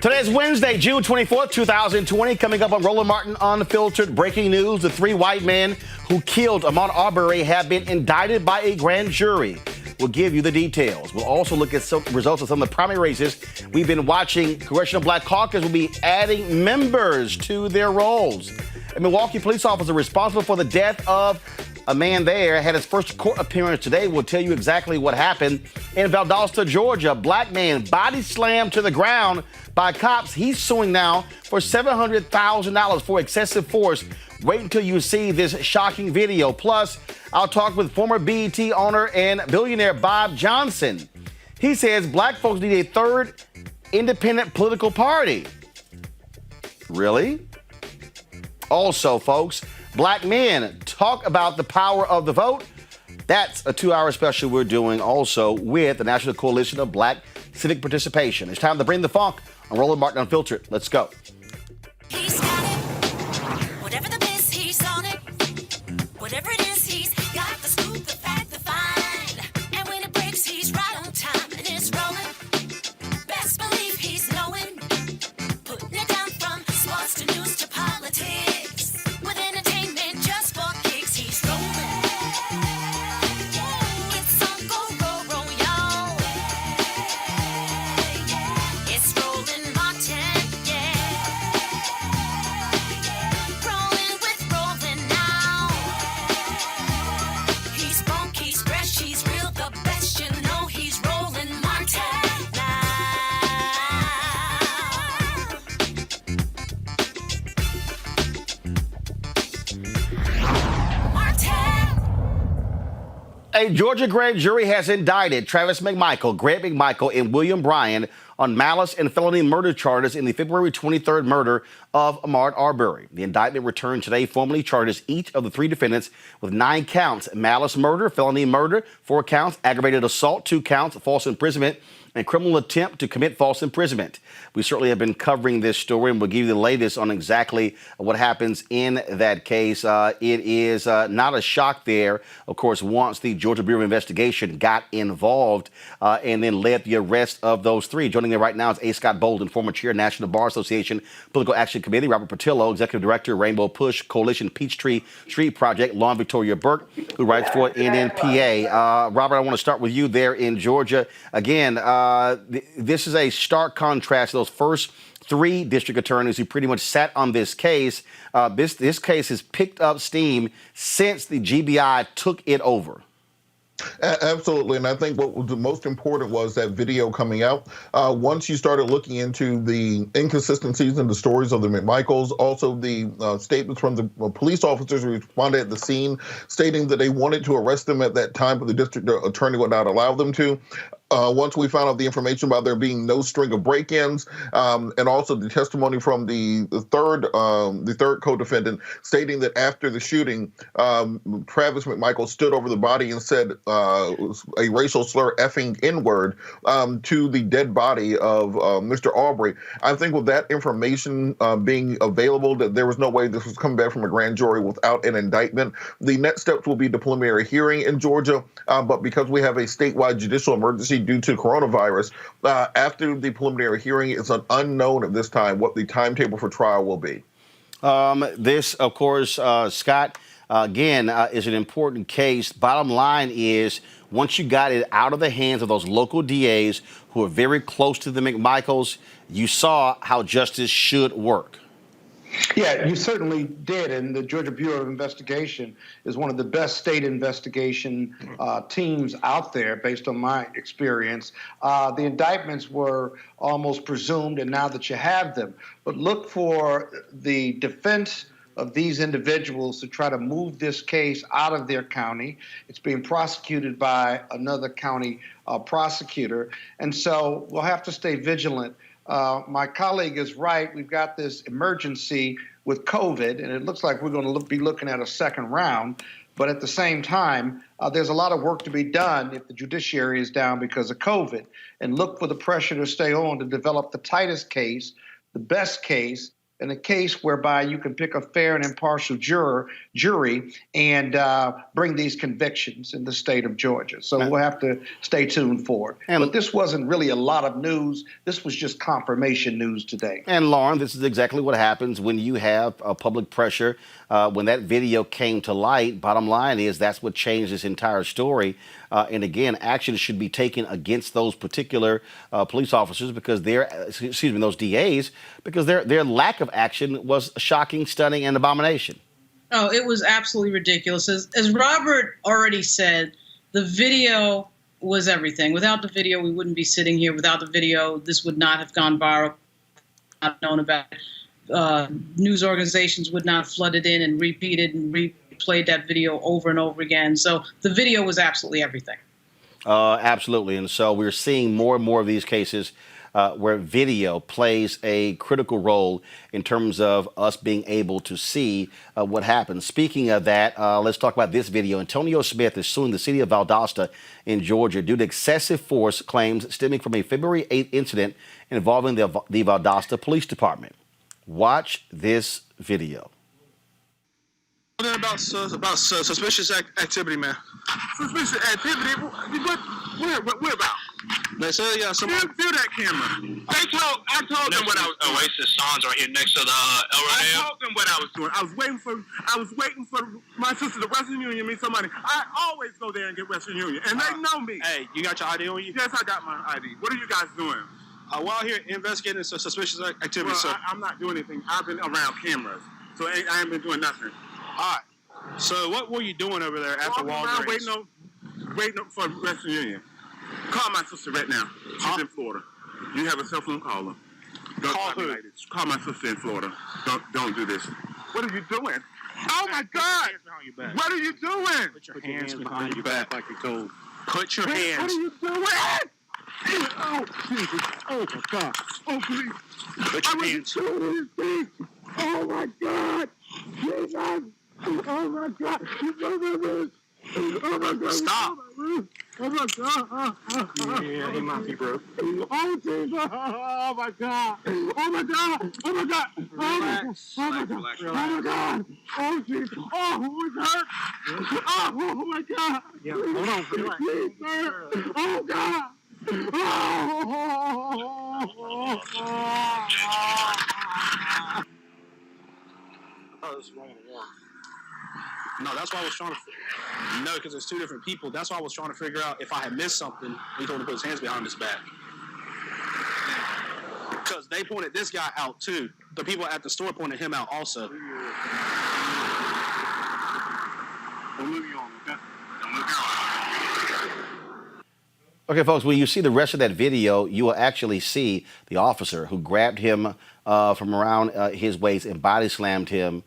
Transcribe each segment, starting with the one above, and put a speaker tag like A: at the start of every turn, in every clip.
A: Today is Wednesday, June 24th, 2020. Coming up on Roland Martin Unfiltered, breaking news. The three white men who killed Ahmaud Arbery have been indicted by a grand jury. We'll give you the details. We'll also look at some results of some of the primary races we've been watching. Congressional Black Caucus will be adding members to their rolls. A Milwaukee police officer responsible for the death of a man there had his first court appearance today. We'll tell you exactly what happened. In Valdosta, Georgia, a black man body slammed to the ground by cops. He's suing now for $700,000 for excessive force. Wait until you see this shocking video. Plus, I'll talk with former BET owner and billionaire Bob Johnson. He says black folks need a third independent political party. Really? Also, folks, black men talk about the power of the vote. That's a 2-hour special we're doing also with the National Coalition of Black Civic Participation. It's time to bring the funk on Roland Martin Unfiltered. Let's go.
B: He's got it. Whatever the biz, he's on it. Whatever it is, he's got the scoop, the fact, the find. And when it breaks, he's right on time and it's rolling. Best believe he's knowing. Putting it down from sports to news to politics. With entertainment just for kicks, he's rolling. It's on go, y'all. It's Roland Martin, yeah. Rolling with Roland now. He's funk, he's fresh, he's real, the best, you know he's Roland Martin now. Martin.
A: A Georgia grand jury has indicted Travis McMichael, Greg McMichael, and William Bryan on malice and felony murder charges in the February 23rd murder of Ahmaud Arbery. The indictment returned today formally charges each of the three defendants with 9 counts: malice murder, felony murder, 4 counts, aggravated assault, 2 counts, false imprisonment, and criminal attempt to commit false imprisonment. We certainly have been covering this story, and we'll give you the latest on exactly what happens in that case. It is not a shock there, of course, once the Georgia Bureau of Investigation got involved and then led the arrest of those 3. Joining me right now is A. Scott Bolden, former chair, National Bar Association Political Action Committee; Robert Patillo, executive director, Rainbow Push Coalition Peachtree Street Project; Lauren Victoria Burke, who writes for NNPA. Robert, I want to start with you there in Georgia. Again, this is a stark contrast to those first 3 district attorneys who pretty much sat on this case. This case has picked up steam since the GBI took it over.
C: Absolutely, and I think what was the most important was that video coming out. Once you started looking into the inconsistencies in the stories of the McMichaels, also the statements from the police officers who responded at the scene, stating that they wanted to arrest them at that time, but the district attorney would not allow them to. Once we found out the information about there being no string of break-ins, and also the testimony from the third co-defendant stating that after the shooting, Travis McMichael stood over the body and said a racial slur, effing N-word, to the dead body of Mr. Arbery. I think with that information being available, that there was no way this was coming back from a grand jury without an indictment. The next steps will be the preliminary hearing in Georgia, but because we have a statewide judicial emergency due to coronavirus, after the preliminary hearing, it's an unknown at this time what the timetable for trial will be.
A: This, of course, Scott, again, is an important case. Bottom line is, once you got it out of the hands of those local DAs who are very close to the McMichaels, you saw how justice should work.
D: Yeah, you certainly did, and the Georgia Bureau of Investigation is one of the best state investigation teams out there, based on my experience. The indictments were almost presumed, and now that you have them, but look for the defense of these individuals to try to move this case out of their county. It's being prosecuted by another county prosecutor, and so we'll have to stay vigilant. My colleague is right. We've got this emergency with COVID, and it looks like we're going to be looking at a second round. But at the same time, there's a lot of work to be done if the judiciary is down because of COVID. And look for the pressure to stay on to develop the tightest case, the best case, in a case whereby you can pick a fair and impartial jury and bring these convictions in the state of Georgia. So we'll have to stay tuned for it. But this wasn't really a lot of news. This was just confirmation news today.
A: And Lauren, this is exactly what happens when you have public pressure. When that video came to light, bottom line is that's what changed this entire story. And again, action should be taken against those particular police officers because those DAs, because their lack of action was shocking, stunning, and abomination.
E: Oh, it was absolutely ridiculous. As Robert already said, the video was everything. Without the video, we wouldn't be sitting here. Without the video, this would not have gone viral, not known about it. News organizations would not have flooded in and repeated and replayed that video over and over again. So the video was absolutely everything.
A: Absolutely. And so we're seeing more and more of these cases where video plays a critical role in terms of us being able to see what happens. Speaking of that, let's talk about this video. Antonio Smith is suing the city of Valdosta in Georgia due to excessive force claims stemming from a February 8th incident involving the Valdosta Police Department. Watch this video.
F: About suspicious activity, man.
G: Suspicious activity? Where about?
F: They said someone.
G: View that camera. I told them what I was doing.
F: Oasis Songs right here next to the
G: I told them what I was doing. I was waiting for my sister, the Western Union, me some money. I always go there and get Western Union, and they know me.
F: Hey, you got your ID on you?
G: Yes, I got my ID. What are you guys doing?
F: We're out here investigating suspicious activity.
G: Well,
F: So,
G: I'm not doing anything. I've been around cameras, so I ain't been doing nothing.
F: all right. So, what were you doing over there at the Walgreens?
G: Waiting up for Western Union. Call my sister right now. She's in Florida. You have a cell phone, call her. Don't
F: Call
G: talk to me
F: who?
G: like this. Call my sister in Florida. Don't do this. What are you doing? Oh my God! What are you doing?
F: Put your hands behind your back like you're told. Put your hands.
G: What are you doing? Oh, Jesus. Oh, my God. Oh, please.
F: Put your hands.
G: Doing this thing. Oh, my God. Jesus. Oh, my God. Oh, my God.
F: Stop.
G: Oh, my God.
F: Yeah, he might be broke.
G: Oh, Jesus. Oh, my God. Oh, my God. Oh, my God.
F: Relax.
G: Oh, my God.
F: Relax.
G: Oh, my God. Oh, Jesus. Oh, it hurt. Oh, my God.
F: Yeah, hold on. Relax.
G: Jesus. Oh, God.
F: No, that's why I was trying to. No, because there's two different people. That's why I was trying to figure out if I had missed something. He told him to put his hands behind his back. Because they pointed this guy out too. The people at the store pointed him out also.
G: Don't move you on, okay? Don't move you on.
A: Okay, folks, when you see the rest of that video, you will actually see the officer who grabbed him from around his waist and body slammed him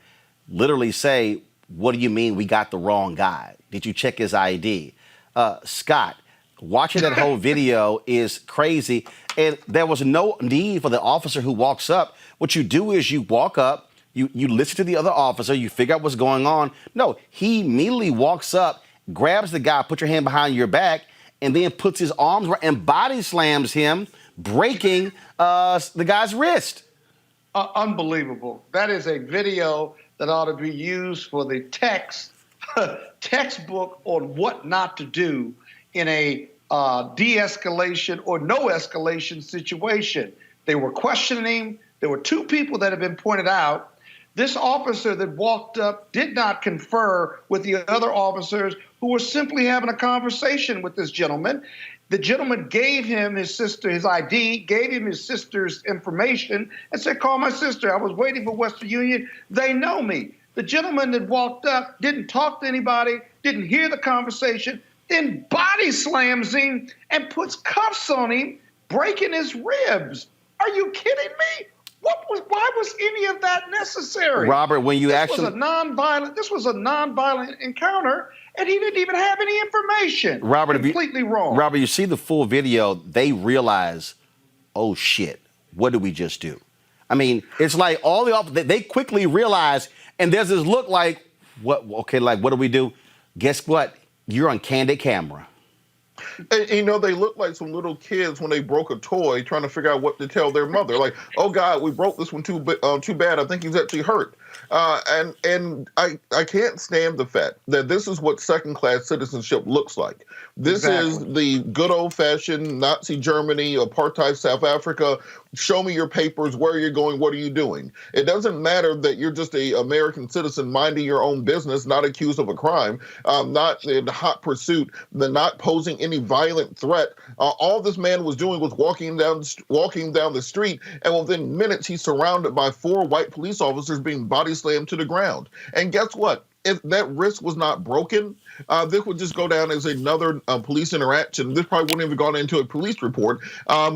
A: literally say, "What do you mean we got the wrong guy? Did you check his ID?" Scott, watching that whole video is crazy. And there was no need for the officer who walks up. What you do is you walk up, you listen to the other officer, you figure out what's going on. No, he immediately walks up, grabs the guy, put your hand behind your back, and then puts his arms around and body slams him, breaking the guy's wrist.
D: Unbelievable. That is a video that ought to be used for the textbook on what not to do in a de-escalation or no escalation situation. They were questioning him. There were two people that have been pointed out. This officer that walked up did not confer with the other officers who were simply having a conversation with this gentleman. The gentleman gave him his sister, his ID, gave him his sister's information, and said, "Call my sister. I was waiting for Western Union. They know me." The gentleman that walked up didn't talk to anybody, didn't hear the conversation, then body slams him and puts cuffs on him, breaking his ribs. Are you kidding me? Why was any of that necessary?
A: Robert, when you
D: this was a nonviolent encounter, and he didn't even have any information.
A: Robert,
D: completely wrong.
A: Robert, you see the full video, they realize, oh shit, what did we just do? I mean, it's like all they quickly realize, and there's this look like, what? Okay, like what do we do? Guess what? You're on candid camera.
C: And, you know, they look like some little kids when they broke a toy trying to figure out what to tell their mother. Like, oh God, we broke this one too bad. I think he's actually hurt. And I can't stand the fact that this is what second-class citizenship looks like. This is the good old-fashioned Nazi Germany, apartheid South Africa. Show me your papers, where you're going, what are you doing? It doesn't matter that you're just an American citizen minding your own business, not accused of a crime, not in hot pursuit, not posing any violent threat. All this man was doing was walking down the street, and within minutes he's surrounded by 4 white police officers being body slammed to the ground. And guess what? If that wrist was not broken, this would just go down as another police interaction. This probably wouldn't even gone into a police report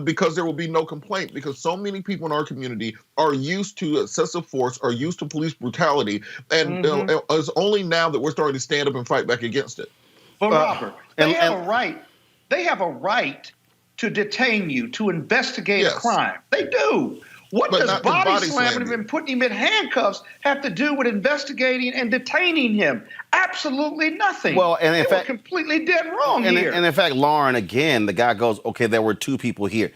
C: because there will be no complaint, because so many people in our community are used to excessive force, are used to police brutality, and it's only now that we're starting to stand up and fight back against it.
D: But Robert, they have a right. They have a right to detain you, to investigate a crime. They do. What does body slamming him and putting him in handcuffs have to do with investigating and detaining him? Absolutely nothing.
A: Well, and in fact,
D: we're completely dead wrong here.
A: And in fact, Lauren, again, the guy goes, okay, there were 2 people here.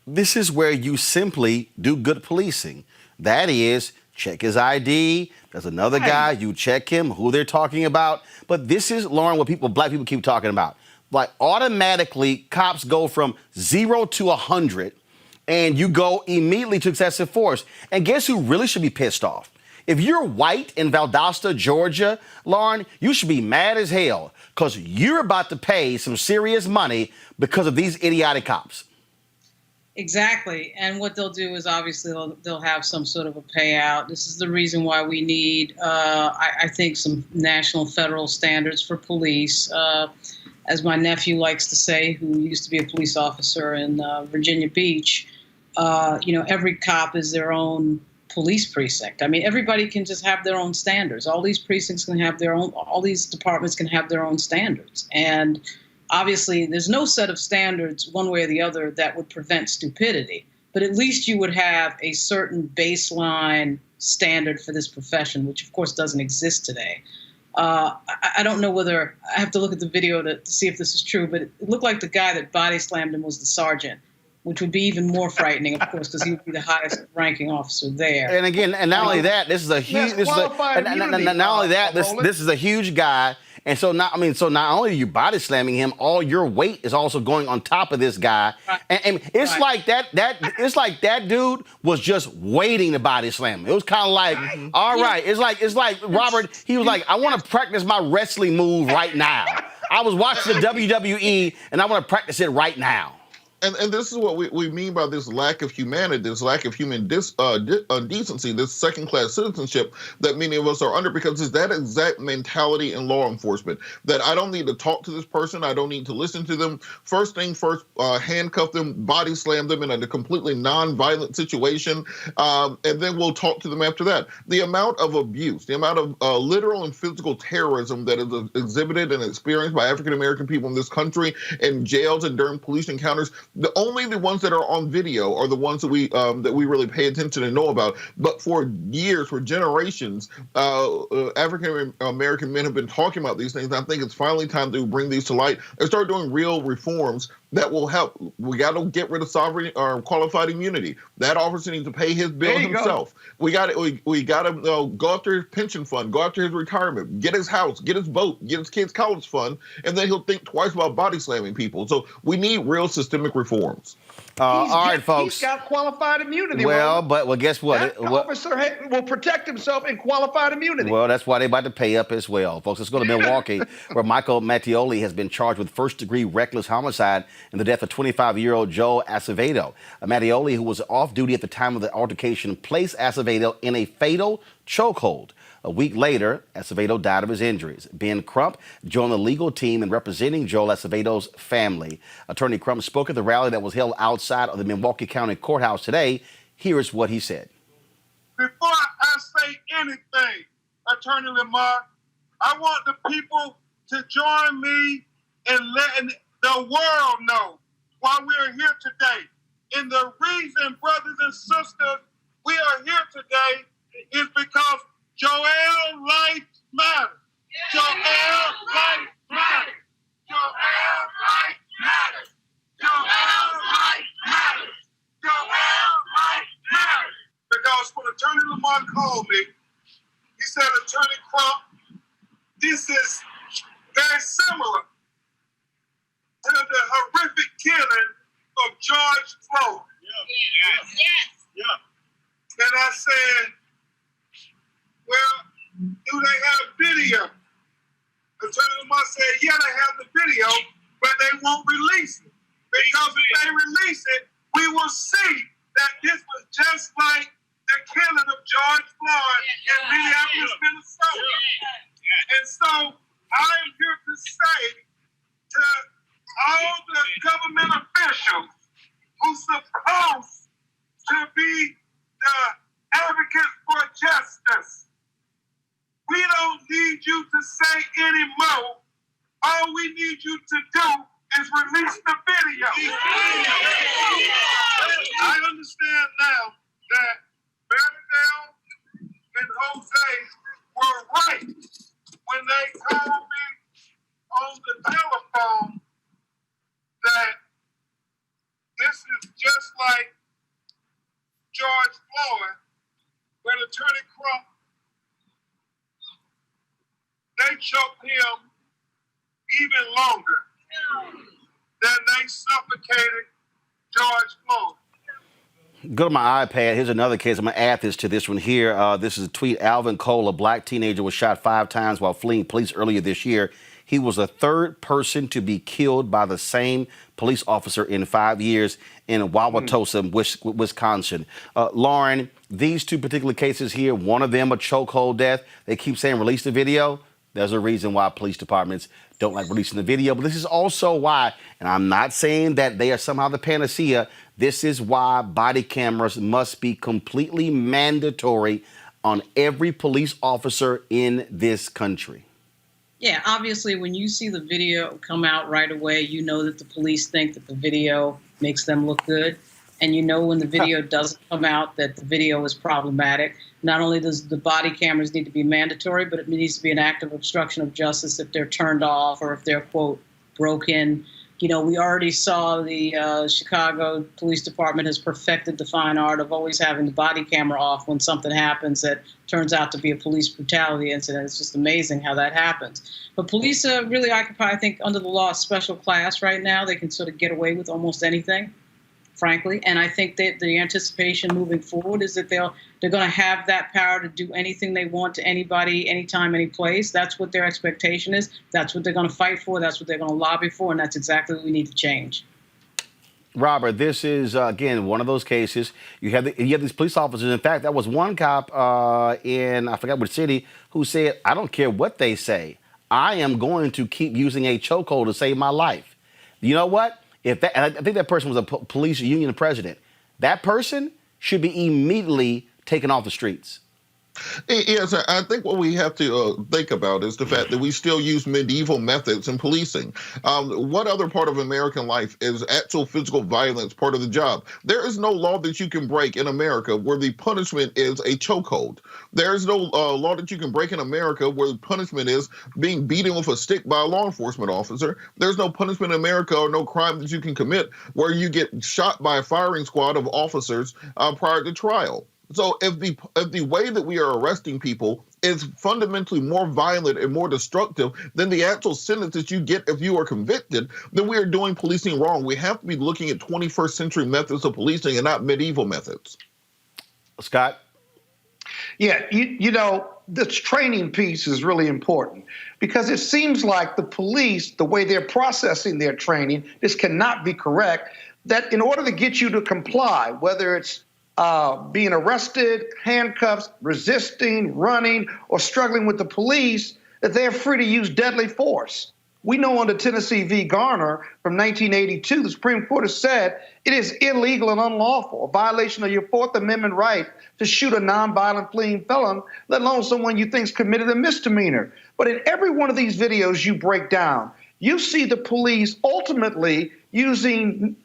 A: This is where you simply do good policing. That is, check his ID. There's another guy. You check him, who they're talking about. But this is, Lauren, what black people keep talking about. Like, automatically, cops go from 0 to 100. And you go immediately to excessive force. And guess who really should be pissed off? If you're white in Valdosta, Georgia, Lauren, you should be mad as hell because you're about to pay some serious money because of these idiotic cops.
E: Exactly. And what they'll do is obviously they'll have some sort of a payout. This is the reason why we need, I think, some national federal standards for police. As my nephew likes to say, who used to be a police officer in Virginia Beach, every cop is their own police precinct. I mean, everybody can just have their own standards. All these precincts can have their own, all these departments can have their own standards. And obviously, there's no set of standards one way or the other that would prevent stupidity. But at least you would have a certain baseline standard for this profession, which of course doesn't exist today. I don't know whether, I have to look at the video to see if this is true, but it looked like the guy that body slammed him was the sergeant, which would be even more frightening, of course, because he would be the highest ranking officer there.
A: And again, and not only that, this is a huge, this is a huge guy. And so not only are you body slamming him, all your weight is also going on top of this guy. Right. And it's like that dude was just waiting to body slam him. It was kind of like, all right. It's like Robert, he was like, I want to practice my wrestling move right now. I was watching the WWE and I want to practice it right now.
C: And this is what we mean by this lack of humanity, this lack of human decency, this second-class citizenship that many of us are under, because it's that exact mentality in law enforcement, that I don't need to talk to this person, I don't need to listen to them. First thing first, handcuff them, body slam them in a completely non-violent situation, and then we'll talk to them after that. The amount of abuse, the amount of literal and physical terrorism that is exhibited and experienced by African-American people in this country in jails and during police encounters, only the ones that are on video are the ones that we really pay attention and know about. But for years, for generations, African American men have been talking about these things. I think it's finally time to bring these to light and start doing real reforms that will help. We got to get rid of sovereign or qualified immunity. That officer needs to pay his bill himself. We got to go after his pension fund, go after his retirement, get his house, get his boat, get his kids' college fund, and then he'll think twice about body slamming people. So we need real systemic reforms.
A: All right, folks.
D: He's got qualified immunity.
A: Well, guess what?
D: That officer will protect himself in qualified immunity.
A: Well, that's why they're about to pay up as well. Folks, let's go to Milwaukee, where Michael Mattioli has been charged with first-degree reckless homicide in the death of 25-year-old Joel Acevedo. Mattioli, who was off duty at the time of the altercation, placed Acevedo in a fatal chokehold. A week later, Acevedo died of his injuries. Ben Crump joined the legal team in representing Joel Acevedo's family. Attorney Crump spoke at the rally that was held outside of the Milwaukee County Courthouse today. Here is what he said.
G: Before I say anything, Attorney Lamar, I want the people to join me in letting the world know why we are here today. And the reason, brothers and sisters, we are here today is because Joel life matters. Joel life matters. Joel life they have video? Attorney Lamar said, yeah, they have the video, but they won't release it. Because if they release it, we will see that this was just like the killing of George Floyd in Minneapolis, Minnesota. And so I am here to say to all the government officials who's supposed to be the advocates for justice, we don't need you to say anymore. All we need you to do is release the video. I understand now that Bernadette and Jose were right when they told me on the telephone that this is just like George Floyd, when Attorney Crump, they choked him even longer than they suffocated George Floyd.
A: Go to my iPad. Here's another case. I'm going to add this to this one here. This is a tweet. Alvin Cole, a black teenager, was shot 5 times while fleeing police earlier this year. He was the 3rd person to be killed by the same police officer in 5 years in Wauwatosa, Wisconsin. Lauren, these 2 particular cases here, one of them a chokehold death. They keep saying release the video. There's a reason why police departments don't like releasing the video. But this is also why, and I'm not saying that they are somehow the panacea, this is why body cameras must be completely mandatory on every police officer in this country.
E: Yeah, obviously, when you see the video come out right away, you know that the police think that the video makes them look good. And you know when the video doesn't come out that the video is problematic. Not only does the body cameras need to be mandatory, but it needs to be an act of obstruction of justice if they're turned off or if they're, quote, broken. You know, we already saw the Chicago Police Department has perfected the fine art of always having the body camera off when something happens that turns out to be a police brutality incident. It's just amazing how that happens. But police really occupy, I think, under the law, a special class right now. They can sort of get away with almost anything, frankly. And I think that the anticipation moving forward is that they're going to have that power to do anything they want to anybody, anytime, any place. That's what their expectation is. That's what they're going to fight for. That's what they're going to lobby for. And that's exactly what we need to change.
A: Robert, this is, again, one of those cases. You have these police officers. In fact, that was one cop in, I forgot which city, who said, I don't care what they say. I am going to keep using a chokehold to save my life. You know what? And I think that person was a police union president. That person should be immediately taken off the streets.
C: Yes, I think what we have to think about is the fact that we still use medieval methods in policing. What other part of American life is actual physical violence part of the job? There is no law that you can break in America where the punishment is a chokehold. There is no law that you can break in America where the punishment is being beaten with a stick by a law enforcement officer. There's no punishment in America or no crime that you can commit where you get shot by a firing squad of officers prior to trial. So if the way that we are arresting people is fundamentally more violent and more destructive than the actual sentence that you get if you are convicted, then we are doing policing wrong. We have to be looking at 21st century methods of policing and not medieval methods.
A: Scott?
D: Yeah, you know, this training piece is really important because it seems like the police, the way they're processing their training, this cannot be correct, that in order to get you to comply, whether it's being arrested, handcuffs, resisting, running, or struggling with the police, that they're free to use deadly force. We know under Tennessee v. Garner from 1982, the Supreme Court has said it is illegal and unlawful, a violation of your Fourth Amendment right to shoot a nonviolent fleeing felon, let alone someone you think's committed a misdemeanor. But in every one of these videos you break down, you see the police ultimately using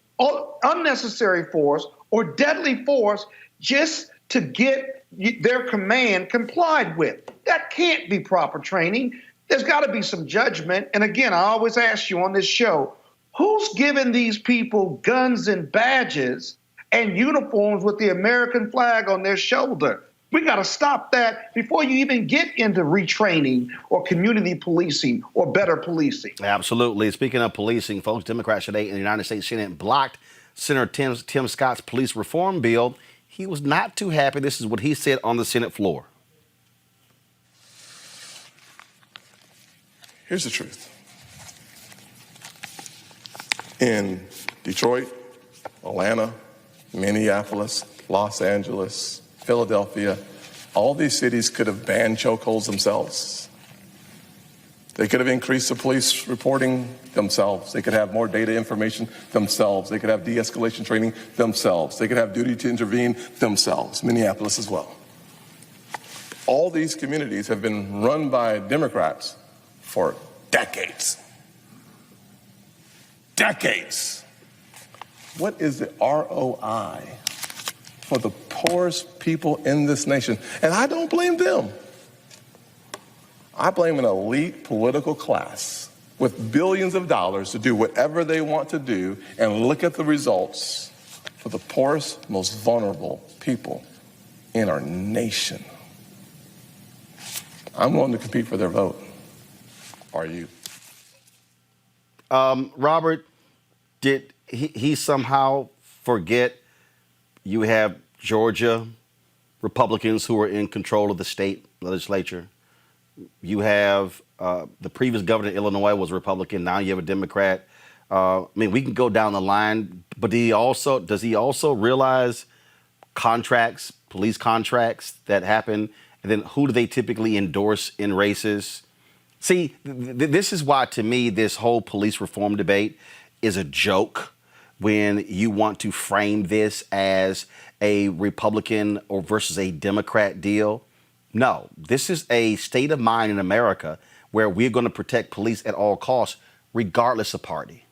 D: unnecessary force or deadly force just to get their command complied with. That can't be proper training. There's got to be some judgment. And again, I always ask you on this show, who's giving these people guns and badges and uniforms with the American flag on their shoulder? We got to stop that before you even get into retraining or community policing or better policing.
A: Absolutely. Speaking of policing, folks, Democrats today in the United States Senate blocked Senator Tim Scott's police reform bill. He was not too happy. This is what he said on the Senate floor.
H: Here's the truth. In Detroit, Atlanta, Minneapolis, Los Angeles, Philadelphia, all these cities could have banned chokeholds themselves. They could have increased the police reporting themselves. They could have more data information themselves. They could have de-escalation training themselves. They could have duty to intervene themselves. Minneapolis as well. All these communities have been run by Democrats for decades. Decades. What is the ROI for the poorest people in this nation? And I don't blame them. I blame an elite political class with billions of dollars to do whatever they want to do, and look at the results for the poorest, most vulnerable people in our nation. I'm willing to compete for their vote. Are you?
A: Robert, did he somehow forget you have Georgia Republicans who are in control of the state legislature? You have the previous governor of Illinois was a Republican. Now you have a Democrat. I mean, we can go down the line, but does he also realize contracts, police contracts that happen, and then who do they typically endorse in races? See, this is why, to me, this whole police reform debate is a joke when you want to frame this as a Republican or versus a Democrat deal. No, this is a state of mind in America where we're going to protect police at all costs, regardless of party.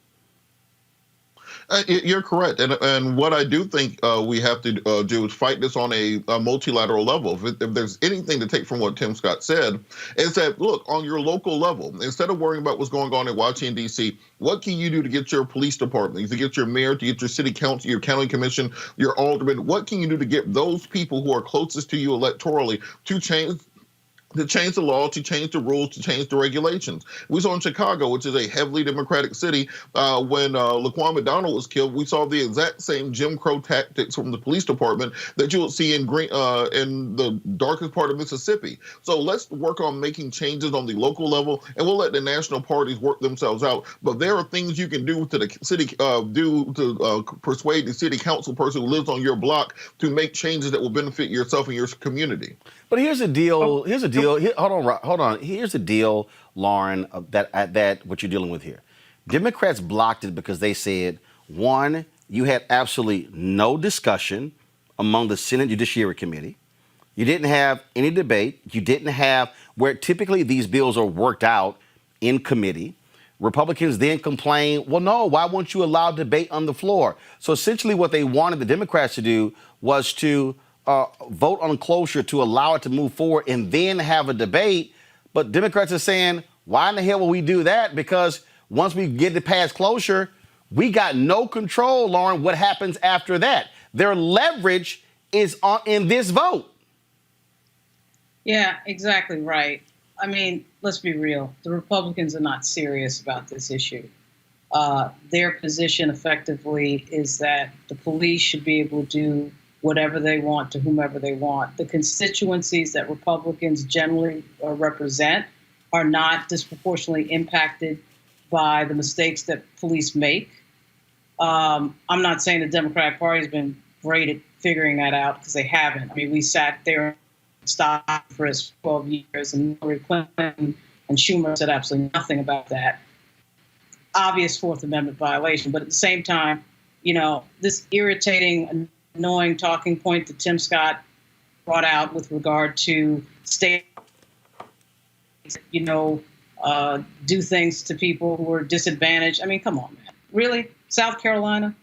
C: You're correct. And what I do think we have to do is fight this on a multilateral level. If there's anything to take from what Tim Scott said, is that, look, on your local level, instead of worrying about what's going on in Washington, D.C., what can you do to get your police department, to get your mayor, to get your city council, your county commission, your alderman? What can you do to get those people who are closest to you electorally to change the law, to change the rules, to change the regulations? We saw in Chicago, which is a heavily Democratic city, when Laquan McDonald was killed, we saw the exact same Jim Crow tactics from the police department that you will see in the darkest part of Mississippi. So let's work on making changes on the local level, and we'll let the national parties work themselves out. But there are things you can do to the city, persuade the city council person who lives on your block to make changes that will benefit yourself and your community.
A: But here's the deal. Hold on. Here's the deal, Lauren, that what you're dealing with here. Democrats blocked it because they said, one, you had absolutely no discussion among the Senate Judiciary Committee. You didn't have any debate. You didn't have where typically these bills are worked out in committee. Republicans then complain, well, no, why won't you allow debate on the floor? So essentially what they wanted the Democrats to do was to vote on cloture to allow it to move forward and then have a debate. But Democrats are saying, why in the hell will we do that? Because once we get it past cloture, we got no control, Lauren, what happens after that. Their leverage is in this vote.
E: Yeah, exactly right. I mean, let's be real. The Republicans are not serious about this issue. Their position effectively is that the police should be able to do whatever they want to whomever they want. The constituencies that Republicans generally represent are not disproportionately impacted by the mistakes that police make. I'm not saying the Democratic Party has been great at figuring that out, because they haven't. I mean, we sat there and stopped for 12 years, and Hillary Clinton and Schumer said absolutely nothing about that. Obvious Fourth Amendment violation. But at the same time, you know, this irritating, annoying talking point that Tim Scott brought out with regard to state, do things to people who are disadvantaged. I mean, come on, man. Really? South Carolina,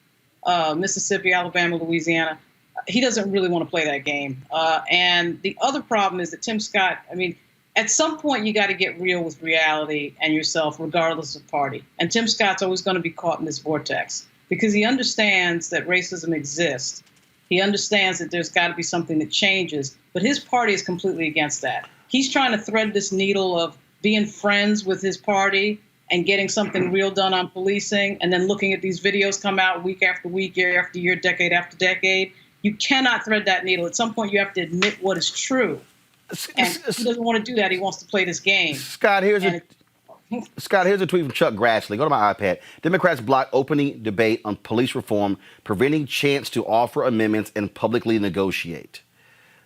E: Mississippi, Alabama, Louisiana. He doesn't really want to play that game. And the other problem is that Tim Scott, I mean, at some point you got to get real with reality and yourself, regardless of party. And Tim Scott's always going to be caught in this vortex because he understands that racism exists. He understands that there's got to be something that changes, but his party is completely against that. He's trying to thread this needle of being friends with his party and getting something real done on policing, and then looking at these videos come out week after week, year after year, decade after decade. You cannot thread that needle. At some point, you have to admit what is true. And he doesn't want to do that. He wants to play this game.
A: Scott, here's Scott, here's a tweet from Chuck Grassley. Go to my iPad. Democrats block opening debate on police reform, preventing chance to offer amendments and publicly negotiate.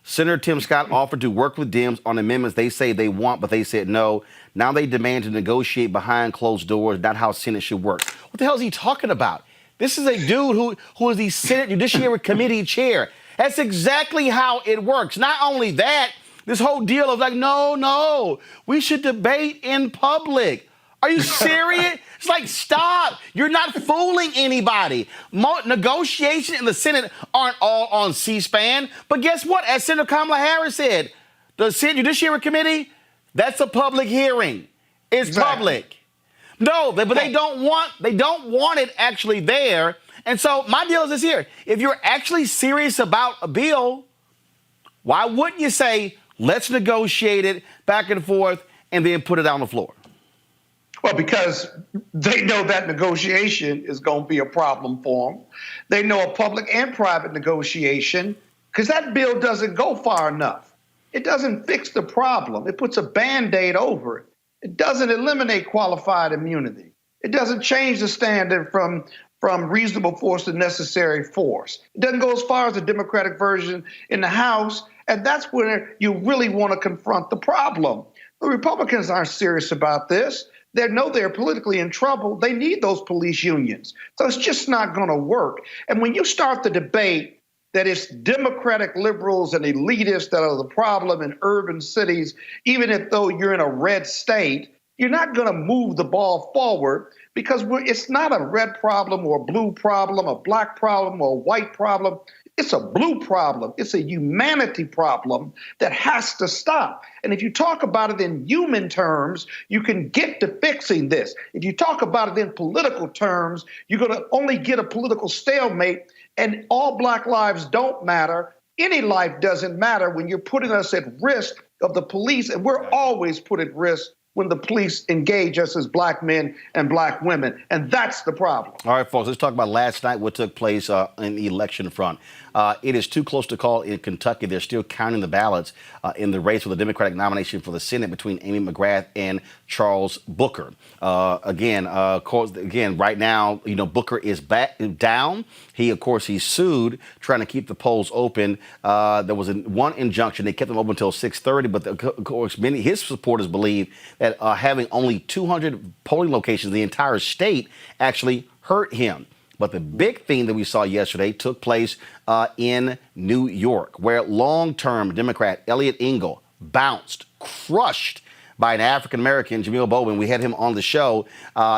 A: Senator Tim Scott offered to work with Dems on amendments they say they want, but they said no. Now they demand to negotiate behind closed doors, not how Senate should work. What the hell is he talking about? This is a dude who is the Senate Judiciary Committee chair. That's exactly how it works. Not only that, this whole deal of like, no, we should debate in public. Are you serious? It's like, stop. You're not fooling anybody. Negotiations in the Senate aren't all on C-SPAN. But guess what? As Senator Kamala Harris said, the Senate Judiciary Committee, that's a public hearing. It's public. No, but they don't want it actually there. And so my deal is this here. If you're actually serious about a bill, why wouldn't you say, let's negotiate it back and forth and then put it on the floor?
D: Well, because they know that negotiation is going to be a problem for them. They know a public and private negotiation, because that bill doesn't go far enough. It doesn't fix the problem. It puts a Band-Aid over it. It doesn't eliminate qualified immunity. It doesn't change the standard from reasonable force to necessary force. It doesn't go as far as the Democratic version in the House, and that's where you really want to confront the problem. The Republicans aren't serious about this. They know they're politically in trouble. They need those police unions. So it's just not going to work. And when you start the debate that it's Democratic liberals and elitists that are the problem in urban cities, even if though you're in a red state, you're not going to move the ball forward, because it's not a red problem or a blue problem, a black problem or a white problem. It's a blue problem. It's a humanity problem that has to stop. And if you talk about it in human terms, you can get to fixing this. If you talk about it in political terms, you're going to only get a political stalemate, and all black lives don't matter. Any life doesn't matter when you're putting us at risk of the police, and we're always put at risk when the police engage us as black men and black women. And that's the problem.
A: All right, folks, let's talk about last night, what took place in the election front. It is too close to call in Kentucky. They're still counting the ballots in the race for the Democratic nomination for the Senate between Amy McGrath and Charles Booker. Again, right now, Booker is down. Of course, he sued, trying to keep the polls open. There was one injunction. They kept them open until 6:30, but of course, many his supporters believe that having only 200 polling locations in the entire state actually hurt him. But the big thing that we saw yesterday took place in New York, where long-term Democrat Eliot Engel bounced, crushed by an African-American, Jamil Bowman. We had him on the show,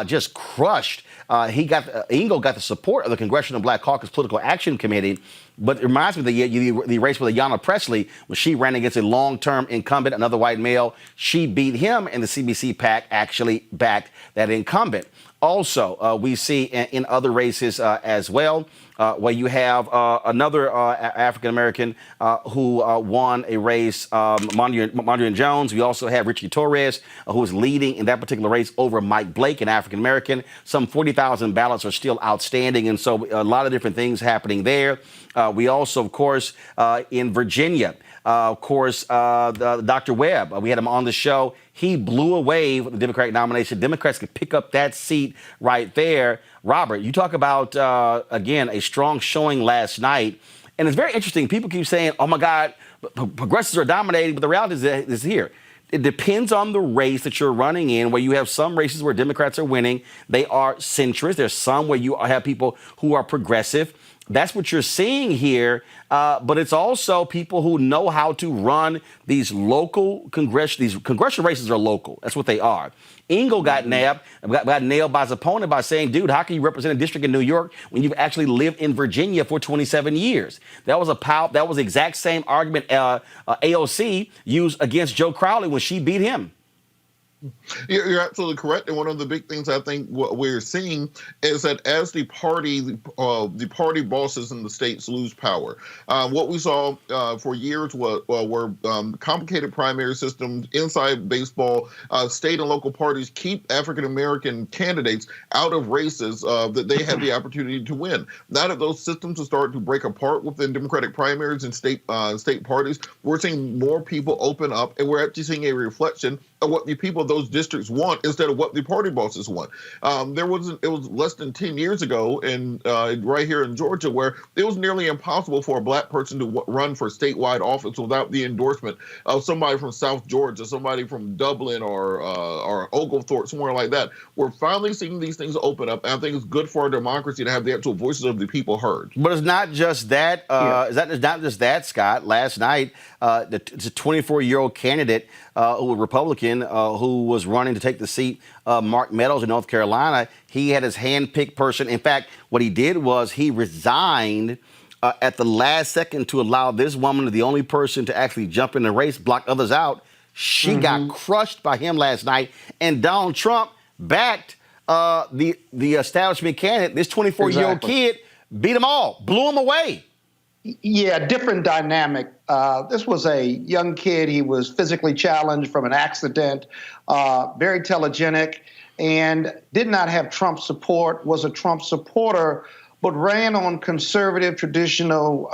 A: just crushed. Engel got the support of the Congressional Black Caucus Political Action Committee, but it reminds me of the race with Ayanna Pressley when she ran against a long-term incumbent, another white male. She beat him, and the CBC PAC actually backed that incumbent. Also, we see in other races as well, where you have another African-American who won a race, Mondrian Jones. We also have Richie Torres, who is leading in that particular race over Mike Blake, an African-American. Some 40,000 ballots are still outstanding, and so a lot of different things happening there. We also, of course, in Virginia, Dr. Webb, we had him on the show. He blew away with the Democratic nomination. Democrats could pick up that seat right there. Robert, you talk about, again, a strong showing last night. And it's very interesting. People keep saying, oh, my God, progressives are dominating. But the reality is here. It depends on the race that you're running in, where you have some races where Democrats are winning. They are centrist. There's some where you have people who are progressive. That's what you're seeing here. But it's also people who know how to run these local congressional races are local. That's what they are. Engel got nailed by his opponent by saying, dude, how can you represent a district in New York when you've actually lived in Virginia for 27 years? That was the exact same argument AOC used against Joe Crowley when she beat him.
C: You're absolutely correct. And one of the big things I think what we're seeing is that as the party bosses in the states lose power, what we saw for years were complicated primary systems inside baseball. State and local parties keep African-American candidates out of races that they had the opportunity to win. Now that those systems are starting to break apart within Democratic primaries and state parties, we're seeing more people open up, and we're actually seeing a reflection of what the people those districts want instead of what the party bosses want. It was less than 10 years ago, and right here in Georgia, where it was nearly impossible for a black person to run for statewide office without the endorsement of somebody from South Georgia, somebody from Dublin or Oglethorpe, somewhere like that. We're finally seeing these things open up, and I think it's good for our democracy to have the actual voices of the people heard.
A: But it's not just that. It's not just that, Scott. Last night, it's a 24-year-old candidate, who a Republican, who was running to take the seat of Mark Meadows in North Carolina. He had his hand-picked person. In fact, what he did was he resigned at the last second to allow this woman, the only person to actually jump in the race, block others out. She got crushed by him last night, and Donald Trump backed the establishment candidate. This 24-year-old kid beat them all, blew them away.
D: Yeah, different dynamic. This was a young kid. He was physically challenged from an accident, very telegenic, and did not have Trump support, was a Trump supporter, but ran on conservative, traditional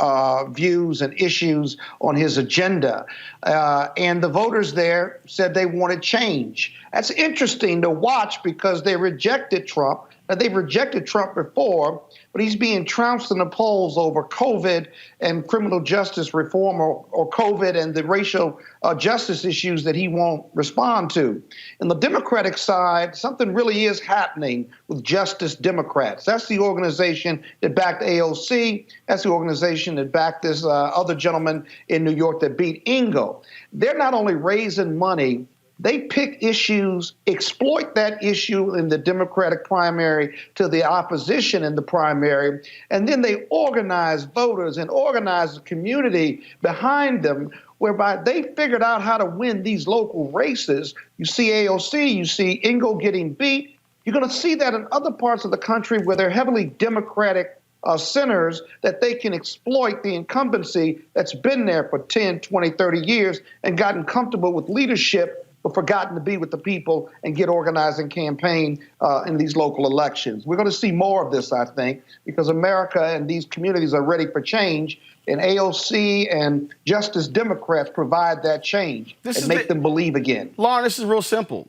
D: views and issues on his agenda. And the voters there said they wanted change. That's interesting to watch because they rejected Trump. They've rejected Trump before, but he's being trounced in the polls over COVID and criminal justice reform, or COVID and the racial justice issues that he won't respond to. In the Democratic side, something really is happening with Justice Democrats. That's the organization that backed AOC. That's the organization that backed this other gentleman in New York that beat Ingo. They're not only raising money, they pick issues, exploit that issue in the Democratic primary to the opposition in the primary, and then they organize voters and organize the community behind them, whereby they figured out how to win these local races. You see AOC, you see Ingo getting beat. You're going to see that in other parts of the country where they're heavily Democratic centers, that they can exploit the incumbency that's been there for 10, 20, 30 years and gotten comfortable with leadership, but forgotten to be with the people and get organized and campaign in these local elections. We're going to see more of this, I think, because America and these communities are ready for change, and AOC and Justice Democrats provide that change and make them believe again.
A: Lauren, this is real simple.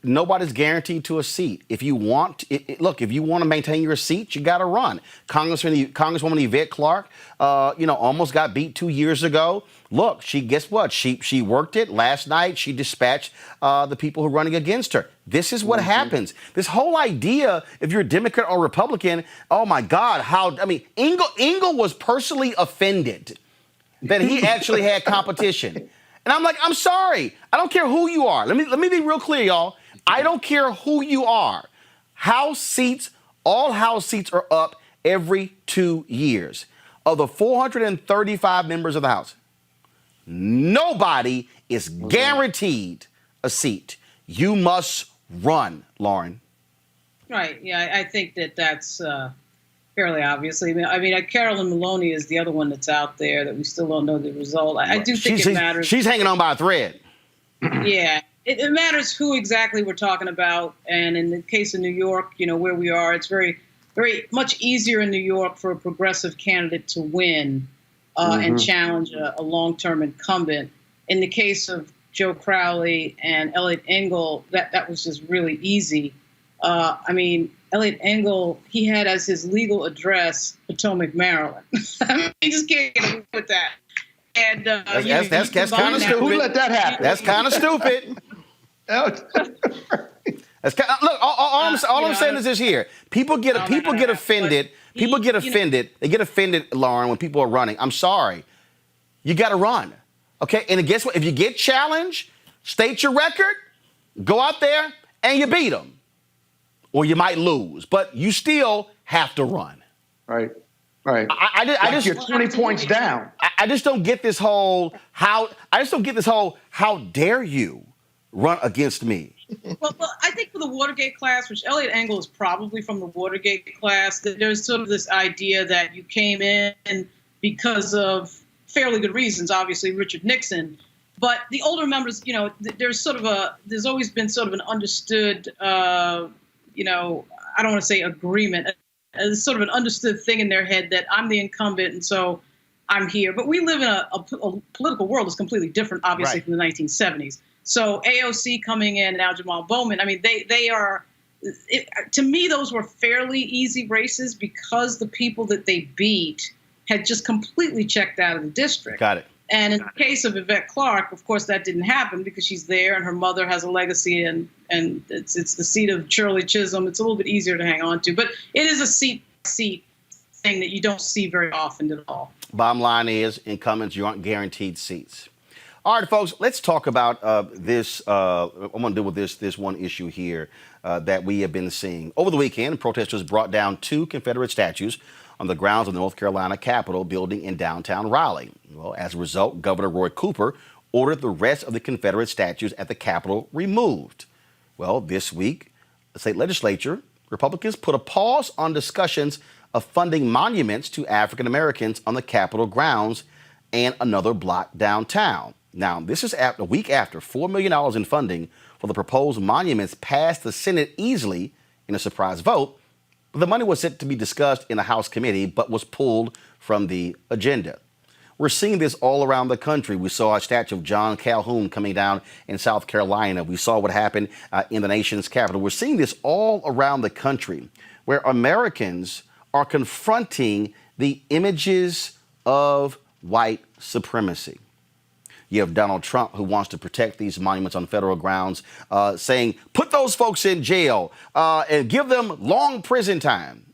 A: Nobody's guaranteed to a seat. If you want, look, if you want to maintain your seat, you got to run. Congresswoman Yvette Clarke, almost got beat 2 years ago. Look, guess what? She worked it last night. She dispatched the people who are running against her. This is what happens. This whole idea, if you're a Democrat or Republican, oh my God, Ingo was personally offended that he actually had competition. And I'm like, I'm sorry. I don't care who you are. Let me be real clear, y'all. I don't care who you are. All House seats are up every 2 years. Of the 435 members of the House, nobody is guaranteed a seat. You must run, Lauren.
E: Right. Yeah, I think that's fairly obvious. I mean, Carolyn Maloney is the other one that's out there that we still don't know the result. I do think it matters.
A: She's hanging on by a thread.
E: Yeah. It matters who exactly we're talking about. And in the case of New York, where we are, it's very, very much easier in New York for a progressive candidate to win and challenge a long-term incumbent. In the case of Joe Crowley and Elliot Engel, that was just really easy. Elliot Engel, he had as his legal address Potomac, Maryland. He just can't get away with that. And
A: that's kind of stupid.
D: Who let that happen?
A: That's kind of stupid. That's all I'm saying is this here. People get offended. They get offended, Lauren, when people are running. I'm sorry. You got to run. Okay? And guess what? If you get challenged, state your record, go out there, and you beat them. Or you might lose. But you still have to run.
D: Right. You're 20 points down.
A: I just don't get this whole how dare you run against me.
E: Well, I think for the Watergate class, which Elliot Engel is probably from the Watergate class, that there's sort of this idea that you came in because of fairly good reasons, obviously Richard Nixon. But the older members, there's always been sort of an understood, I don't want to say agreement, sort of an understood thing in their head that I'm the incumbent and so I'm here. But we live in a political world that's completely different, obviously, from the 1970s. So AOC coming in, now Jamal Bowman, I mean, they are, to me, those were fairly easy races because the people that they beat had just completely checked out of the district.
A: Got it.
E: And in the case of Yvette Clarke, of course, that didn't happen because she's there and her mother has a legacy, and it's the seat of Shirley Chisholm. It's a little bit easier to hang on to, but it is a seat thing that you don't see very often at all.
A: Bottom line is, incumbents, you aren't guaranteed seats. All right, folks, let's talk about this. I'm going to deal with this one issue here that we have been seeing. Over the weekend, protesters brought down 2 Confederate statues on the grounds of the North Carolina Capitol building in downtown Raleigh. Well, as a result, Governor Roy Cooper ordered the rest of the Confederate statues at the Capitol removed. Well, this week, the state legislature, Republicans put a pause on discussions of funding monuments to African Americans on the Capitol grounds and another block downtown. Now, this is a week after $4 million in funding for the proposed monuments passed the Senate easily in a surprise vote. The money was set to be discussed in a House committee, but was pulled from the agenda. We're seeing this all around the country. We saw a statue of John Calhoun coming down in South Carolina. We saw what happened in the nation's capital. We're seeing this all around the country, where Americans are confronting the images of white supremacy. You have Donald Trump, who wants to protect these monuments on federal grounds, saying, put those folks in jail and give them long prison time.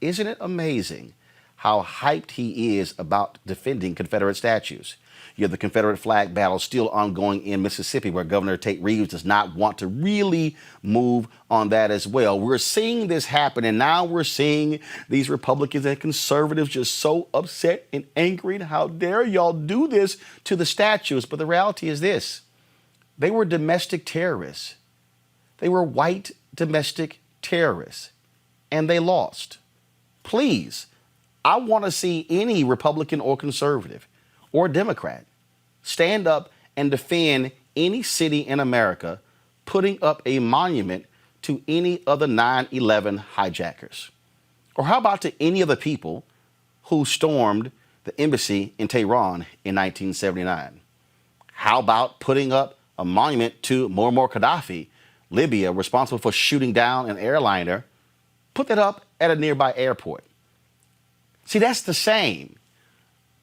A: Isn't it amazing how hyped he is about defending Confederate statues? You have the Confederate flag battle still ongoing in Mississippi, where Governor Tate Reeves does not want to really move on that as well. We're seeing this happen, and now we're seeing these Republicans and conservatives just so upset and angry. And how dare y'all do this to the statues? But the reality is this: they were domestic terrorists. They were white domestic terrorists, and they lost. Please, I want to see any Republican or conservative or Democrat stand up and defend any city in America putting up a monument to any of the 9/11 hijackers. Or how about to any of the people who stormed the embassy in Tehran in 1979? How about putting up a monument to Muammar Gaddafi, Libya, responsible for shooting down an airliner? Put that up at a nearby airport. See, that's the same.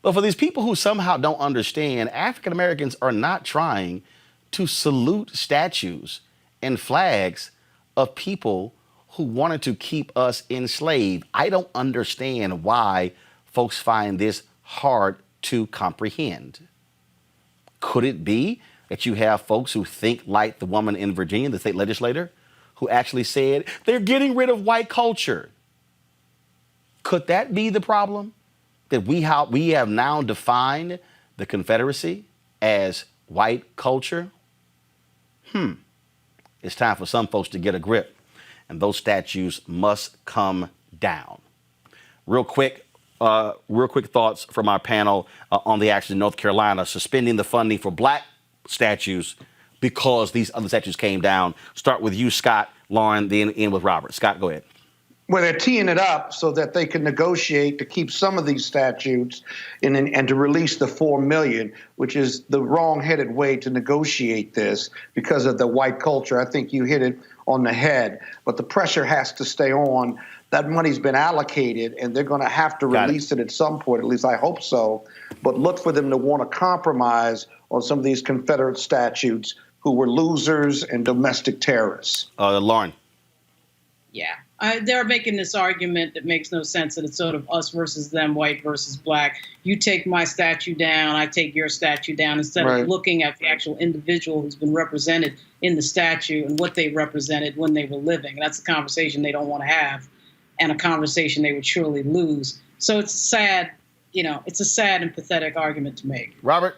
A: But for these people who somehow don't understand, African Americans are not trying to salute statues and flags of people who wanted to keep us enslaved. I don't understand why folks find this hard to comprehend. Could it be that you have folks who think like the woman in Virginia, the state legislator, who actually said they're getting rid of white culture? Could that be the problem? That we have now defined the Confederacy as white culture? It's time for some folks to get a grip, and those statues must come down. Real quick thoughts from our panel on the action in North Carolina, suspending the funding for black statues because these other statues came down. Start with you, Scott, Lauren, then end with Robert. Scott, go ahead.
D: Well, they're teeing it up so that they can negotiate to keep some of these statues and to release the $4 million, which is the wrong-headed way to negotiate this because of the white culture. I think you hit it on the head. But the pressure has to stay on. That money's been allocated, and they're going to have to release it at some point. At least I hope so. But look for them to want to compromise on some of these Confederate statues who were losers and domestic terrorists.
A: Lauren.
E: Yeah. They're making this argument that makes no sense, that it's sort of us versus them, white versus black. You take my statue down, I take your statue down, instead of looking at the actual individual who's been represented in the statue and what they represented when they were living. That's a conversation they don't want to have, and a conversation they would surely lose. So it's sad, it's a sad and pathetic argument to make.
A: Robert?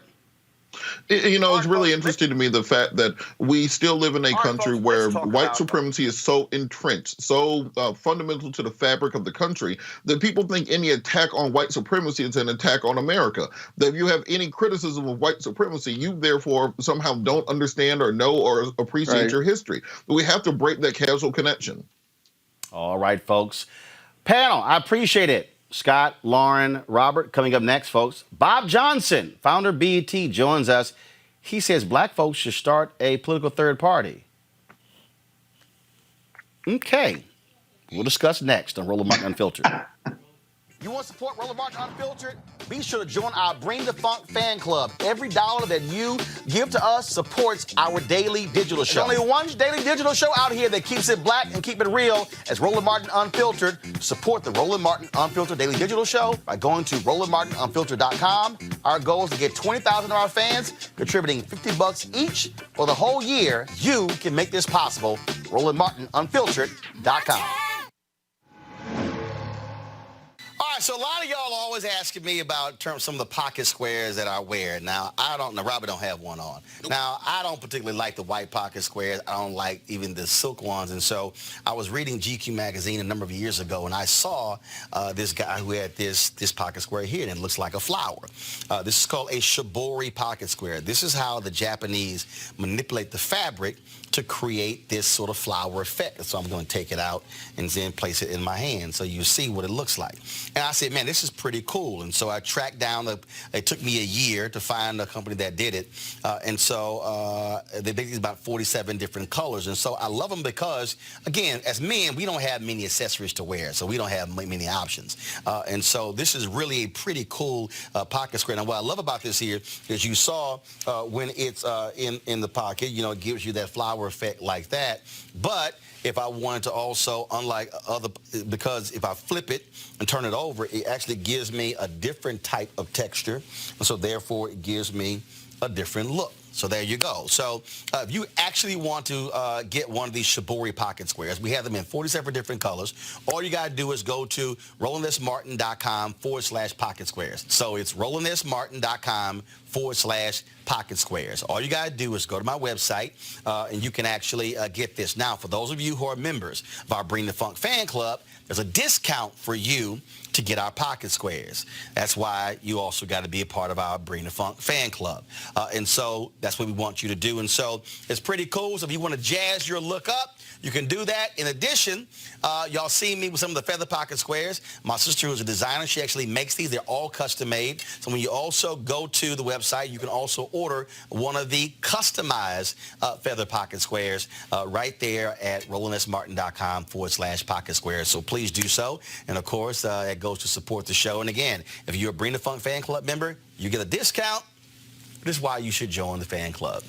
C: It's really interesting to me the fact that we still live in a country where white supremacy is so entrenched, so fundamental to the fabric of the country, that people think any attack on white supremacy is an attack on America. That if you have any criticism of white supremacy, you therefore somehow don't understand or know or appreciate your history. We have to break that causal connection.
A: All right, folks. Panel, I appreciate it. Scott, Lauren, Robert. Coming up next, folks, Bob Johnson, founder BET, joins us. He says black folks should start a political third party. Okay. We'll discuss next on Roland Martin Unfiltered. You want to support Roland Martin Unfiltered? Be sure to join our Bring the Funk fan club. Every dollar that you give to us supports our daily digital show. There's only one daily digital show out here that keeps it black and keep it real as Roland Martin Unfiltered. Support the Roland Martin Unfiltered daily digital show by going to RolandMartinUnfiltered.com. Our goal is to get 20,000 of our fans contributing $50 each for the whole year. You can make this possible. RolandMartinUnfiltered.com. All right, so a lot of y'all are always asking me about some of the pocket squares that I wear. Now, Robert don't have one on. Now, I don't particularly like the white pocket squares. I don't like even the silk ones. And so I was reading GQ magazine a number of years ago, and I saw this guy who had this pocket square here, and it looks like a flower. This is called a Shibori pocket square. This is how the Japanese manipulate the fabric to create this sort of flower effect. So I'm going to take it out and then place it in my hand so you see what it looks like. And I said, man, this is pretty cool. And so I tracked down, it took me a year to find a company that did it. And so they basically about 47 different colors. And so I love them because, again, as men, we don't have many accessories to wear. So we don't have many options. And so this is really a pretty cool pocket square. Now, what I love about this here is you saw when it's in the pocket, it gives you that flower effect like that. But if I wanted to also, because if I flip it and turn it over, it actually gives me a different type of texture. And so therefore it gives me a different look. So there you go. So if you actually want to get one of these Shibori pocket squares, we have them in 47 different colors. All you got to do is go to RolandSMartin.com/pocket squares. So it's RolandSMartin.com/pocket squares. All you got to do is go to my website, and you can actually get this. Now, for those of you who are members of our Bring the Funk fan club, there's a discount for you to get our pocket squares. That's why you also got to be a part of our Bring the Funk fan club. And so that's what we want you to do. And so it's pretty cool. So if you want to jazz your look up, you can do that. In addition, y'all see me with some of the feather pocket squares. My sister, who's a designer, she actually makes these. They're all custom made. So when you also go to the website, you can also order one of the customized feather pocket squares right there at RolandSMartin.com/pocket squares. So please do so. And of course, it goes to support the show. And again, if you're a Bring the Funk fan club member, you get a discount. This is why you should join the fan club.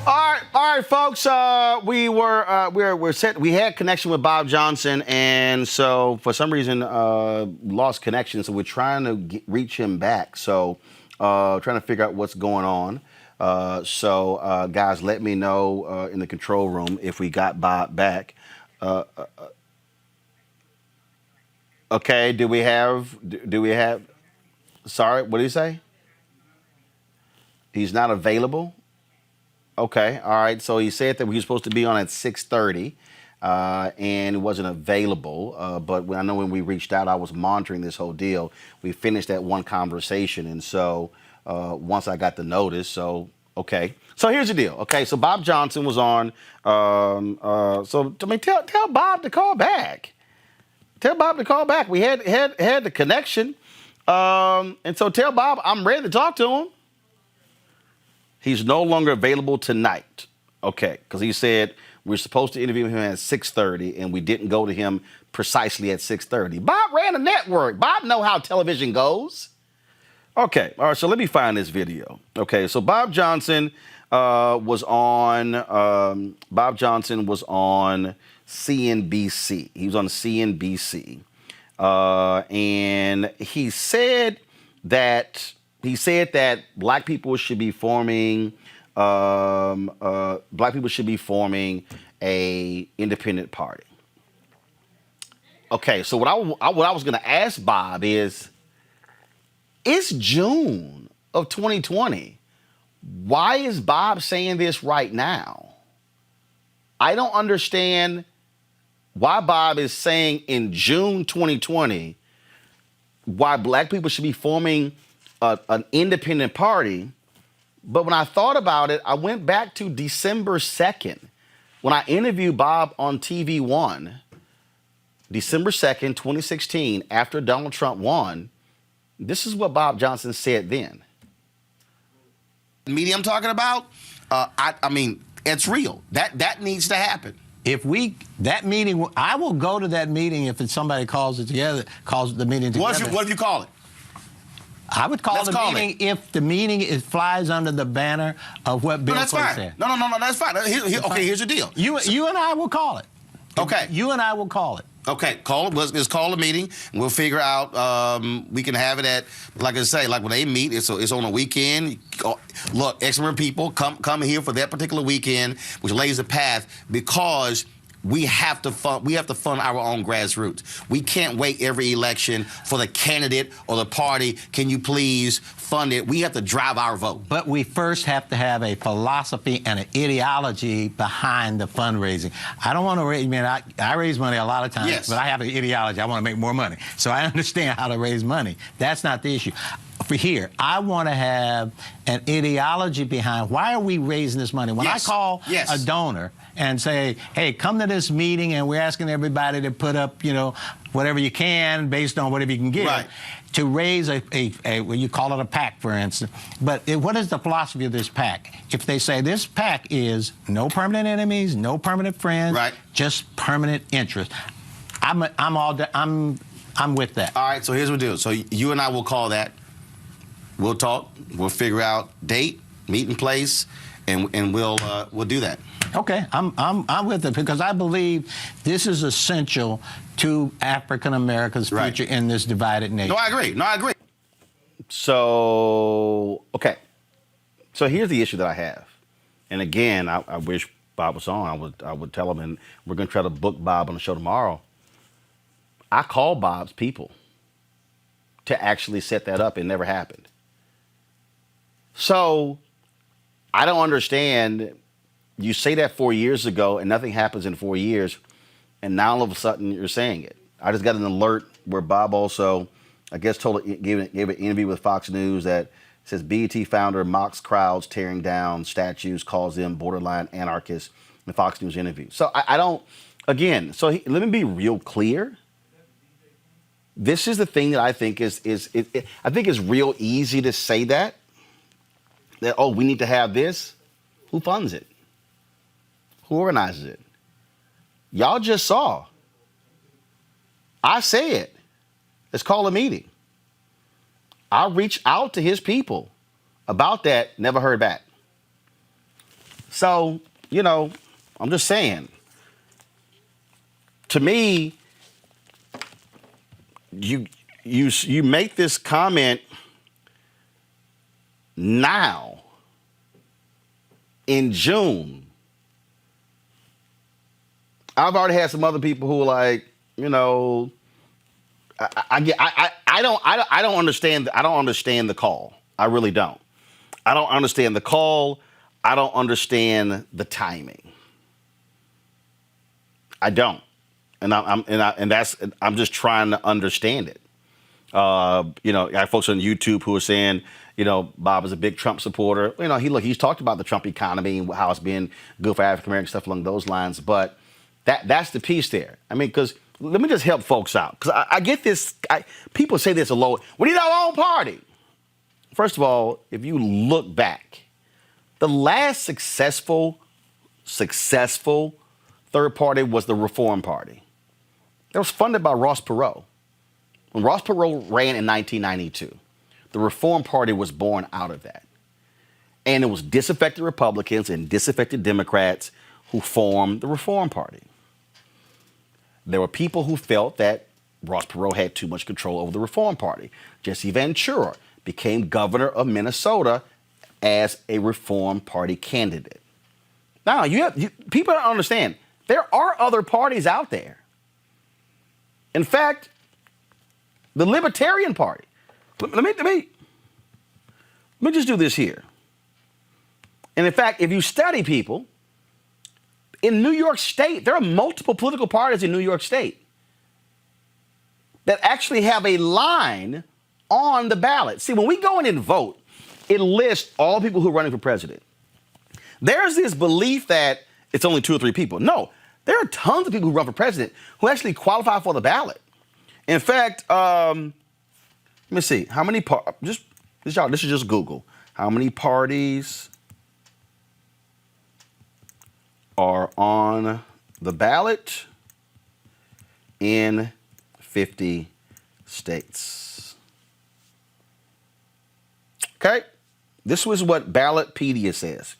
A: All right, folks. We're set. We had connection with Bob Johnson, and so for some reason lost connection. So we're trying to reach him back. So trying to figure out what's going on. So guys, let me know in the control room if we got Bob back. Okay. Do we have? Sorry, what did he say? He's not available. Okay, all right. So he said that we were supposed to be on at 6:30, and it wasn't available. But I know when we reached out, I was monitoring this whole deal. We finished that one conversation, and so once I got the notice, so okay. So here's the deal. Okay, so Bob Johnson was on. So tell Bob to call back. Tell Bob to call back. We had the connection, and so tell Bob I'm ready to talk to him. He's no longer available tonight. Okay, because he said we're supposed to interview him at 6:30, and we didn't go to him precisely at 6:30. Bob ran a network. Bob know how television goes. Okay, all right, so let me find this video. Okay, so Bob Johnson was on CNBC. He was on CNBC. And he said that black people should be forming a independent party. Okay, so what I was going to ask Bob is, it's June of 2020. Why is Bob saying this right now? I don't understand why Bob is saying in June 2020 why black people should be forming an independent party. But when I thought about it, I went back to December 2nd when I interviewed Bob on TV One, December 2nd, 2016, after Donald Trump won. This is what Bob Johnson said then. The meeting I'm talking about, I mean, it's real. That needs to happen.
I: That meeting, I will go to that meeting if it's somebody calls the meeting together.
A: What if you call it?
I: I would call the meeting if the meeting flies under the banner of what Bill Clinton said.
A: No, that's fine. Here's the deal.
I: You and I will call it.
A: Okay.
I: You and I will call it.
A: Okay, let's call a meeting, and we'll figure out, we can have it at, like I say, like when they meet, it's on a weekend. Look, X number of people come here for that particular weekend, which lays the path, because we have to fund our own grassroots. We can't wait every election for the candidate or the party. Can you please fund it? We have to drive our vote.
I: But we first have to have a philosophy and an ideology behind the fundraising. I don't want to raise, I raise money a lot of times,
A: yes,
I: but I have an ideology. I want to make more money. So I understand how to raise money. That's not the issue. For here, I want to have an ideology behind why are we raising this money. When I call a donor and say, hey, come to this meeting and we're asking everybody to put up, whatever you can based on whatever you can give.
A: Right.
I: To raise well, you call it a PAC, for instance. But what is the philosophy of this PAC? If they say this PAC is no permanent enemies, no permanent friends, just permanent interest, I'm with that.
A: All right, so here's what we'll do. So you and I will call that. We'll talk. We'll figure out date, meeting place, and we'll do that.
I: Okay, I'm with it, because I believe this is essential to African Americans' future in this divided nation.
A: No, I agree. So, okay. So here's the issue that I have. And again, I wish Bob was on. I would tell him, and we're going to try to book Bob on the show tomorrow. I called Bob's people to actually set that up. It never happened. So I don't understand. You say that 4 years ago and nothing happens in 4 years, and now all of a sudden you're saying it. I just got an alert where Bob also, I guess, gave an interview with Fox News that says BET founder mocks crowds tearing down statues, calls them borderline anarchists in Fox News interview. So I don't, again, let me be real clear. This is the thing that I think I think it's real easy to say that, oh, we need to have this. Who funds it? Who organizes it? Y'all just saw. I say it. Let's call a meeting. I reached out to his people about that, never heard back. So, I'm just saying. To me, you make this comment now in June. I've already had some other people who are like, I don't understand. I don't understand the call. I really don't. I don't understand the call. I don't understand the timing. I don't, and I'm just trying to understand it. I have folks on YouTube who are saying, Bob is a big Trump supporter. He's talked about the Trump economy and how it's been good for African American stuff along those lines. But that's the piece there. I mean, because let me just help folks out, because I get this. People say this a lot. We need our own party. First of all, if you look back, the last successful third party was the Reform Party. It was funded by Ross Perot. When Ross Perot ran in 1992, the Reform Party was born out of that. And it was disaffected Republicans and disaffected Democrats who formed the Reform Party. There were people who felt that Ross Perot had too much control over the Reform Party. Jesse Ventura became governor of Minnesota as a Reform Party candidate. Now, people don't understand. There are other parties out there. In fact, the Libertarian Party. Let me just do this here. And in fact, if you study people, in New York State, there are multiple political parties in New York State that actually have a line on the ballot. See, when we go in and vote, it lists all people who are running for president. There's this belief that it's only 2 or 3 people. No, there are tons of people who run for president who actually qualify for the ballot. In fact, let me see how many this is just Google. How many parties are on the ballot in 50 states? Okay, this was what Ballotpedia says.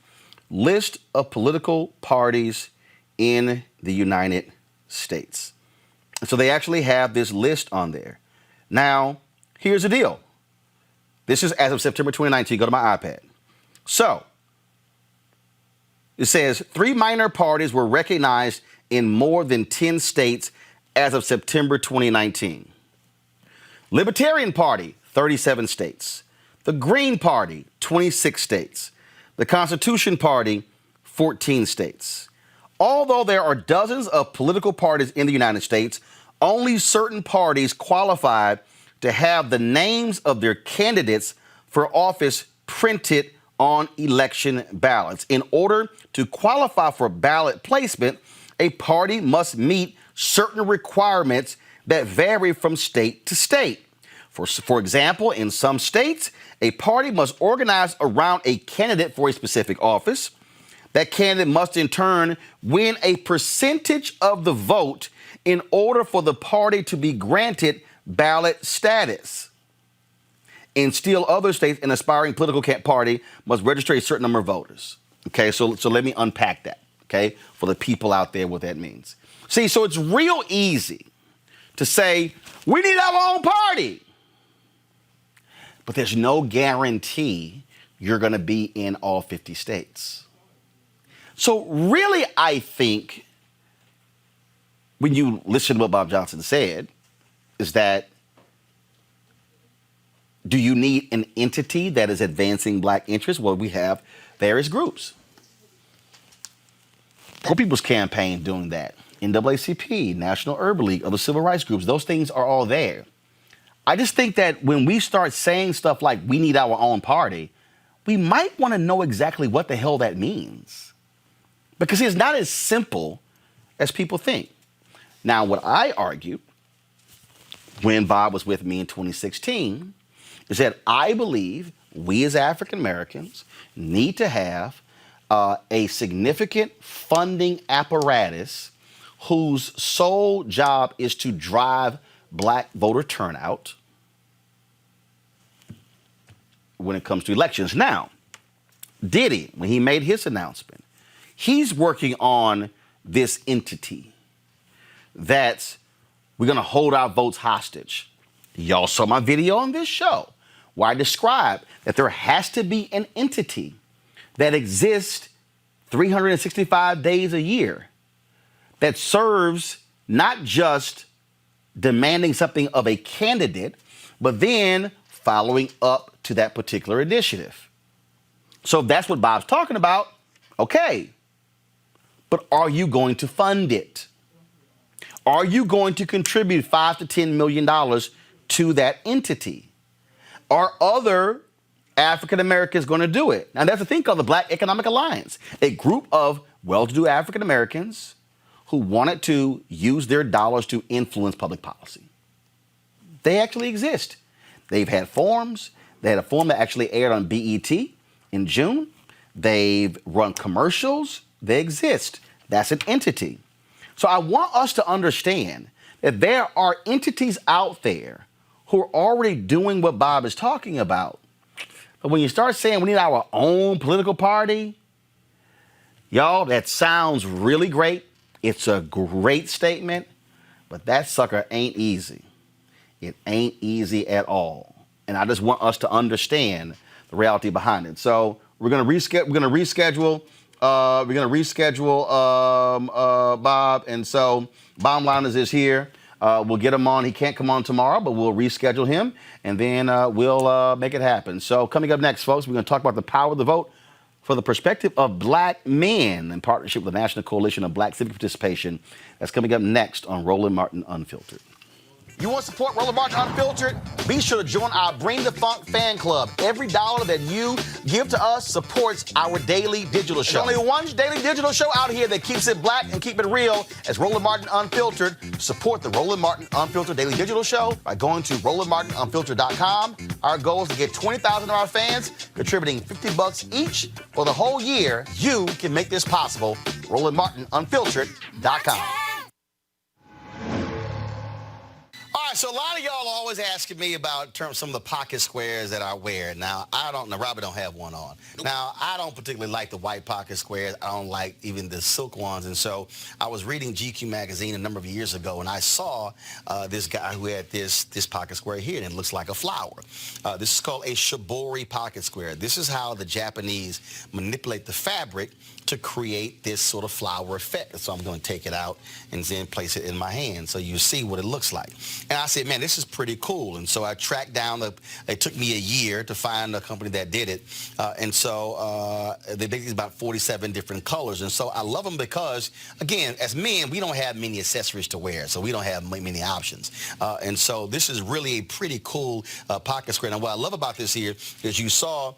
A: List of political parties in the United States. So they actually have this list on there. Now, here's the deal. This is as of September 2019. Go to my iPad. So, it says 3 minor parties were recognized in more than 10 states as of September 2019. Libertarian Party, 37 states. The Green Party, 26 states. The Constitution Party, 14 states. Although there are dozens of political parties in the United States, only certain parties qualify to have the names of their candidates for office printed on election ballots. In order to qualify for ballot placement, a party must meet certain requirements that vary from state to state. For example, in some states, a party must organize around a candidate for a specific office. That candidate must in turn win a percentage of the vote in order for the party to be granted ballot status. In still other states, an aspiring political party must register a certain number of voters. Okay, so let me unpack that, okay, for the people out there what that means. See, so it's real easy to say, we need our own party. But there's no guarantee you're going to be in all 50 states. So really, I think when you listen to what Bob Johnson said, is that do you need an entity that is advancing black interests? Well, we have various groups. Poor People's Campaign doing that. NAACP, National Urban League, other civil rights groups, those things are all there. I just think that when we start saying stuff like we need our own party, we might want to know exactly what the hell that means. Because it's not as simple as people think. Now, what I argued when Bob was with me in 2016 is that I believe we as African Americans need to have a significant funding apparatus whose sole job is to drive black voter turnout when it comes to elections. Now, Diddy, when he made his announcement, he's working on this entity that we're going to hold our votes hostage. Y'all saw my video on this show where I described that there has to be an entity that exists 365 days a year that serves not just demanding something of a candidate, but then following up to that particular initiative. So if that's what Bob's talking about, okay. But are you going to fund it? Are you going to contribute $5 to $10 million to that entity? Are other African Americans going to do it? Now, there's a thing called the Black Economic Alliance, a group of well-to-do African Americans who wanted to use their dollars to influence public policy. They actually exist. They've had forums. They had a forum that actually aired on BET in June. They've run commercials. They exist. That's an entity. So I want us to understand that there are entities out there who are already doing what Bob is talking about. But when you start saying we need our own political party, y'all, that sounds really great. It's a great statement, but that sucker ain't easy. It ain't easy at all. And I just want us to understand the reality behind it. So we're gonna reschedule Bob. And so bottom line is here. We'll get him on. He can't come on tomorrow, but we'll reschedule him, and then we'll make it happen. So coming up next, folks, we're going to talk about the power of the vote for the perspective of black men in partnership with the National Coalition of Black Civic Participation. That's coming up next on Roland Martin Unfiltered. You want to support Roland Martin Unfiltered? Be sure to join our Bring the Funk fan club. Every dollar that you give to us supports our daily digital show. There's only one daily digital show out here that keeps it black and keep it real as Roland Martin Unfiltered. Support the Roland Martin Unfiltered daily digital show by going to RolandMartinUnfiltered.com. Our goal is to get 20,000 of our fans contributing $50 each for the whole year. You can make this possible. RolandMartinUnfiltered.com. All right, so a lot of y'all are always asking me about some of the pocket squares that I wear. Now, Robert don't have one on. Now, I don't particularly like the white pocket squares. I don't like even the silk ones. And so I was reading GQ magazine a number of years ago, and I saw this guy who had this pocket square here, and it looks like a flower. This is called a Shibori pocket square. This is how the Japanese manipulate the fabric to create this sort of flower effect. So I'm going to take it out and then place it in my hand so you see what it looks like. And I said, man, this is pretty cool. And so I tracked down, it took me a year to find a company that did it. And so they make these about 47 different colors. And so I love them because, again, as men, we don't have many accessories to wear, so we don't have many options. And so this is really a pretty cool pocket square. Now, what I love about this here is you saw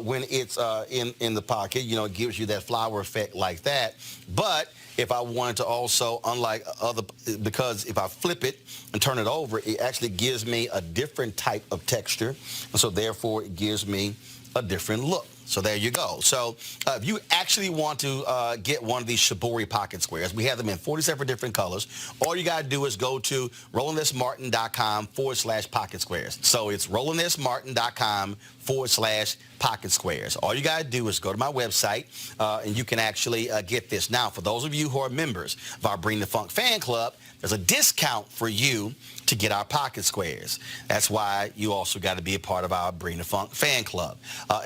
A: when it's in the pocket, you know, it gives you that flower effect like that. But if I wanted to also, unlike other, because if I flip it and turn it over, it actually gives me a different type of texture. And so therefore, it gives me a different look. So there you go. So if you actually want to get one of these Shibori pocket squares, we have them in 47 different colors. All you got to do is go to RolandSMartin.com/pocket squares. So it's RolandSMartin.com/pocket squares. All you got to do is go to my website, and you can actually get this. Now, for those of you who are members of our Bring the Funk fan club, there's a discount for you to get our pocket squares. That's why you also got to be a part of our Bring the Funk fan club.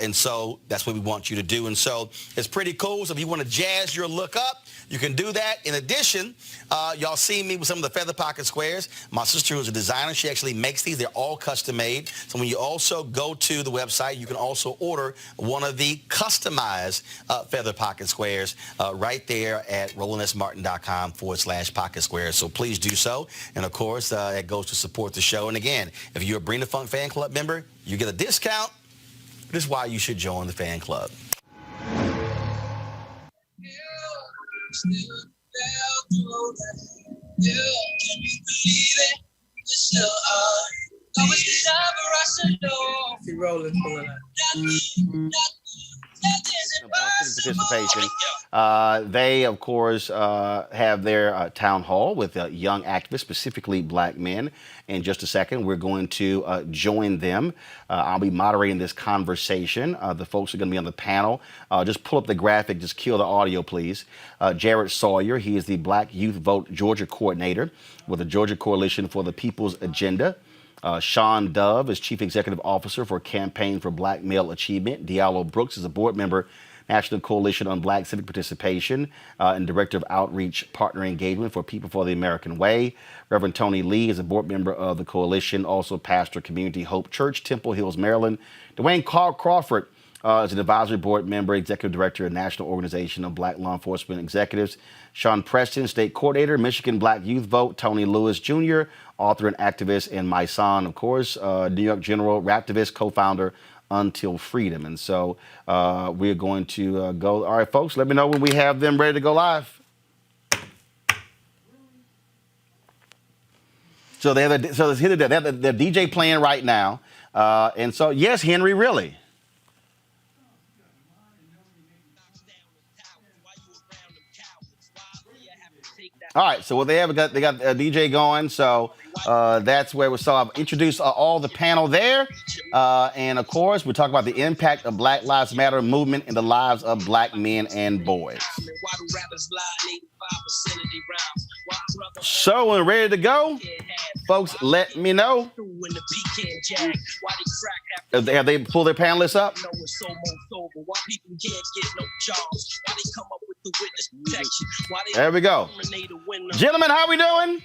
A: And so that's what we want you to do. And so it's pretty cool. So if you want to jazz your look up, you can do that. In addition, y'all see me with some of the feather pocket squares. My sister, who's a designer, she actually makes these. They're all custom made. So when you also go to the website, you can also order one of the customized feather pocket squares right there at RolandSMartin.com/pocket squares. So please do so. And of course, it goes to support the show. And again, if you're a Bring the Funk fan club member, you get a discount. This is why you should join the fan club.
J: Roland pulling up.
A: Participation. They, of course, have their town hall with young activists, specifically black men. In just a second, we're going to join them. I'll be moderating this conversation. The folks are going to be on the panel. Just pull up the graphic. Just kill the audio, please. Jared Sawyer, he is the Black Youth Vote Georgia coordinator with the Georgia Coalition for the People's Agenda. Sean Dove is Chief Executive Officer for Campaign for Black Male Achievement. Diallo Brooks is a board member, National Coalition on Black Civic Participation, and Director of Outreach Partner Engagement for People for the American Way. Reverend Tony Lee is a board member of the coalition, also pastor Community Hope Church, Temple Hills, Maryland. Dwayne Crawford is an advisory board member, Executive Director of National Organization of Black Law Enforcement Executives. Sean Preston, State Coordinator, Michigan Black Youth Vote. Tony Lewis Jr., author and activist, and my son, of course, New York General Raptivist, co-founder, Until Freedom. And so we're going to go. All right, folks, let me know when we have them ready to go live. So they have their DJ playing right now. And so, yes, Henry, really. All right, so what they have, they got a DJ going, so that's where we saw. I've introduced all the panel there, and of course, we're talking about the impact of Black Lives Matter movement in the lives of black men and boys. So when ready to go, folks, let me know. Have they pulled their panelists up? There we go. Gentlemen, how we doing?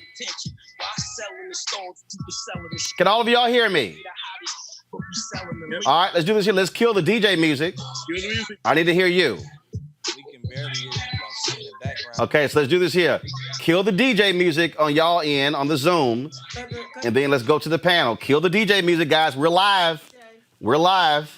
A: Can all of y'all hear me? All right, let's do this here. Let's kill the DJ music. I need to hear you. Okay, so let's do this here. Kill the DJ music on y'all end on the Zoom. and then let's go to the panel. Kill the DJ music, guys. We're live. We're live.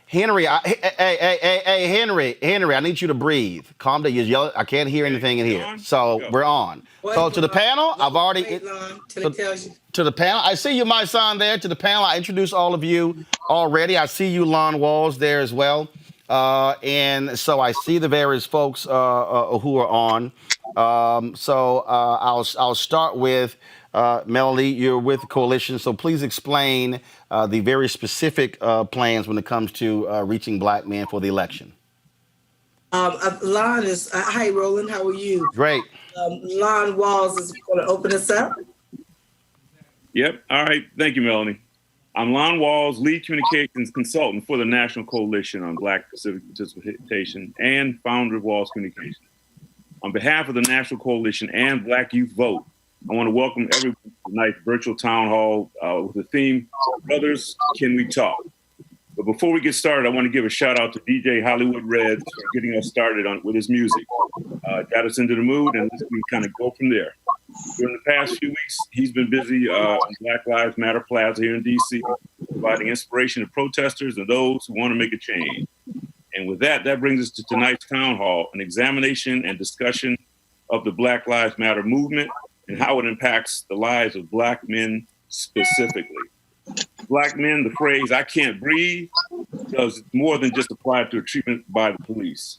A: Henry, hey, Henry, I need you to breathe. Calm down. You're yelling. I can't hear anything in here. So we're on. So to the panel, I've already to the panel. I see you, my son, there. To the panel, I introduced all of you already. I see you, Lon Walls, there as well. And so I see the various folks who are on. I'll start with Melanie. You're with the coalition, so please explain the very specific plans when it comes to reaching black men for the election.
J: Lon is hi, Roland. How are you?
A: Great.
J: Lon Walls is going to open us up.
K: Yep. All right. Thank you, Melanie. I'm Lon Walls, lead communications consultant for the National Coalition on Black Civic Participation and founder of Walls Communications. On behalf of the National Coalition and Black Youth Vote, I want to welcome everyone to tonight's virtual town hall with the theme, Brothers, Can We Talk? But before we get started, I want to give a shout out to DJ Hollywood Reds for getting us started with his music. Got us into the mood, and we kind of go from there. During the past few weeks, he's been busy on Black Lives Matter Plaza here in D.C., providing inspiration to protesters and those who want to make a change. And with that brings us to tonight's town hall, an examination and discussion of the Black Lives Matter movement and how it impacts the lives of Black men specifically. Black men, the phrase, I can't breathe, does more than just apply to a treatment by the police.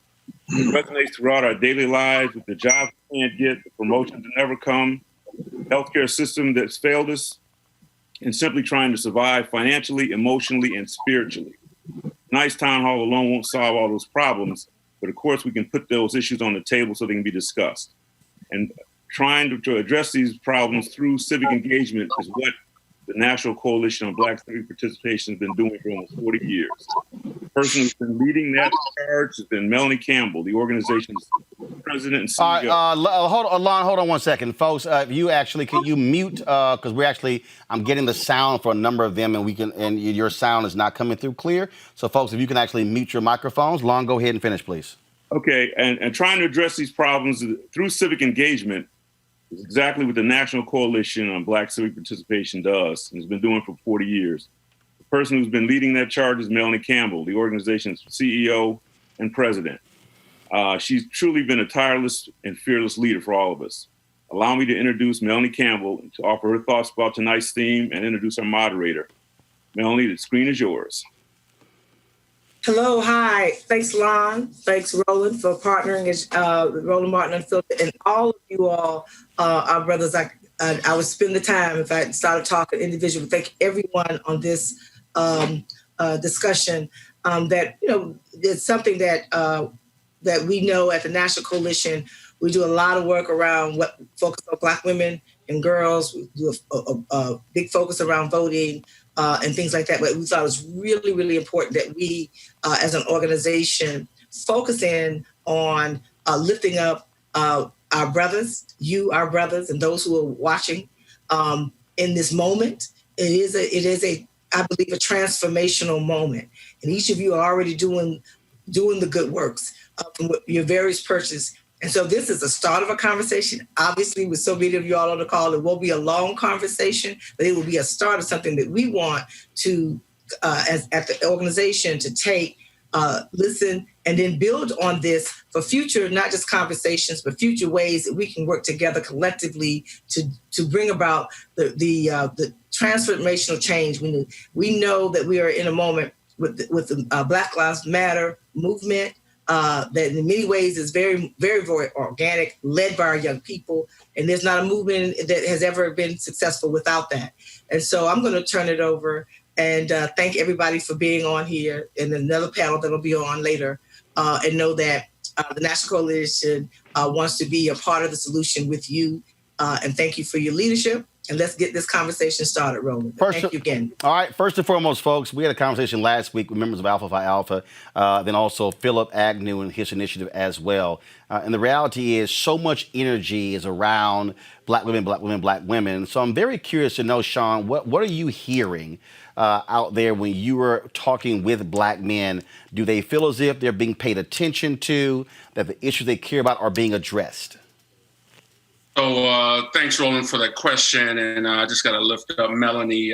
K: It resonates throughout our daily lives with the jobs we can't get, the promotions that never come, the healthcare system that's failed us, and simply trying to survive financially, emotionally, and spiritually. Tonight's town hall alone won't solve all those problems, but of course we can put those issues on the table so they can be discussed. And trying to address these problems through civic engagement is what the National Coalition on Black Civic Participation has been doing for almost 40 years. The person who's been leading that charge has been Melanie Campbell, the organization's president and CEO.
A: Hold on 1 second, folks. Can you mute? Because I'm getting the sound for a number of them, and your sound is not coming through clear. So, folks, if you can actually mute your microphones, Lon, go ahead and finish, please.
K: Okay, and trying to address these problems through civic engagement is exactly what the National Coalition on Black Civic Participation does and has been doing for 40 years. The person who's been leading that charge is Melanie Campbell, the organization's CEO and president. She's truly been a tireless and fearless leader for all of us. Allow me to introduce Melanie Campbell to offer her thoughts about tonight's theme and introduce our moderator. Melanie, the screen is yours.
J: Hello, hi. Thanks, Lon. Thanks, Roland, for partnering with Roland Martin Unfiltered, and all of you all, our brothers. I would spend the time if I started talking individually. Thank everyone on this discussion. It's something that we know at the National Coalition. We do a lot of work around what focus on Black women and girls. We do a big focus around voting. And things like that. But we thought it was really, really important that we, as an organization, focus in on lifting up our brothers, our brothers, and those who are watching in this moment. It is I believe, a transformational moment. And each of you are already doing the good works from your various perches. And so this is the start of a conversation. Obviously, with so many of you all on the call, it won't be a long conversation, but it will be a start of something that we want to, at the organization, to take, listen, and then build on this for future, not just conversations, but future ways that we can work together collectively to bring about the transformational change. We know that we are in a moment with the Black Lives Matter movement, that in many ways is very, very, very organic, led by our young people. And there's not a movement that has ever been successful without that. And so I'm going to turn it over and thank everybody for being on here and another panel that will be on later, and know that the National Coalition wants to be a part of the solution with you. And thank you for your leadership. And let's get this conversation started, Roland. Thank you again.
A: All right. First and foremost, folks, we had a conversation last week with members of Alpha Phi Alpha, then also Philip Agnew and his initiative as well. And the reality is so much energy is around Black women, Black women, Black women. So I'm very curious to know, Sean, what are you hearing out there when you are talking with Black men? Do they feel as if they're being paid attention to, that the issues they care about are being addressed?
L: Thanks, Roland, for that question. And I just got to lift up Melanie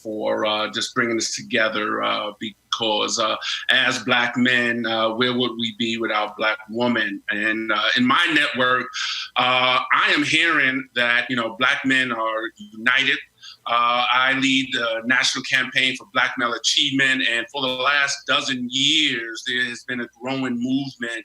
L: for just bringing this together because as Black men, where would we be without Black women? And in my network, I am hearing that, Black men are united. I lead the national campaign for Black male achievement, and for the last dozen years, there has been a growing movement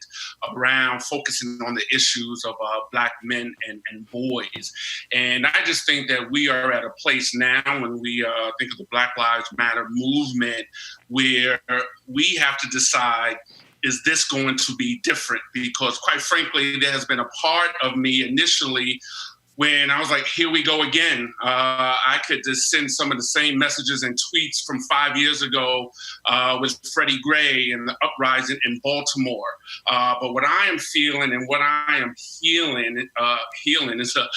L: around focusing on the issues of Black men and boys. And I just think that we are at a place now when we think of the Black Lives Matter movement where we have to decide, is this going to be different? Because quite frankly, there has been a part of me initially when I was like, here we go again. I could just send some of the same messages and tweets from 5 years ago with Freddie Gray and the uprising in Baltimore. But what I am feeling and what I am healing is an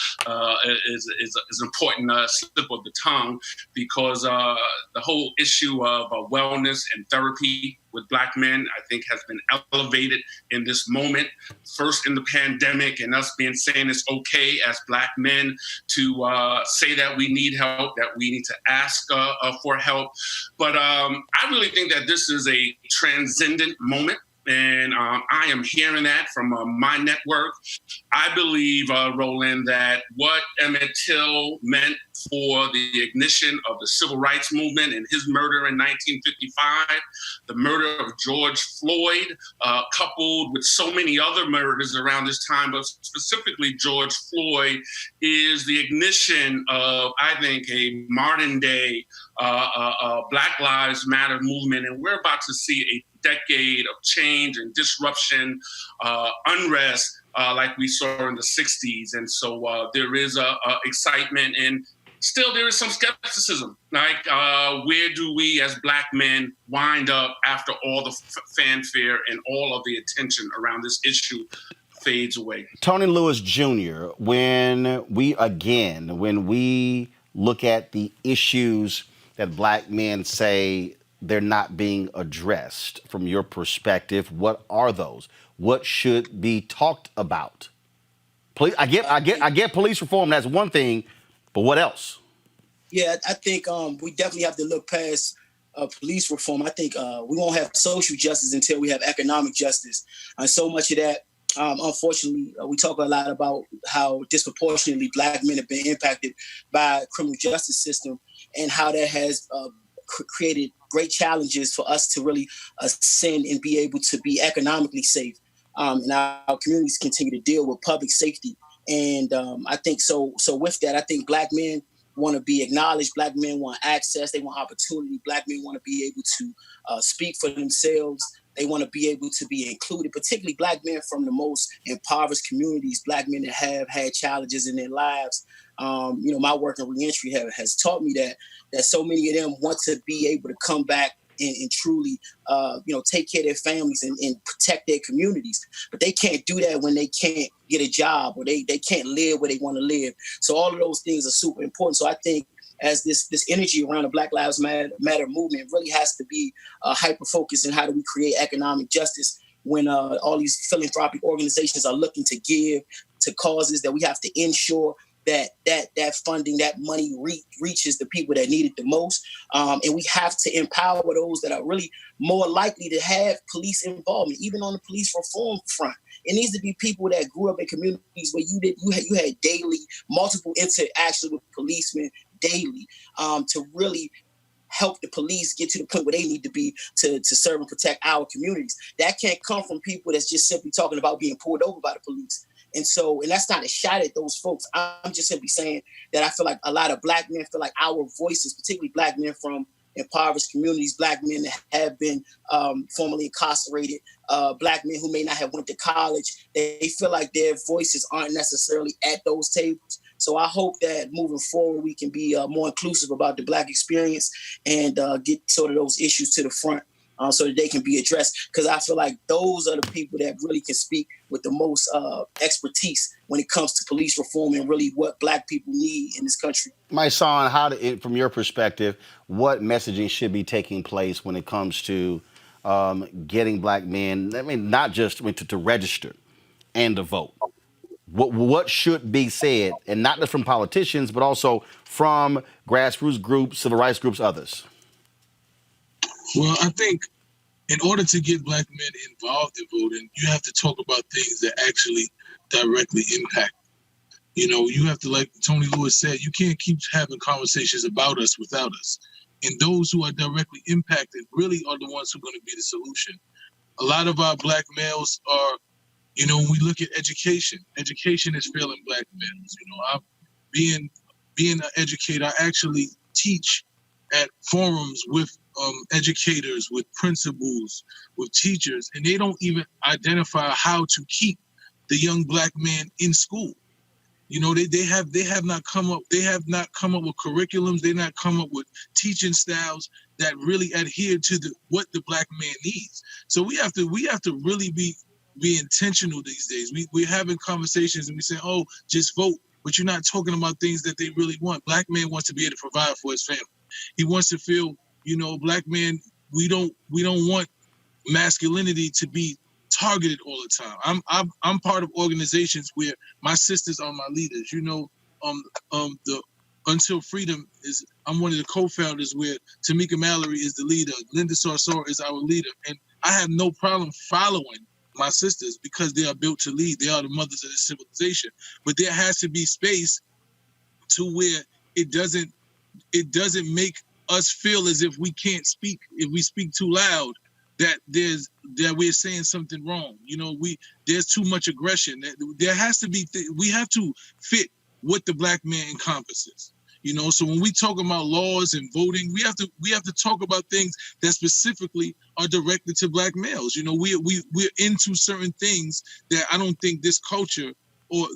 L: important slip of the tongue, because the whole issue of wellness and therapy with Black men, I think, has been elevated in this moment. First in the pandemic, and us saying it's okay as Black men to say that we need help, that we need to ask for help. But I really think that this is a transcendent moment. And I am hearing that from my network. I believe, Roland, that what Emmett Till meant for the ignition of the civil rights movement and his murder in 1955, the murder of George Floyd, coupled with so many other murders around this time, but specifically George Floyd, is the ignition of, I think, a modern day Black Lives Matter movement. And we're about to see a decade of change and disruption, unrest, like we saw in the 60s. And so there is excitement, and still there is some skepticism. Like, where do we as Black men wind up after all the fanfare and all of the attention around this issue fades away?
A: Tony Lewis Jr., when we look at the issues that Black men say they're not being addressed, from your perspective, what are those? What should be talked about? I get police reform, that's one thing, but what else?
M: Yeah, I think we definitely have to look past police reform. I think we won't have social justice until we have economic justice. And so much of that, unfortunately, we talk a lot about how disproportionately Black men have been impacted by the criminal justice system, and how that has created great challenges for us to really ascend and be able to be economically safe. And our communities continue to deal with public safety. And I think so with that, I think Black men want to be acknowledged. Black men want access. They want opportunity. Black men want to be able to speak for themselves. They want to be able to be included, particularly Black men from the most impoverished communities, Black men that have had challenges in their lives. My work in reentry has taught me that so many of them want to be able to come back and truly, take care of their families and protect their communities. But they can't do that when they can't get a job, or they can't live where they want to live. So all of those things are super important. So I think as this energy around the Black Lives Matter movement really has to be hyper-focused in how do we create economic justice when all these philanthropic organizations are looking to give to causes that we have to ensure that funding, that money reaches the people that need it the most. And we have to empower those that are really more likely to have police involvement, even on the police reform front. It needs to be people that grew up in communities where you had daily, multiple interactions with policemen daily, to really help the police get to the point where they need to be to serve and protect our communities. That can't come from people that's just simply talking about being pulled over by the police. And that's not a shot at those folks. I'm just simply saying that I feel like a lot of Black men feel like our voices, particularly Black men from impoverished communities, Black men that have been formerly incarcerated, Black men who may not have went to college, they feel like their voices aren't necessarily at those tables. So I hope that moving forward, we can be more inclusive about the Black experience and get sort of those issues to the front. So that they can be addressed, because I feel like those are the people that really can speak with the most expertise when it comes to police reform and really what Black people need in this country.
A: My son, from your perspective, what messaging should be taking place when it comes to getting Black men, not just to register and to vote, What should be said, and not just from politicians, but also from grassroots groups, civil rights groups, others?
N: Well, I think in order to get black men involved in voting, you have to talk about things that actually directly impact. You know, you have to, like Tony Lewis said, you can't keep having conversations about us without us. And those who are directly impacted really are the ones who are going to be the solution. A lot of our black males are, you know, when we look at education is failing black males. You know, I'm being an educator, I actually teach at forums with educators, with principals, with teachers, and they don't even identify how to keep the young black man in school. You know, they have not come up with curriculums, they not come up with teaching styles that really adhere to what the black man needs. So we have to really be intentional these days. We're having conversations and we say, oh, just vote, but you're not talking about things that they really want. Black man wants to be able to provide for his family. He wants to feel, you know, black man, we don't want masculinity to be targeted all the time. I'm part of organizations where my sisters are my leaders. You know, the Until Freedom I'm one of the co-founders, where Tamika Mallory is the leader, Linda Sarsour is our leader, and I have no problem following my sisters because they are built to lead. They are the mothers of this civilization. But there has to be space to where it doesn't make us feel as if we can't speak. If we speak too loud, that we're saying something wrong. You know, there's too much aggression. There has to be. We have to fit what the black man encompasses. You know, so when we talk about laws and voting, we have to talk about things that specifically are directed to black males. You know, we're into certain things that I don't think this culture or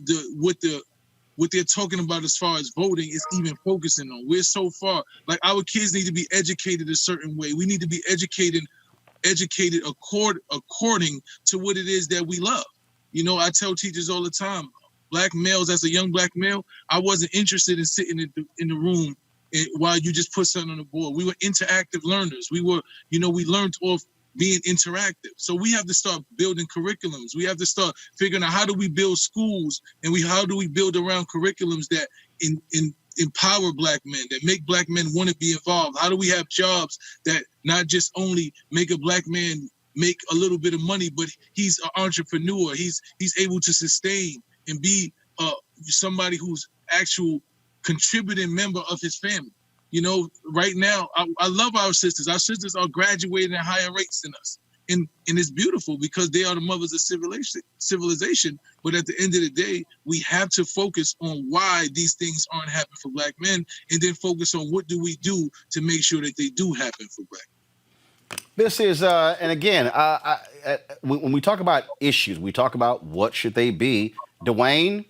N: what they're talking about as far as voting is even focusing on. We're so far, like, our kids need to be educated a certain way. We need to be educated according to what it is that we love. You know, I tell teachers all the time, black males, as a young black male, I wasn't interested in sitting in the room while you just put something on the board. We were interactive learners. We learned off being interactive. So we have to start building curriculums. We have to start figuring out how do we build schools, and how do we build around curriculums that empower black men, that make black men want to be involved. How do we have jobs that not just only make a black man make a little bit of money, but he's an entrepreneur. He's able to sustain and be somebody who's actual contributing member of his family. You know, right now, I love our sisters. Our sisters are graduating at higher rates than us. And it's beautiful because they are the mothers of civilization. But at the end of the day, we have to focus on why these things aren't happening for black men, and then focus on what do we do to make sure that they do happen for black men.
A: This is, and again, when we talk about issues, we talk about what should they be. Dwayne,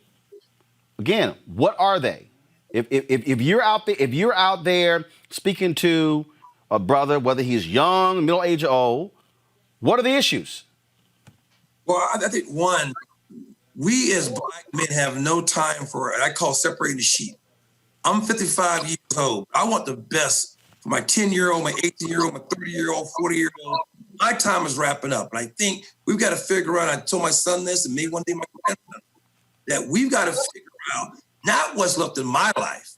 A: again, what are they? If you're out there speaking to a brother, whether he's young, middle-aged, or old, what are the issues?
O: Well, I think one, we as black men have no time for what I call separating the sheep. I'm 55 years old. I want the best for my 10-year-old, my 18-year-old, my 30-year-old, 40-year-old. My time is wrapping up. And I think we've got to figure out, I told my son this, and maybe one day my grandson, that we've got to figure out not what's left in my life,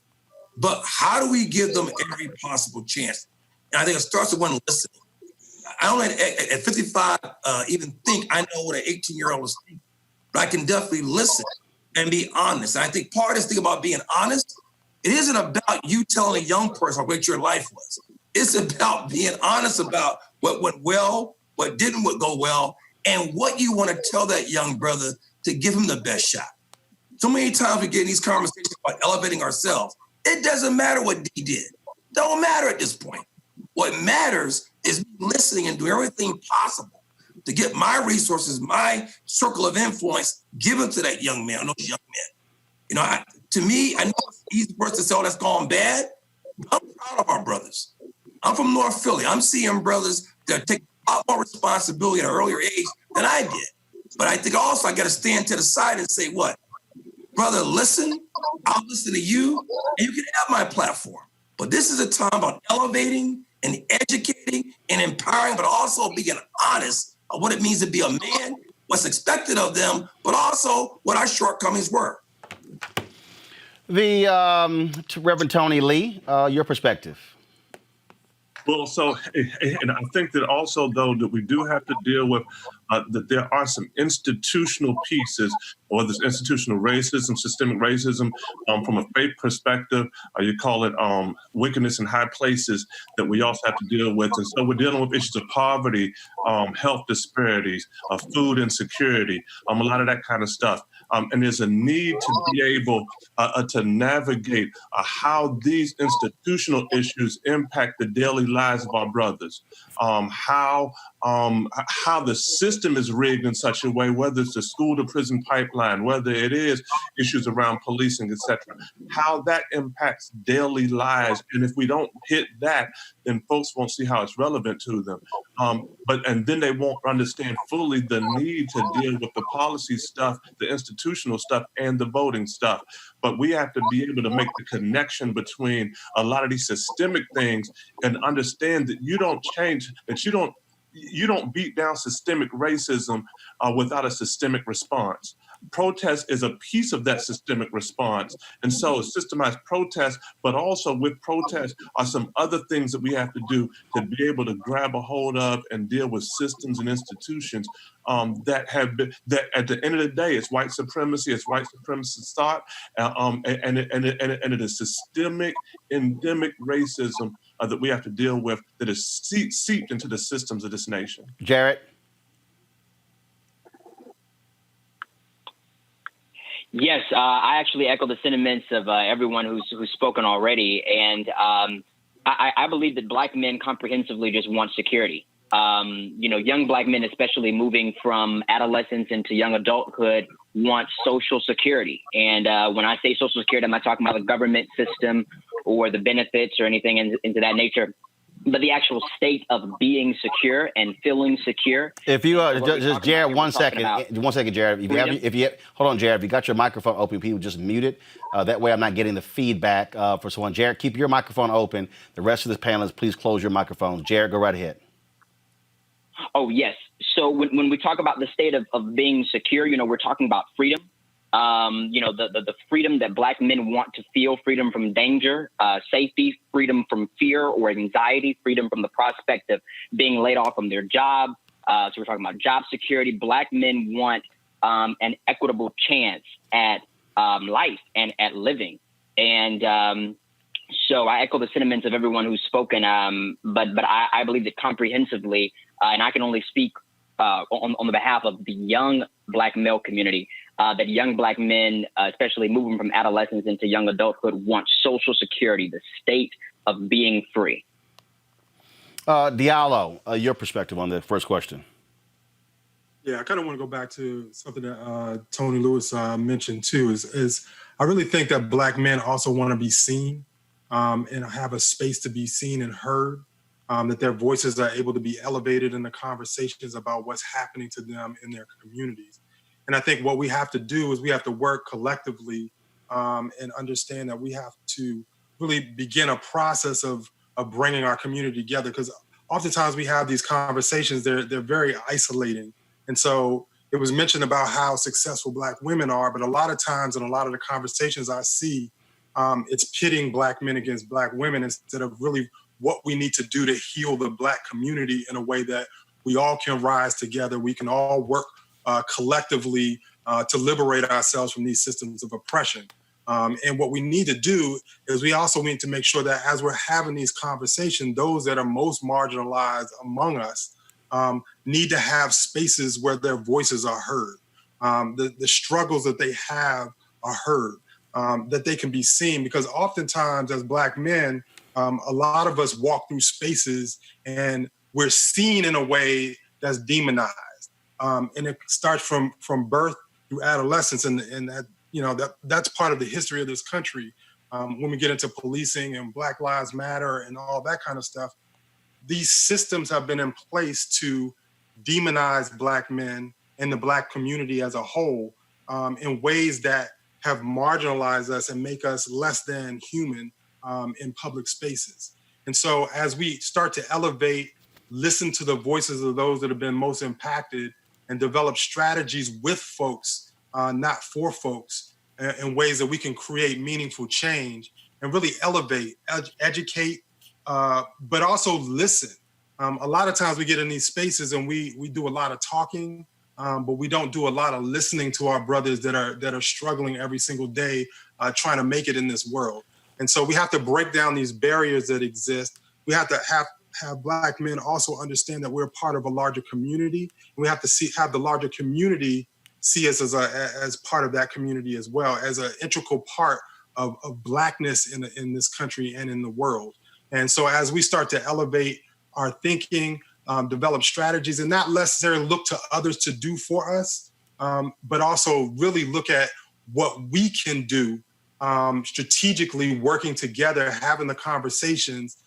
O: but how do we give them every possible chance? And I think it starts with one listening. I don't at 55 even think I know what an 18-year-old is thinking, but I can definitely listen and be honest. And I think part of this thing about being honest, it isn't about you telling a young person what your life was. It's about being honest about what went well, what didn't go well, and what you want to tell that young brother to give him the best shot. So many times we get in these conversations about elevating ourselves. It doesn't matter what D did. Don't matter at this point. What matters is listening and doing everything possible to get my resources, my circle of influence given to that young man, those young men. You know, to me, I know it's easy for us to say, oh, that's gone bad. I'm proud of our brothers. I'm from North Philly. I'm seeing brothers that take a lot more responsibility at an earlier age than I did. But I think also I got to stand to the side and say, what? Brother, listen, I'll listen to you, and you can have my platform. But this is a time about elevating and educating and empowering, but also being honest of what it means to be a man, what's expected of them, but also what our shortcomings were.
A: To Reverend Tony Lee, your perspective.
P: Well, so, and I think that also, though, that we do have to deal with that there are some institutional pieces, or this institutional racism, systemic racism, from a faith perspective, or you call it wickedness in high places, that we also have to deal with. And so we're dealing with issues of poverty, health disparities, food insecurity, a lot of that kind of stuff. And there's a need to be able to navigate how these institutional issues impact the daily lives of our brothers, how the system is rigged in such a way, whether it's the school to prison pipeline, whether it is issues around policing, etc., how that impacts daily lives. And if we don't hit that, then folks won't see how it's relevant to them. And then they won't understand fully the need to deal with the policy stuff, the institutional stuff, and the voting stuff. But we have to be able to make the connection between a lot of these systemic things and understand that you don't change, that you don't beat down systemic racism without a systemic response. Protest is a piece of that systemic response. And so systemized protest, but also with protest are some other things that we have to do to be able to grab a hold of and deal with systems and institutions that have been, that at the end of the day, it's white supremacy, it's white supremacist thought, and it is systemic, endemic racism that we have to deal with that is seeped into the systems of this nation.
A: Jarrett?
Q: Yes, I actually echo the sentiments of everyone who's spoken already, and I believe that Black men comprehensively just want security. Young Black men, especially moving from adolescence into young adulthood, want social security. And when I say social security, I'm not talking about the government system or the benefits or anything into that nature, but the actual state of being secure and feeling secure.
A: If you just Jared, 1 second, Jared. If you hold on, Jared. If you got your microphone open, people just mute it. That way, I'm not getting the feedback for someone. Jared, keep your microphone open. The rest of the panelists, please close your microphones. Jared, go right ahead.
Q: Oh yes. So when we talk about the state of being secure, we're talking about freedom. The freedom that Black men want to feel, freedom from danger, safety, freedom from fear or anxiety, freedom from the prospect of being laid off from their job. So we're talking about job security. Black men want an equitable chance at life and at living. And so I echo the sentiments of everyone who's spoken, but I believe that comprehensively, and I can only speak on the behalf of the young Black male community, that young Black men, especially moving from adolescence into young adulthood, want social security, the state of being free.
A: Diallo, your perspective on the first question.
R: Yeah, I kind of want to go back to something that Tony Lewis mentioned too, is I really think that Black men also want to be seen and have a space to be seen and heard, that their voices are able to be elevated in the conversations about what's happening to them in their communities. And I think what we have to do is we have to work collectively and understand that we have to really begin a process of bringing our community together, because oftentimes we have these conversations, they're very isolating. And so it was mentioned about how successful Black women are, but a lot of times in a lot of the conversations I see, it's pitting Black men against Black women instead of really what we need to do to heal the Black community in a way that we all can rise together. We can all work collectively to liberate ourselves from these systems of oppression. And what we need to do is we also need to make sure that as we're having these conversations, those that are most marginalized among us need to have spaces where their voices are heard. The struggles that they have are heard, that they can be seen, because oftentimes as Black men, a lot of us walk through spaces and we're seen in a way that's demonized. And it starts from birth through adolescence, and that that's part of the history of this country. When we get into policing and Black Lives Matter and all that kind of stuff, these systems have been in place to demonize Black men and the Black community as a whole in ways that have marginalized us and make us less than human in public spaces. And so as we start to elevate, listen to the voices of those that have been most impacted, and develop strategies with folks, not for folks, in ways that we can create meaningful change and really elevate, educate, but also listen. A lot of times we get in these spaces and we do a lot of talking, but we don't do a lot of listening to our brothers that are struggling every single day, trying to make it in this world. And so we have to break down these barriers that exist. We have to have Black men also understand that we're part of a larger community. And we have to have the larger community see us as part of that community as well, as an integral part of Blackness in this country and in the world. And so as we start to elevate our thinking, develop strategies, and not necessarily look to others to do for us, but also really look at what we can do strategically, working together, having the conversations,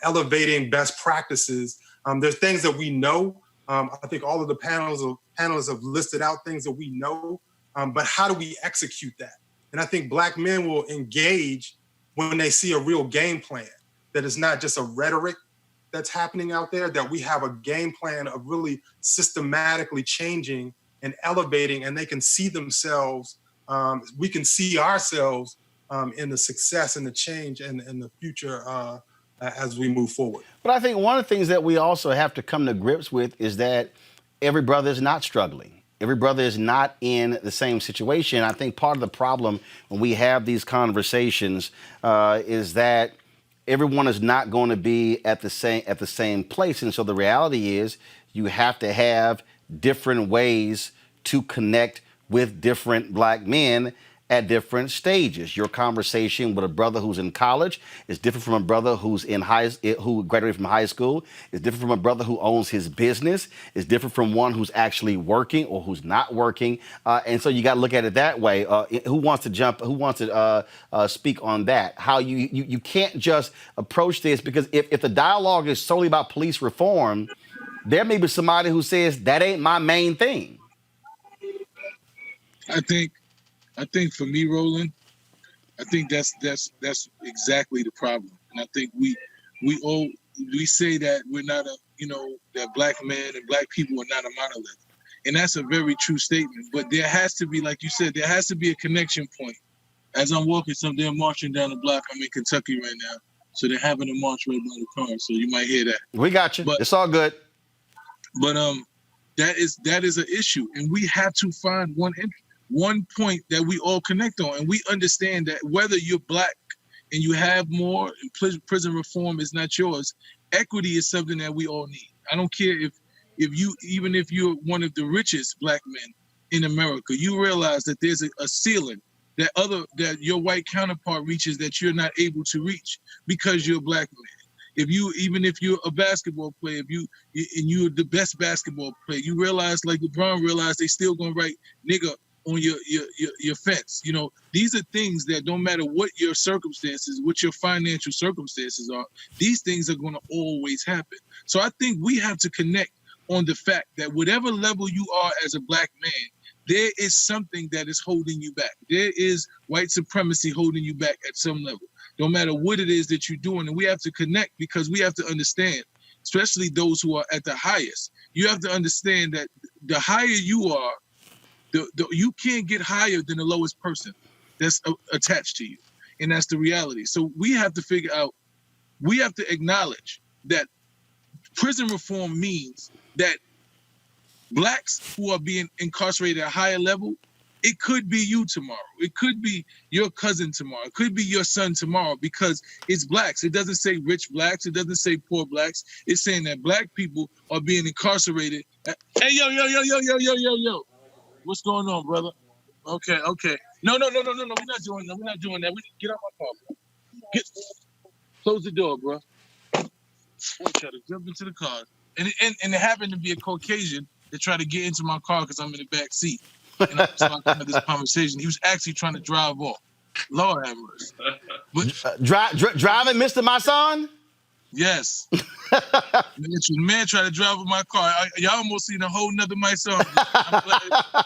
R: elevating best practices. There's things that we know. I think all of the panelists have listed out things that we know, but how do we execute that? And I think Black men will engage when they see a real game plan, that it's not just a rhetoric that's happening out there, that we have a game plan of really systematically changing and elevating, and they can see themselves, we can see ourselves in the success and the change and the future as we move forward.
A: But I think one of the things that we also have to come to grips with is that every brother is not struggling. Every brother is not in the same situation. I think part of the problem when we have these conversations is that everyone is not going to be at the same place. And so the reality is you have to have different ways to connect with different Black men at different stages. Your conversation with a brother who's in college is different from a brother who graduated from high school. It's different from a brother who owns his business. It's different from one who's actually working or who's not working. And so you got to look at it that way. Who wants to speak on that? How you can't just approach this, because if the dialogue is solely about police reform, there may be somebody who says that ain't my main thing.
N: I think for me, Roland, I think that's exactly the problem. And I think we say that we're not that Black men and Black people are not a monolith. And that's a very true statement. But there has to be, like you said, there has to be a connection point. As I'm walking, they're marching down the block. I'm in Kentucky right now. So they're having a march right by the car. So you might hear that.
A: We got you. But it's all good.
N: But that is an issue. And we have to find one point that we all connect on, and we understand that whether you're Black and you have more, and prison reform is not yours, equity is something that we all need. I don't care if you're one of the richest Black men in America, you realize that there's a ceiling that your white counterpart reaches that you're not able to reach because you're a Black man. Even if you're a basketball player, and you're the best basketball player, you realize, like LeBron realized, they still gonna write nigga on your fence. These are things that don't matter what your circumstances, what your financial circumstances are, these things are going to always happen. So I think we have to connect on the fact that whatever level you are as a Black man, there is something that is holding you back. There is white supremacy holding you back at some level, no matter what it is that you're doing. And we have to connect, because we have to understand, especially those who are at the highest, you have to understand that the higher you are, you can't get higher than the lowest person that's attached to you. And that's the reality. So we have to figure out, we have to acknowledge that prison reform means that Blacks who are being incarcerated at a higher level, it could be you tomorrow. It could be your cousin tomorrow. It could be your son tomorrow, because it's Blacks. It doesn't say rich Blacks. It doesn't say poor Blacks. It's saying that Black people are being incarcerated. Hey, yo. What's going on, brother? Okay. No. We're not doing that. We're not doing that. We get out my car, bro. Close the door, bro. I try to jump into the car. And it happened to be a Caucasian that tried to get into my car because I'm in the back seat. And I was having this conversation. He was actually trying to drive off. Lord have mercy.
A: Driving, Mr. My son?
N: Yes. The man tried to drive with my car. Y'all almost seen a whole nother my son. I'm glad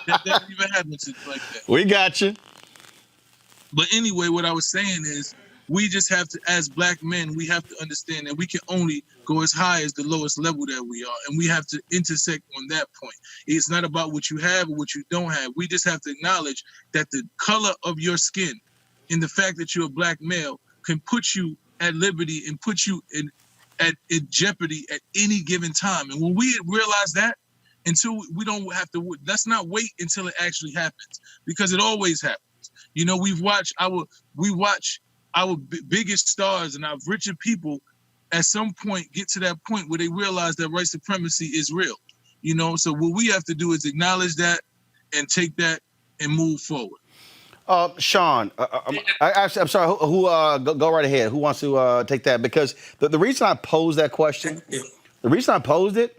N: that even happened to like that.
A: We got you.
N: But anyway, what I was saying is, we just have to, as black men, we have to understand that we can only go as high as the lowest level that we are. And we have to intersect on that point. It's not about what you have or what you don't have. We just have to acknowledge that the color of your skin and the fact that you're a black male can put you at liberty and put you in jeopardy at any given time. And when we realize that, until we don't have to, let's not wait until it actually happens, because it always happens. You know, we watch our biggest stars and our richer people at some point get to that point where they realize that white supremacy is real. You know, so what we have to do is acknowledge that and take that and move forward.
A: Sean, I'm sorry. Who go right ahead? Who wants to take that? Because the reason I posed that question, the reason I posed it,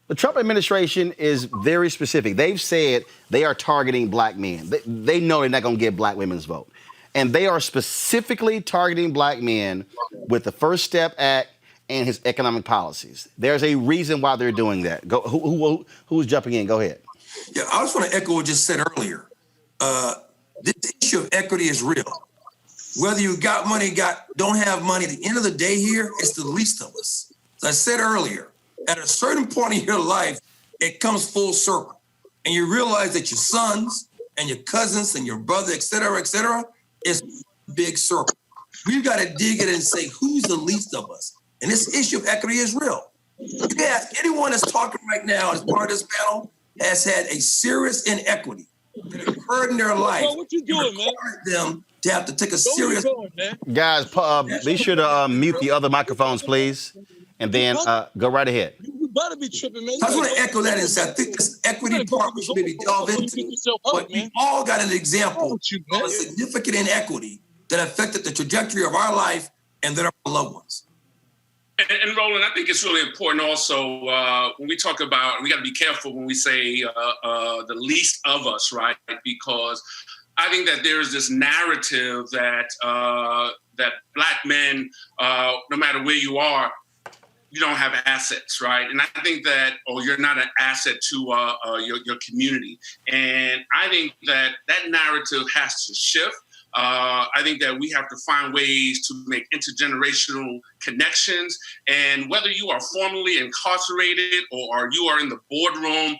A: the Trump administration is very specific. They've said they are targeting black men. They know they're not going to get black women's vote, and they are specifically targeting black men with the First Step Act and his economic policies. There's a reason why they're doing that. Go. Who's jumping in? Go ahead.
O: Yeah, I just want to echo what just said earlier. This issue of equity is real. Whether you got money, don't have money, at the end of the day here, it's the least of us. As I said earlier, at a certain point in your life, it comes full circle. And you realize that your sons and your cousins and your brother, et cetera, is a big circle. We've got to dig it and say, who's the least of us? And this issue of equity is real. You can ask anyone that's talking right now as part of this panel has had a serious inequity that occurred in their life.
N: Bro, what you doing, man?
O: Them to have to take a serious.
A: Guys, be sure to mute the other microphones, please, and then go right ahead.
N: You better be tripping, man.
O: I just want to echo that and say, I think this equity part we should maybe delve into. But we all got an example of a significant inequity that affected the trajectory of our life and that of our loved ones.
L: And Roland, I think it's really important also when we talk about, we got to be careful when we say the least of us, right? Because I think that there's this narrative that that black men, no matter where you are, you don't have assets, right? And I think that, or you're not an asset to your community. And I think that that narrative has to shift. I think that we have to find ways to make intergenerational connections. And whether you are formally incarcerated or you are in the boardroom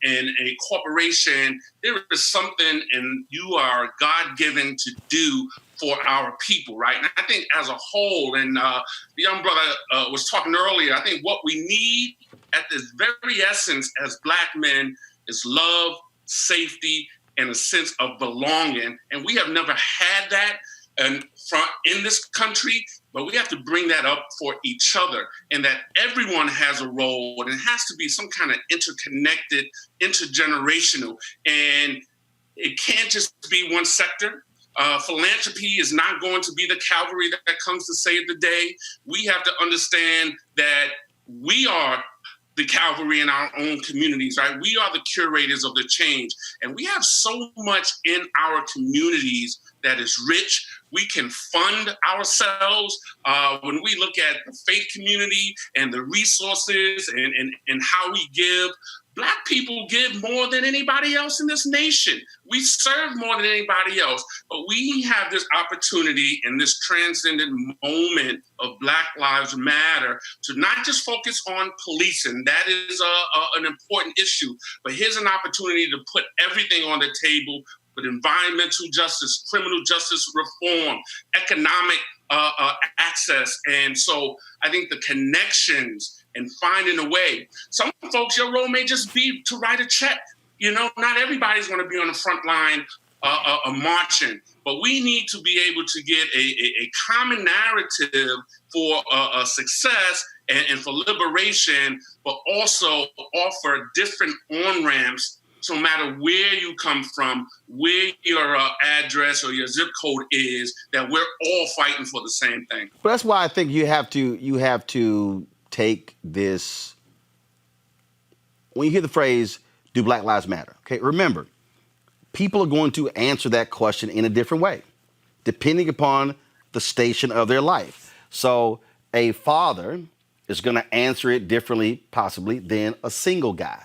L: in a corporation, there is something and you are God-given to do for our people, right? And I think as a whole, and the young brother was talking earlier, I think what we need at this very essence as black men is love, safety, and a sense of belonging. And we have never had that in this country, but we have to bring that up for each other, and that everyone has a role, and it has to be some kind of interconnected, intergenerational, and it can't just be one sector. Philanthropy is not going to be the cavalry that comes to save the day. We have to understand that we are the cavalry in our own communities, right? We are the curators of the change. And we have so much in our communities that is rich. We can fund ourselves. When we look at the faith community and the resources and how we give, Black people give more than anybody else in this nation. We serve more than anybody else. But we have this opportunity in this transcendent moment of Black Lives Matter to not just focus on policing. That is an important issue. But here's an opportunity to put everything on the table with environmental justice, criminal justice reform, economic access. And so I think the connections and finding a way. Some folks, your role may just be to write a check. You know, not everybody's going to be on the front line marching, but we need to be able to get a common narrative for success and for liberation, but also offer different on-ramps. So no matter where you come from, where your address or your zip code is, that we're all fighting for the same thing.
A: But that's why I think you have to take this. When you hear the phrase, do Black Lives Matter? Okay, remember, people are going to answer that question in a different way, depending upon the station of their life. So a father is going to answer it differently, possibly, than a single guy.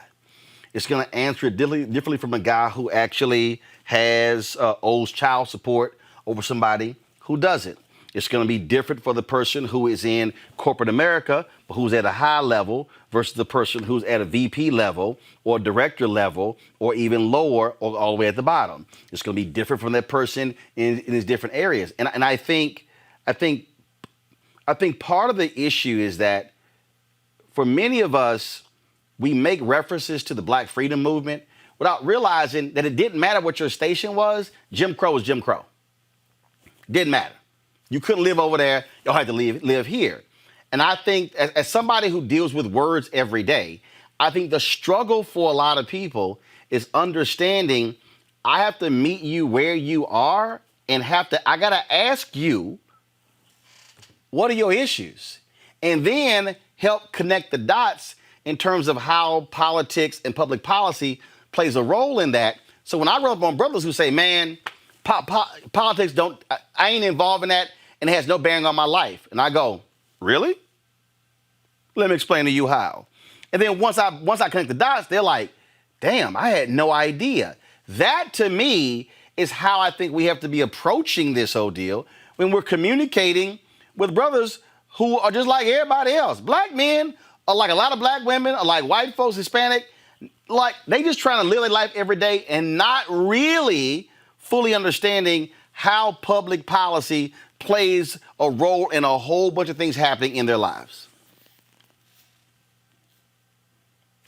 A: It's going to answer it differently from a guy who actually owes child support over somebody who doesn't. It's going to be different for the person who is in corporate America, but who's at a high level versus the person who's at a VP level or director level or even lower or all the way at the bottom. It's going to be different from that person in these different areas. And I think part of the issue is that for many of us, we make references to the Black freedom movement without realizing that it didn't matter what your station was. Jim Crow was Jim Crow. Didn't matter. You couldn't live over there. You had to live here. And I think as somebody who deals with words every day, I think the struggle for a lot of people is understanding I have to meet you where you are and I got to ask you, what are your issues? And then help connect the dots in terms of how politics and public policy plays a role in that. So when I run up on brothers who say, man, politics I ain't involved in that and it has no bearing on my life. And I go, really? Let me explain to you how. And then once I connect the dots, they're like, damn, I had no idea. That to me is how I think we have to be approaching this whole deal when we're communicating with brothers who are just like everybody else. Black men are like a lot of black women, are like white folks, Hispanic, like they just trying to live their life every day and not really fully understanding how public policy plays a role in a whole bunch of things happening in their lives.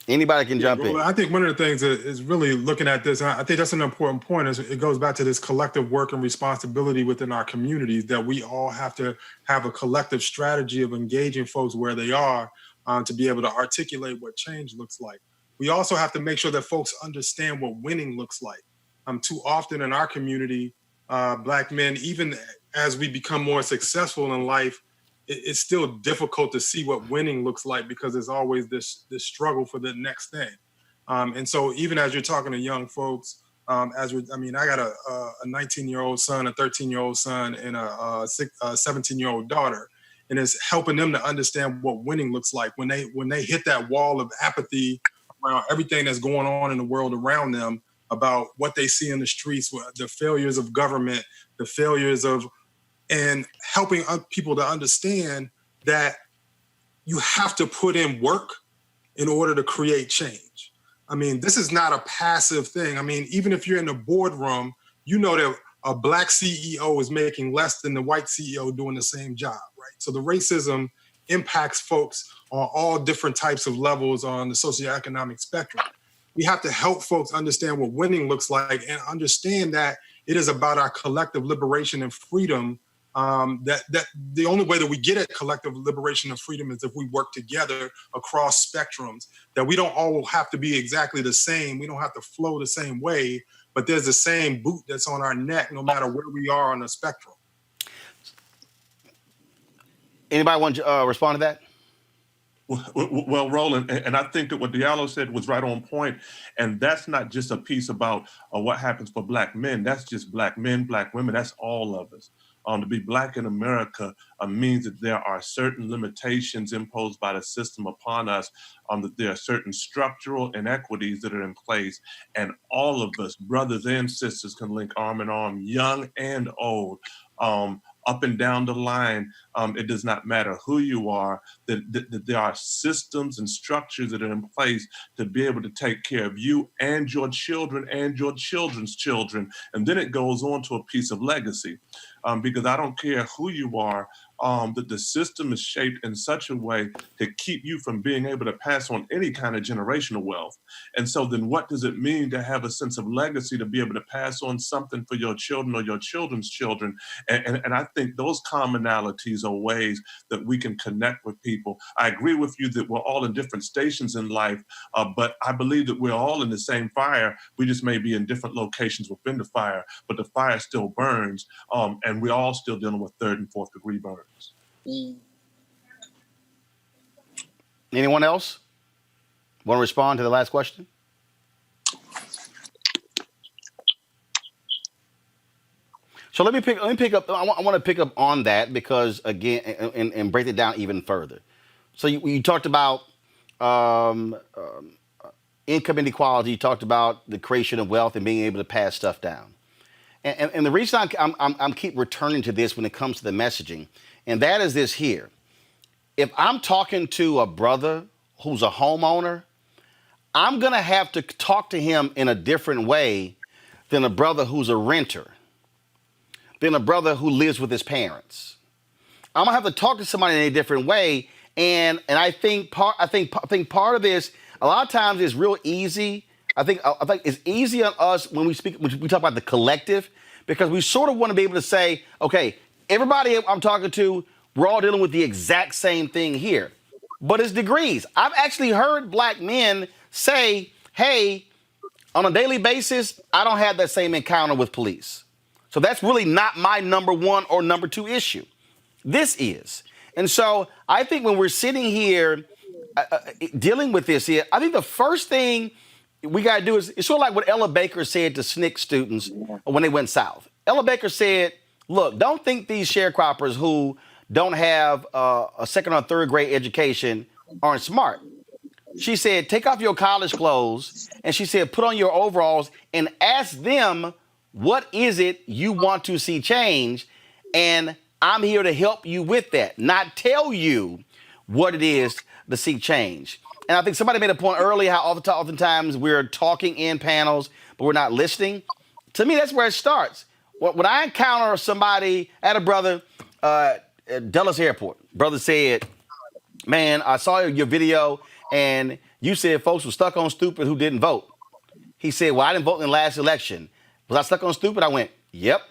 A: Anybody can jump in.
R: I think one of the things that is really looking at this, and I think that's an important point, is it goes back to this collective work and responsibility within our communities that we all have to have a collective strategy of engaging folks where they are to be able to articulate what change looks like. We also have to make sure that folks understand what winning looks like. Too often in our community, Black men, even as we become more successful in life, it's still difficult to see what winning looks like because there's always this struggle for the next thing. And so even as you're talking to young folks, I got a 19-year-old son, a 13-year-old son, and a 17-year-old daughter, and it's helping them to understand what winning looks like when they hit that wall of apathy around everything that's going on in the world around them, about what they see in the streets, the failures of government, the failures of, and helping people to understand that you have to put in work in order to create change. I mean, this is not a passive thing. I mean, even if you're in the boardroom, you know that a Black CEO is making less than the white CEO doing the same job, right? So the racism impacts folks on all different types of levels on the socioeconomic spectrum. We have to help folks understand what winning looks like and understand that it is about our collective liberation and freedom. That the only way that we get at collective liberation and freedom is if we work together across spectrums, that we don't all have to be exactly the same. We don't have to flow the same way, but there's the same boot that's on our neck no matter where we are on the spectrum.
A: Anybody want to respond to that?
P: Well, Roland, and I think that what Diallo said was right on point, and that's not just a piece about what happens for Black men. That's just Black men, Black women. That's all of us. To be Black in America means that there are certain limitations imposed by the system upon us, that there are certain structural inequities that are in place, and all of us, brothers and sisters, can link arm in arm, young and old, up and down the line. It does not matter who you are, that there are systems and structures that are in place to be able to take care of you and your children and your children's children. And then it goes on to a piece of legacy, because I don't care who you are, that the system is shaped in such a way to keep you from being able to pass on any kind of generational wealth. And so then what does it mean to have a sense of legacy, to be able to pass on something for your children or your children's children? And I think those commonalities are ways that we can connect with people. I agree with you that we're all in different stations in life, but I believe that we're all in the same fire. We just may be in different locations within the fire, but the fire still burns, and we're all still dealing with 3rd and 4th degree burns.
A: Anyone else want to respond to the last question? So let me pick up. I want to pick up on that because again, and break it down even further. So you talked about income inequality. You talked about the creation of wealth and being able to pass stuff down. And the reason I'm keep returning to this when it comes to the messaging, and that is this here. If I'm talking to a brother who's a homeowner, I'm going to have to talk to him in a different way than a brother who's a renter, than a brother who lives with his parents. I'm going to have to talk to somebody in a different way. And I think part of this, a lot of times it's real easy. I think it's easy on us when we talk about the collective, because we sort of want to be able to say, okay, everybody I'm talking to, we're all dealing with the exact same thing here. But it's degrees. I've actually heard black men say, hey, on a daily basis, I don't have that same encounter with police. So that's really not my number one or number two issue. This is. And so I think when we're sitting here dealing with this here, I think the first thing we got to do is, it's sort of like what Ella Baker said to SNCC students when they went south. Ella Baker said, look, don't think these sharecroppers who don't have a second or third grade education aren't smart. She said, take off your college clothes, and she said, put on your overalls and ask them, what is it you want to see change? And I'm here to help you with that, not tell you what it is to see change. And I think somebody made a point earlier how oftentimes we're talking in panels, but we're not listening. To me, that's where it starts. When I encounter somebody, I had a brother at Dulles Airport. Brother said, man, I saw your video and you said folks were stuck on stupid who didn't vote. He said, well, I didn't vote in the last election. Was I stuck on stupid? I went, yep.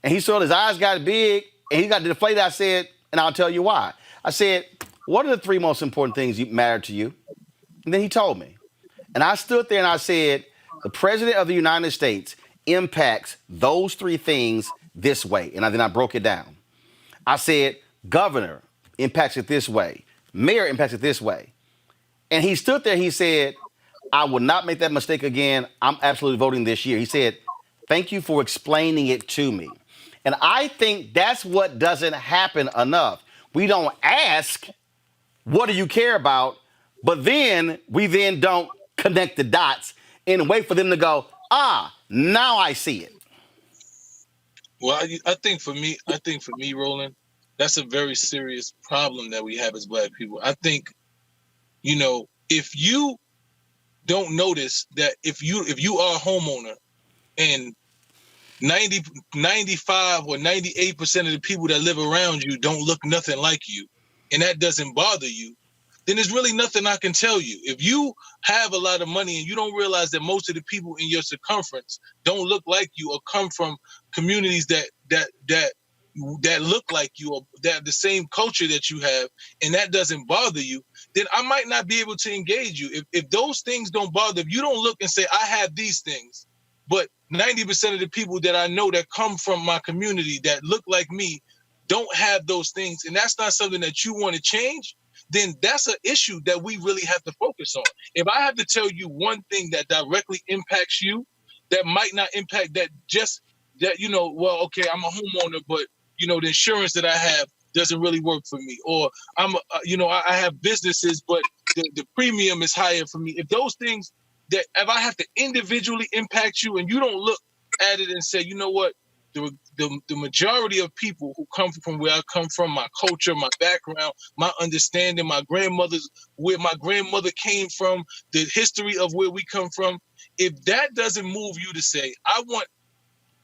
A: And he saw his eyes got big and he got deflated. I said, and I'll tell you why. I said, what are the three most important things that matter to you? And then he told me. And I stood there and I said, the president of the United States impacts those three things this way. And then I broke it down. I said, governor impacts it this way. Mayor impacts it this way. And he stood there, he said, I will not make that mistake again. I'm absolutely voting this year. He said, thank you for explaining it to me. And I think that's what doesn't happen enough. We don't ask, what do you care about? But then we then don't connect the dots and wait for them to go, now I see it.
N: Well, I think for me, Roland, that's a very serious problem that we have as black people. I think, if you don't notice that if you are a homeowner and 95 or 98% of the people that live around you don't look nothing like you, and that doesn't bother you, then there's really nothing I can tell you. If you have a lot of money and you don't realize that most of the people in your circumference don't look like you or come from communities that look like you or that the same culture that you have, and that doesn't bother you, then I might not be able to engage you. If those things don't bother, if you don't look and say, I have these things, but 90% of the people that I know that come from my community that look like me don't have those things, and that's not something that you want to change, then that's an issue that we really have to focus on. If I have to tell you one thing that directly impacts you, that might not impact well, okay, I'm a homeowner, but the insurance that I have doesn't really work for me, or I have businesses, but the premium is higher for me. If those things that if I have to individually impact you and you don't look at it and say, you know what, the majority of people who come from where I come from, my culture, my background, my understanding, where my grandmother came from, the history of where we come from, if that doesn't move you to say, I want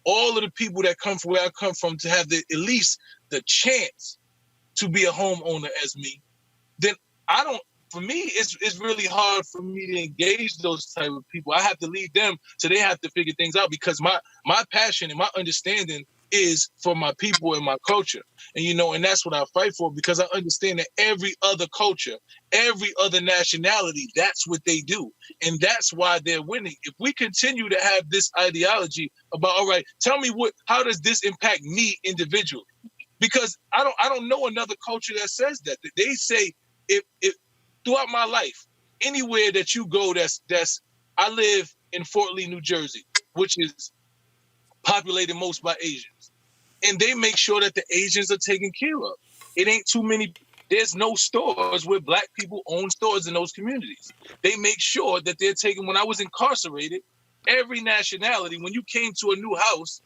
N: all of the people that come from where I come from to have at least the chance to be a homeowner as me, then for me, it's really hard for me to engage those type of people. I have to lead them so they have to figure things out, because my passion and my understanding is for my people and my culture. And that's what I fight for, because I understand that every other culture, every other nationality, that's what they do. And that's why they're winning. If we continue to have this ideology about, all right, tell me how does this impact me individually? Because I don't know another culture that says that. They say if throughout my life, anywhere that you go, I live in Fort Lee, New Jersey, which is populated most by Asians. And they make sure that the Asians are taken care of. It ain't too many, there's no stores where black people own stores in those communities. They make sure that they're taken. When I was incarcerated,
S: every nationality, when you came to a new house,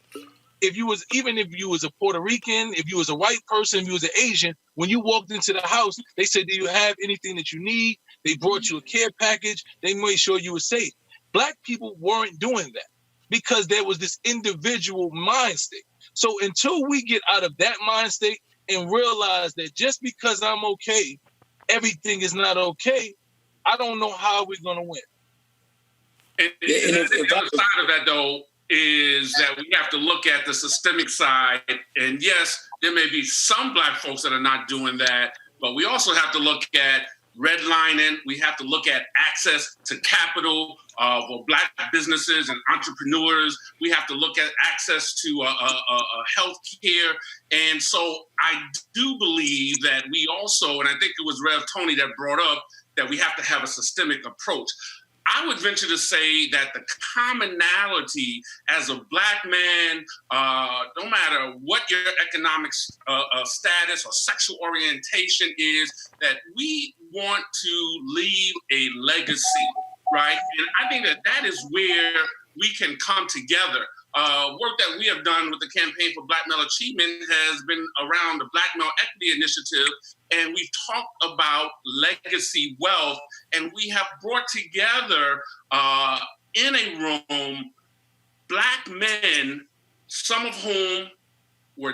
S: even if you was a Puerto Rican, if you was a white person, if you was an Asian, when you walked into the house, they said, do you have anything that you need? They brought you a care package. They made sure you were safe. Black people weren't doing that because there was this individual mind state. So until we get out of that mind state and realize that just because I'm okay, everything is not okay, I don't know how we're going to win.
L: And the other side of that, though, is that we have to look at the systemic side. And yes, there may be some Black folks that are not doing that, but we also have to look at redlining. We have to look at access to capital for Black businesses and entrepreneurs. We have to look at access to health care. And so I do believe that we also, and I think it was Rev Tony that brought up, that we have to have a systemic approach. I would venture to say that the commonality as a Black man, no matter what your economic status or sexual orientation is, that we want to leave a legacy, right? And I think that is where we can come together. Work that we have done with the Campaign for Black Male Achievement has been around the Black Male Equity Initiative, and we've talked about legacy wealth, and we have brought together in a room Black men, some of whom were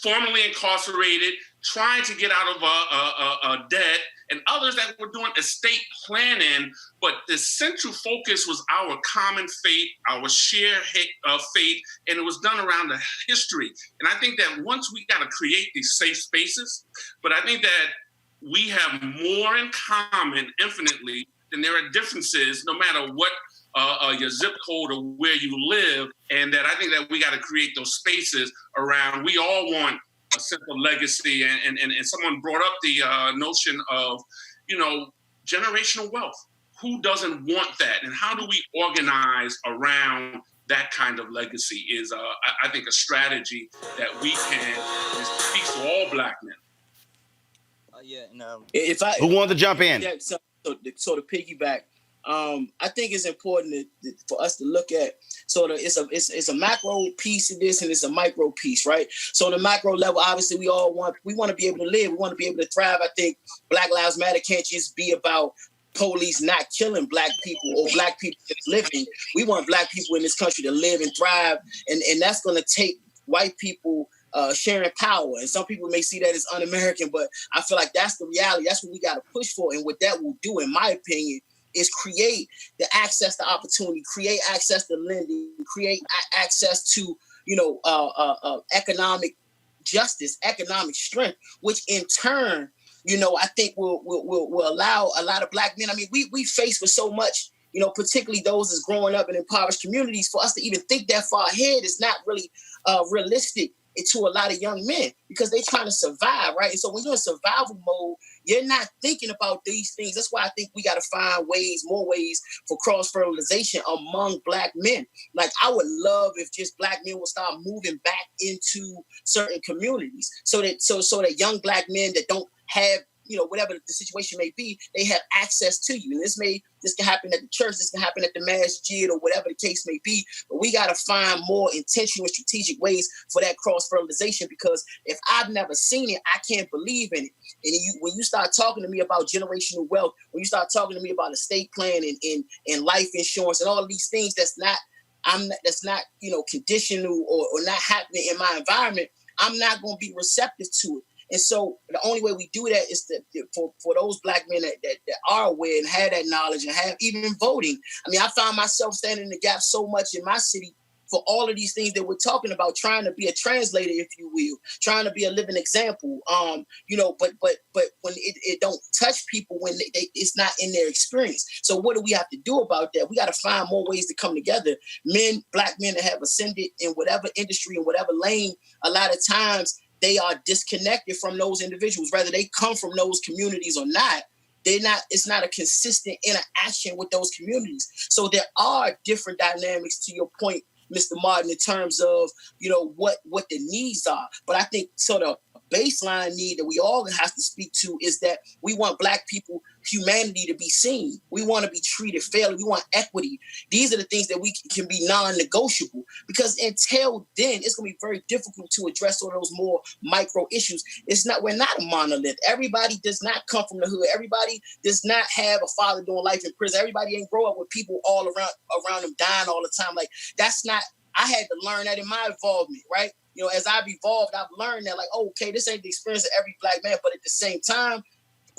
L: formerly incarcerated, trying to get out of a debt, and others that were doing estate planning. But the central focus was our common faith, our shared faith, and it was done around the history. And I think that once we got to create these safe spaces, but I think that we have more in common infinitely than there are differences, no matter what your zip code or where you live. And that I think that we got to create those spaces around, we all want a simple legacy. And someone brought up the notion of, generational wealth. Who doesn't want that? And how do we organize around that kind of legacy is, I think, a strategy that we can speak to all Black men.
A: Who wanted to jump in?
M: Yeah, so to piggyback, I think it's important for us to look at it's a macro piece of this and it's a micro piece, right? So on the macro level, obviously we want to be able to live, we want to be able to thrive. I think Black Lives Matter can't just be about police not killing Black people or Black people just living. We want Black people in this country to live and thrive, and that's going to take white people sharing power. And some people may see that as un-American, but I feel like that's the reality. That's what we got to push for. And what that will do, in my opinion, is create the access to opportunity, create access to lending, create access to, economic justice, economic strength, which in turn, I think will allow a lot of Black men. I mean, we face with so much, particularly those that's growing up in impoverished communities. For us to even think that far ahead is not really realistic to a lot of young men because they're trying to survive, right? And so when you're in survival mode, you're not thinking about these things. That's why I think we got to find more ways for cross-fertilization among Black men. Like, I would love if just Black men would start moving back into certain communities so that young Black men that don't have, whatever the situation may be, they have access to you. And this can happen at the church, this can happen at the masjid or whatever the case may be. But we got to find more intentional and strategic ways for that cross-fertilization, because if I've never seen it, I can't believe in it. And when you start talking to me about generational wealth, when you start talking to me about estate planning and life insurance and all of these things that's not conditional or not happening in my environment, I'm not going to be receptive to it. And so the only way we do that is for those Black men that are aware and have that knowledge and have even voting. I mean, I found myself standing in the gap so much in my city for all of these things that we're talking about, trying to be a translator, if you will, trying to be a living example. But when it don't touch people, when it's not in their experience. So what do we have to do about that? We got to find more ways to come together. Black men that have ascended in whatever industry and whatever lane, a lot of times they are disconnected from those individuals, whether they come from those communities or not. It's not a consistent interaction with those communities. So there are different dynamics, to your point, Mr. Martin, in terms of, what the needs are. But I think sort of baseline need that we all have to speak to is that we want Black people, humanity to be seen. We want to be treated fairly. We want equity. These are the things that we can be non-negotiable, because until then, it's going to be very difficult to address all those more micro issues. We're not a monolith. Everybody does not come from the hood. Everybody does not have a father doing life in prison. Everybody ain't grow up with people all around them dying all the time. Like, that's not, I had to learn that in my involvement, right? You know, as I've evolved, I've learned that, like, oh, okay, this ain't the experience of every Black man, but at the same time,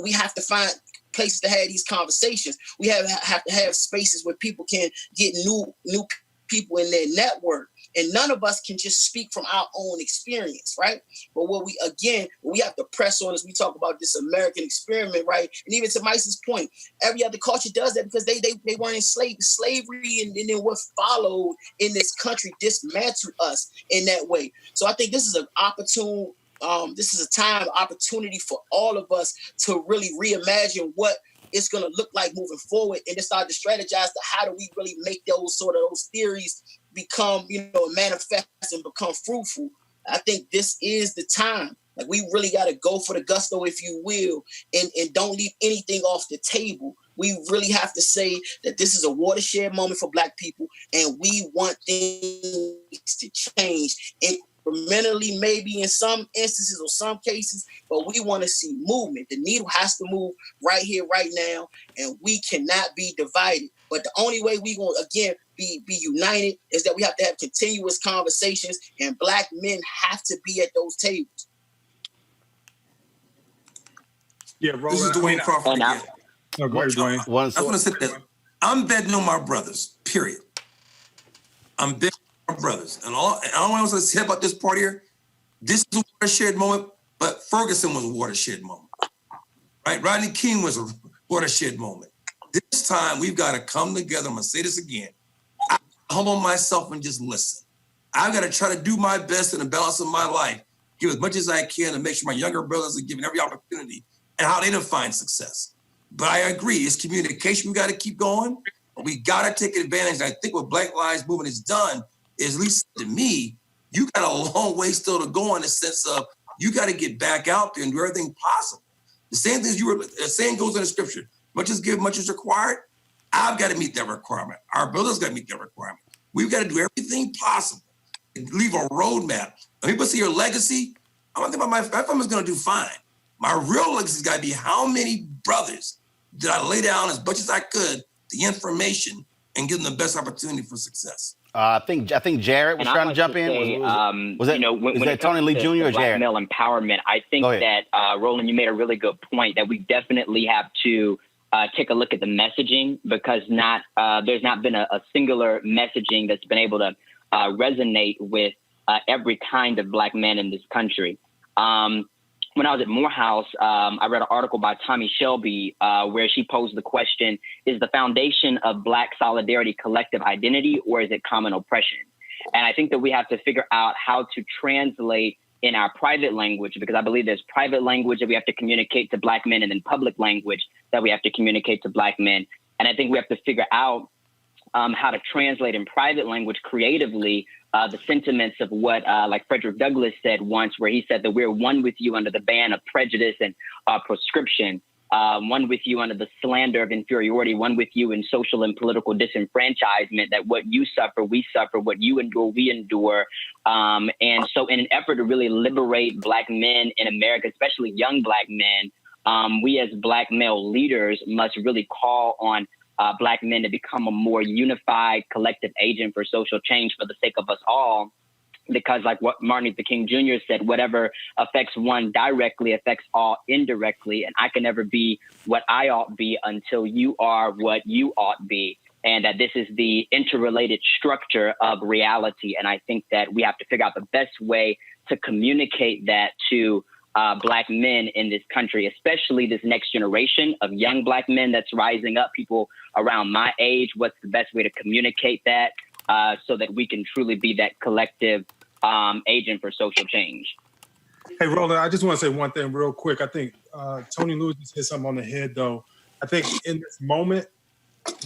M: we have to find places to have these conversations. We have to have spaces where people can get new people in their network. And none of us can just speak from our own experience, right? But what we have to press on as we talk about this American experiment, right? And even to Mice's point, every other culture does that because they weren't enslaved. Slavery and then what followed in this country dismantled us in that way. So I think this is an opportunity for all of us to really reimagine what it's going to look like moving forward, and to start to strategize to how do we really make those theories become, manifest and become fruitful. I think this is the time. Like, we really got to go for the gusto, if you will, and don't leave anything off the table. We really have to say that this is a watershed moment for Black people, and we want things to change. Incrementally, maybe in some instances or some cases, but we want to see movement. The needle has to move right here, right now, and we cannot be divided. But the only way we going to, again, be united is that we have to have continuous conversations, and Black men have to be at those tables.
R: Yeah, Roland,
O: this is Dwayne Crawford again.
R: No, go ahead, Dwayne.
O: I want to say that I'm betting on my brothers, period. I'm betting on my brothers. And all I want to say about this part here, this is a watershed moment, but Ferguson was a watershed moment. Right? Rodney King was a watershed moment. This time, we've got to come together. I'm going to say this again. I humble myself and just listen. I've got to try to do my best in the balance of my life, give as much as I can to make sure my younger brothers are given every opportunity and how they define success. But I agree, it's communication we got to keep going. But we got to take advantage. I think what Black Lives Movement has done is, at least to me, you got a long way still to go in the sense of you got to get back out there and do everything possible. The same thing the saying goes in the scripture. Much is given, much is required. I've got to meet that requirement. Our brothers got to meet that requirement. We've got to do everything possible and leave a roadmap. When people see your legacy, I'm going to think about my family's going to do fine. My real legacy's got to be how many brothers did I lay down as much as I could the information and give them the best opportunity for success.
A: I think Jared was trying to jump in. Was that Tony Lee Jr. or Jared?
Q: Black male empowerment. I think that Roland, you made a really good point that we definitely have to take a look at the messaging, because there's not been a singular messaging that's been able to resonate with every kind of Black man in this country. When I was at Morehouse, I read an article by Tommy Shelby where she posed the question, is the foundation of Black solidarity collective identity, or is it common oppression? And I think that we have to figure out how to translate in our private language, because I believe there's private language that we have to communicate to Black men, and then public language that we have to communicate to Black men. And I think we have to figure out how to translate in private language creatively the sentiments of what like Frederick Douglass said once, where he said that we're one with you under the ban of prejudice and proscription, one with you under the slander of inferiority, one with you in social and political disenfranchisement, that what you suffer, we suffer, what you endure, we endure. And so in an effort to really liberate Black men in America, especially young Black men, we as Black male leaders must really call on Black men to become a more unified collective agent for social change for the sake of us all. Because like what Martin Luther King Jr. said, whatever affects one directly affects all indirectly. And I can never be what I ought be until you are what you ought be. And that this is the interrelated structure of reality. And I think that we have to figure out the best way to communicate that to Black men in this country, especially this next generation of young Black men that's rising up, people around my age. What's the best way to communicate that so that we can truly be that collective agent for social change?
R: Hey, Roland, I just want to say one thing real quick. I think Tony Lewis just hit something on the head, though. I think in this moment,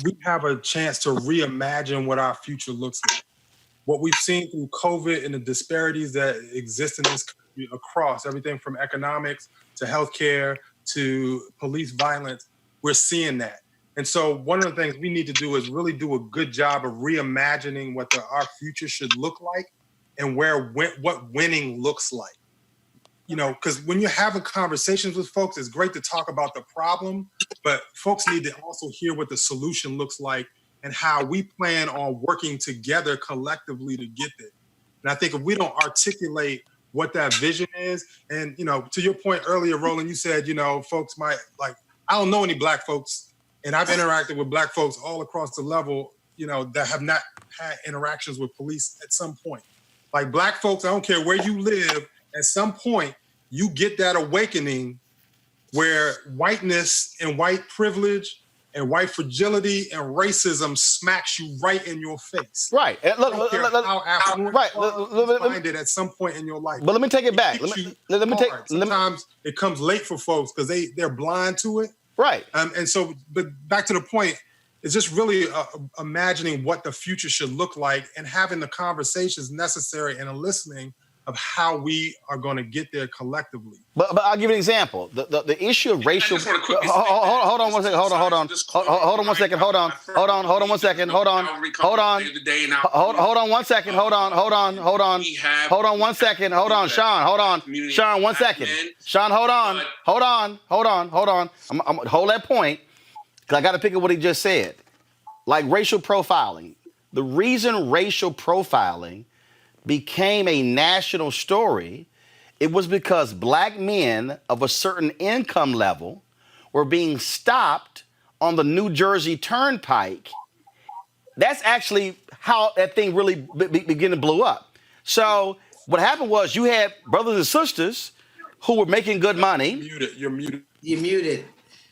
R: we have a chance to reimagine what our future looks like. What we've seen through COVID and the disparities that exist in this country, across everything from economics to healthcare to police violence. We're seeing that. And so one of the things we need to do is really do a good job of reimagining what our future should look like and what winning looks like. You know, because when you're having conversations with folks, it's great to talk about the problem, but folks need to also hear what the solution looks like and how we plan on working together collectively to get there. And I think if we don't articulate what that vision is, and, you know, to your point earlier, Roland, you said, you know, folks might, like, I don't know any Black folks, and I've interacted with Black folks all across the level, you know, that have not had interactions with police at some point. Like, Black folks, I don't care where you live, at some point, you get that awakening where whiteness and white privilege and white fragility and racism smacks you right in your face.
A: Right.
R: Find it at some point in your life.
A: But let me take it back.
R: Sometimes it comes late for folks because they're blind to it.
A: Right.
R: And so, but back to the point, it's just really imagining what the future should look like and having the conversations necessary and a listening of how we are going to get there collectively.
A: But I'll give you an example. The issue of racial. Hold on one second. Hold on one second. Hold on one second. Hold on one second. Hold on one second. Hold on, Sean, 1 second. Sean, hold on. I'm hold that point because I got to pick up what he just said. Like racial profiling. The reason racial profiling became a national story, it was because Black men of a certain income level were being stopped on the New Jersey Turnpike. That's actually how that thing really began to blow up. So what happened was you had brothers and sisters who were making good money.
R: You're muted.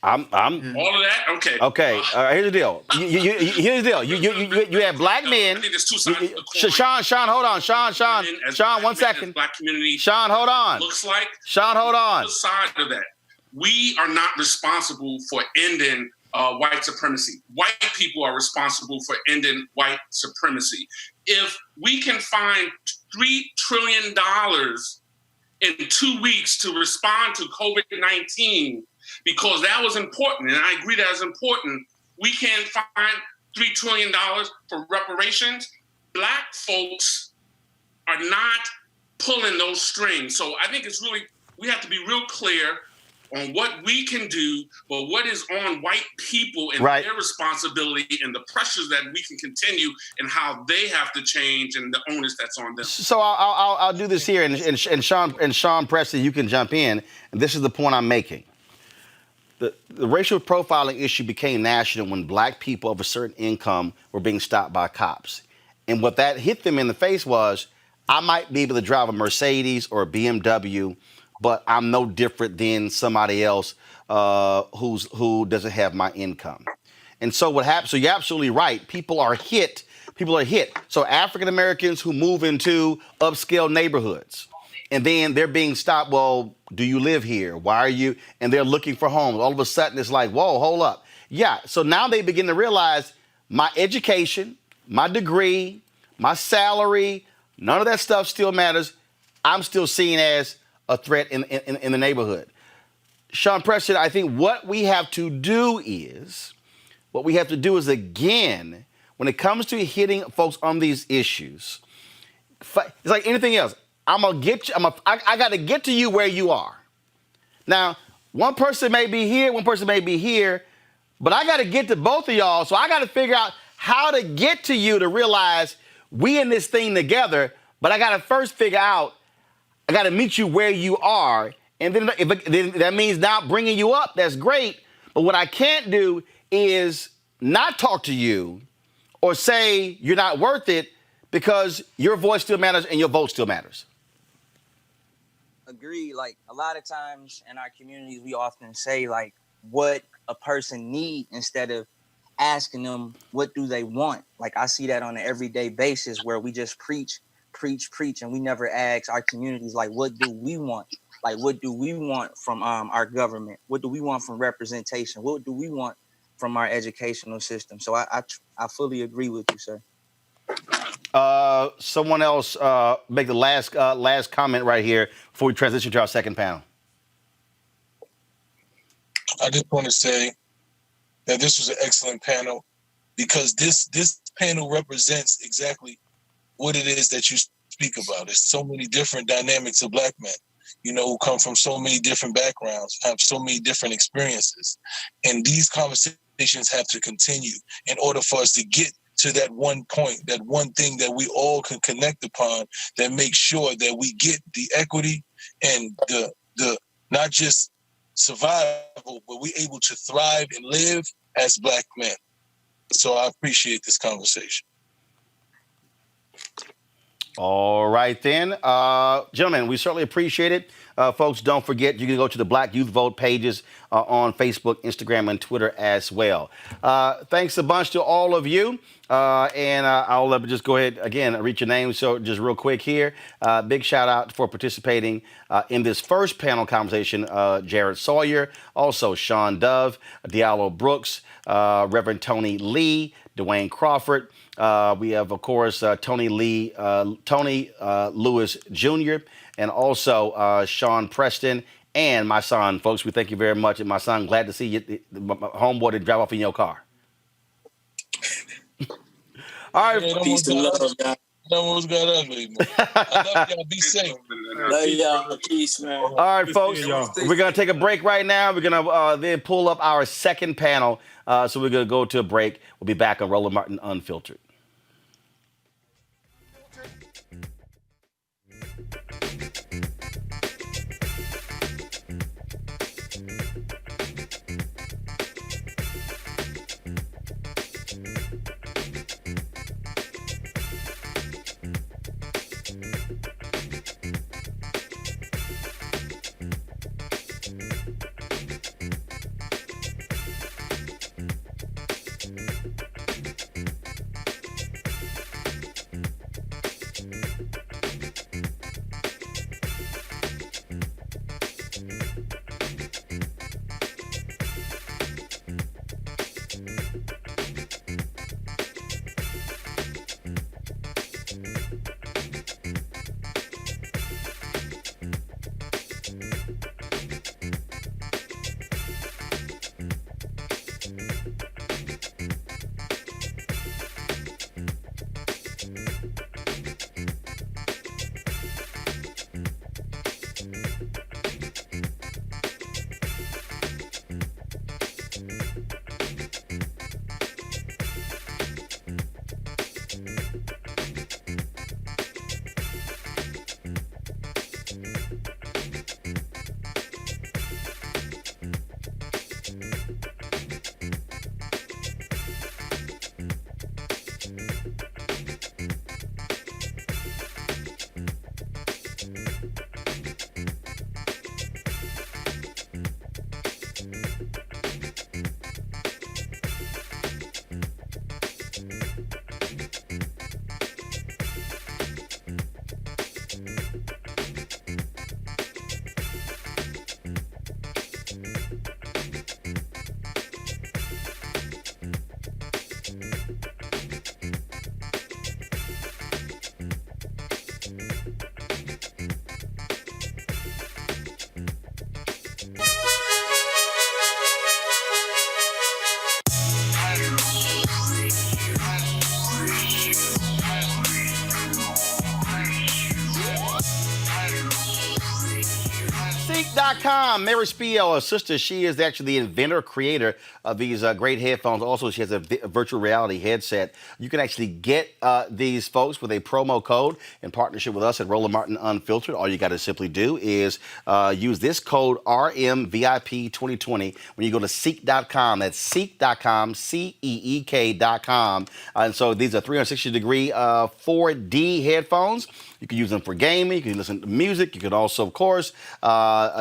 A: I'm
L: all of that. Okay.
A: Okay. Here's the deal. Here's the deal. You have Black men.
L: I think there's two sides of the coin.
A: Sean, hold on. Sean, 1 second.
L: Black community.
A: Sean, hold on.
L: Looks like.
A: Sean, hold on.
L: The side of that, we are not responsible for ending white supremacy. White people are responsible for ending white supremacy. If we can find $3 trillion in 2 weeks to respond to COVID-19. Because that was important, and I agree that is important. We can find $3 trillion for reparations. Black folks are not pulling those strings. So I think it's really, we have to be real clear on what we can do, but what is on white people and their responsibility and the pressures that we can continue and how they have to change and the onus that's on them.
A: So I'll do this here, and Sean Preston, you can jump in. And this is the point I'm making. The racial profiling issue became national when Black people of a certain income were being stopped by cops. And what that hit them in the face was, I might be able to drive a Mercedes or a BMW, but I'm no different than somebody else who doesn't have my income. And so what happens, so you're absolutely right, people are hit. So African Americans who move into upscale neighborhoods, and then they're being stopped. Well, do you live here? Why are you? And they're looking for homes. All of a sudden, it's like, whoa, hold up. Yeah. So now they begin to realize my education, my degree, my salary, none of that stuff still matters. I'm still seen as a threat in the neighborhood. Sean Preston, I think what we have to do is, again, when it comes to hitting folks on these issues, it's like anything else. I'm gonna get you. I got to get to you where you are. Now, one person may be here, one person may be here, but I got to get to both of y'all. So I got to figure out how to get to you to realize we in this thing together. But I got to first figure out. I got to meet you where you are, and then if that means not bringing you up. That's great. But what I can't do is not talk to you or say you're not worth it because your voice still matters and your vote still matters.
T: Agree. Like a lot of times in our communities, we often say like what a person need instead of asking them what do they want. Like I see that on an everyday basis where we just preach, and we never ask our communities like what do we want? Like what do we want from our government? What do we want from representation? What do we want from our educational system? So I fully agree with you, sir.
A: Someone else make the last comment right here before we transition to our second panel.
N: I just want to say that this was an excellent panel because this panel represents exactly what it is that you speak about. There's so many different dynamics of Black men, who come from so many different backgrounds, have so many different experiences. And these conversations have to continue in order for us to get to that one point, that one thing that we all can connect upon that makes sure that we get the equity and the not just survival, but we're able to thrive and live as Black men. So I appreciate this conversation.
A: All right, then. Gentlemen, we certainly appreciate it. Folks, don't forget, you can go to the Black Youth Vote pages on Facebook, Instagram, and Twitter as well. Thanks a bunch to all of you. And I'll just go ahead, again, read your names. So just real quick here, big shout out for participating in this first panel conversation, Jared Sawyer, also Sean Dove, Diallo Brooks, Reverend Tony Lee, Dwayne Crawford. We have, of course, Tony Lewis Jr., and also Sean Preston and my son. Folks, we thank you very much. And my son, glad to see you, homeboy, to drive off in your car. All right.
N: Peace and love, y'all. Almost got ugly, man. I love y'all. Be safe.
M: Love y'all. Peace, man.
A: All right, folks. We're going to take a break right now. We're going to then pull up our second panel. So we're going to go to a break. We'll be back on Roland Martin Unfiltered. Ceek.com. Mary Spiel, her sister, she is actually the inventor, creator of these great headphones. Also, she has a virtual reality headset. You can actually get these, folks, with a promo code in partnership with us at Roland Martin Unfiltered. All you got to simply do is use this code RMVIP2020 when you go to Ceek.com. That's Ceek.com, Ceek.com. And so these are 360-degree 4D headphones. You can use them for gaming. You can listen to music. You could also, of course,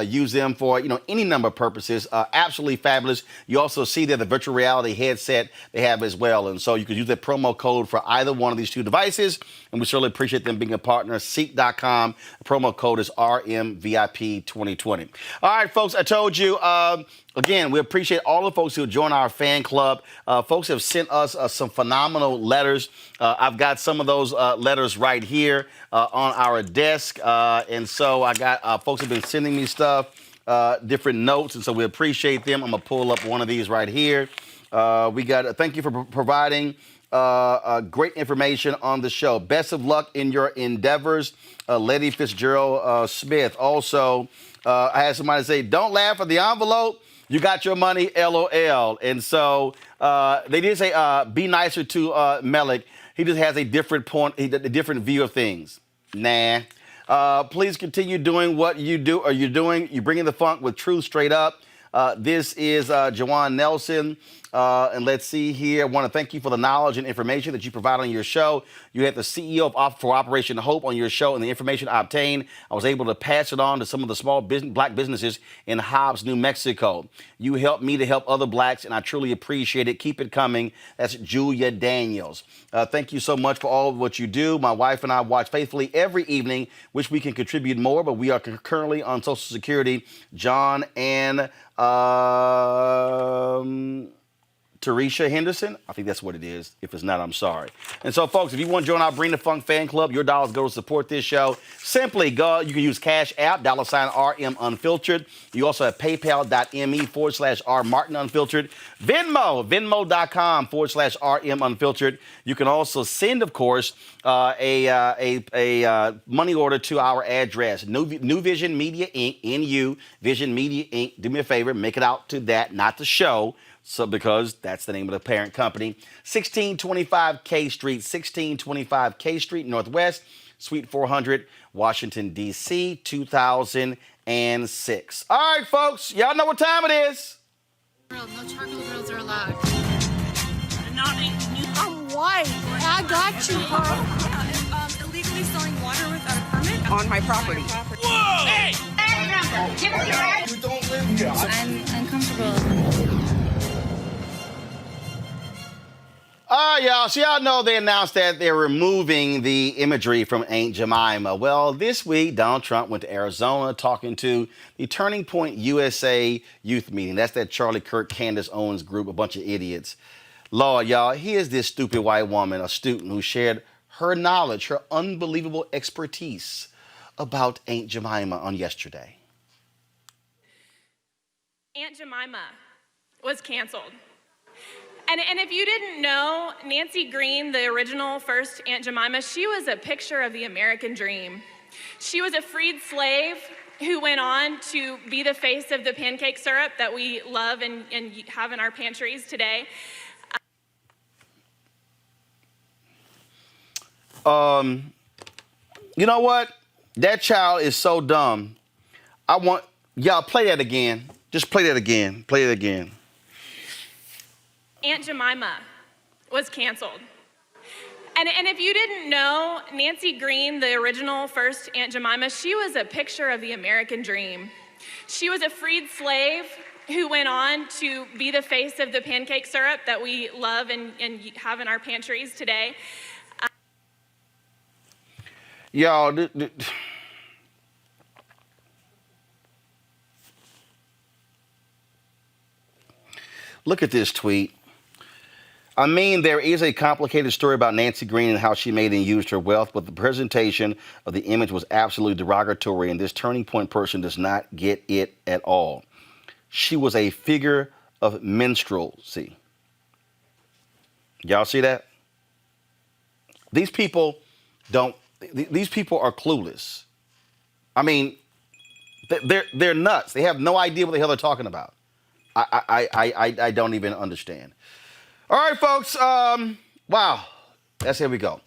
A: use them for any number of purposes. Absolutely fabulous. You also see there the virtual reality headset they have as well, and so you could use that promo code for either one of these two devices. And we certainly appreciate them being a partner. Ceek.com. The promo code is RMVIP2020. All right, folks. I told you. Again, we appreciate all the folks who join our fan club. Folks have sent us some phenomenal letters. I've got some of those letters right here on our desk. And so I got folks have been sending me stuff, different notes. And so we appreciate them. I'm going to pull up one of these right here. We got thank you for providing great information on the show. Best of luck in your endeavors. Lady Fitzgerald Smith. Also, I had somebody say, don't laugh at the envelope. You got your money, LOL. And so they did say, be nicer to Melik. He just has a different point, a different view of things. Nah. Please continue doing what you do, or you're doing. You're bringing the funk with truth straight up. This is Jawan Nelson. And let's see here. I want to thank you for the knowledge and information that you provide on your show. You had the CEO for Operation Hope on your show, and the information I obtained, I was able to pass it on to some of the small black businesses in Hobbs, New Mexico. You helped me to help other blacks, and I truly appreciate it. Keep it coming. That's Julia Daniels. Thank you so much for all of what you do. My wife and I watch faithfully every evening. Wish we can contribute more, but we are currently on Social Security. John and Tarisha Henderson. I think that's what it is. If it's not, I'm sorry. And so, folks, if you want to join our Bring the Funk fan club, your dollars go to support this show. Simply go. You can use Cash App, $RM Unfiltered. You also have PayPal.me/R Martin Unfiltered. Venmo, Venmo.com/RM Unfiltered. You can also send, of course, a money order to our address. New Vision Media Inc. NU Vision Media Inc. Do me a favor, make it out to that, not the show. So because that's the name of the parent company. 1625 K Street, 1625 K Street Northwest, Suite 400, Washington, D.C., 2006. All right, folks, y'all know what time it is.
U: No charcoal grills are allowed. I'm white. I got you, Pearl. Illegally selling water without a permit
V: on my property.
U: Whoa! Hey! Give us your ass.
V: You don't live here.
U: I'm uncomfortable.
A: Y'all. So y'all know they announced that they're removing the imagery from Aunt Jemima. Well, this week, Donald Trump went to Arizona talking to the Turning Point USA youth meeting. That's that Charlie Kirk, Candace Owens group, a bunch of idiots. Lord, y'all, here's this stupid white woman, a student, who shared her knowledge, her unbelievable expertise about Aunt Jemima on yesterday.
W: Aunt Jemima was canceled. And if you didn't know, Nancy Green, the original first Aunt Jemima, she was a picture of the American dream. She was a freed slave who went on to be the face of the pancake syrup that we love and have in our pantries today.
A: You know what? That child is so dumb. I want y'all play that again. Just play that again. Play it again.
W: Aunt Jemima was canceled. And if you didn't know, Nancy Green, the original first Aunt Jemima, she was a picture of the American dream. She was a freed slave who went on to be the face of the pancake syrup that we love and have in our pantries today.
A: Y'all, look at this tweet. I mean, there is a complicated story about Nancy Green and how she made and used her wealth, but the presentation of the image was absolutely derogatory, and this Turning Point person does not get it at all. She was a figure of minstrelsy. Y'all see that? These people are clueless. I mean, they're nuts. They have no idea what the hell they're talking about. I don't even understand. All right, folks. Wow. Here we go.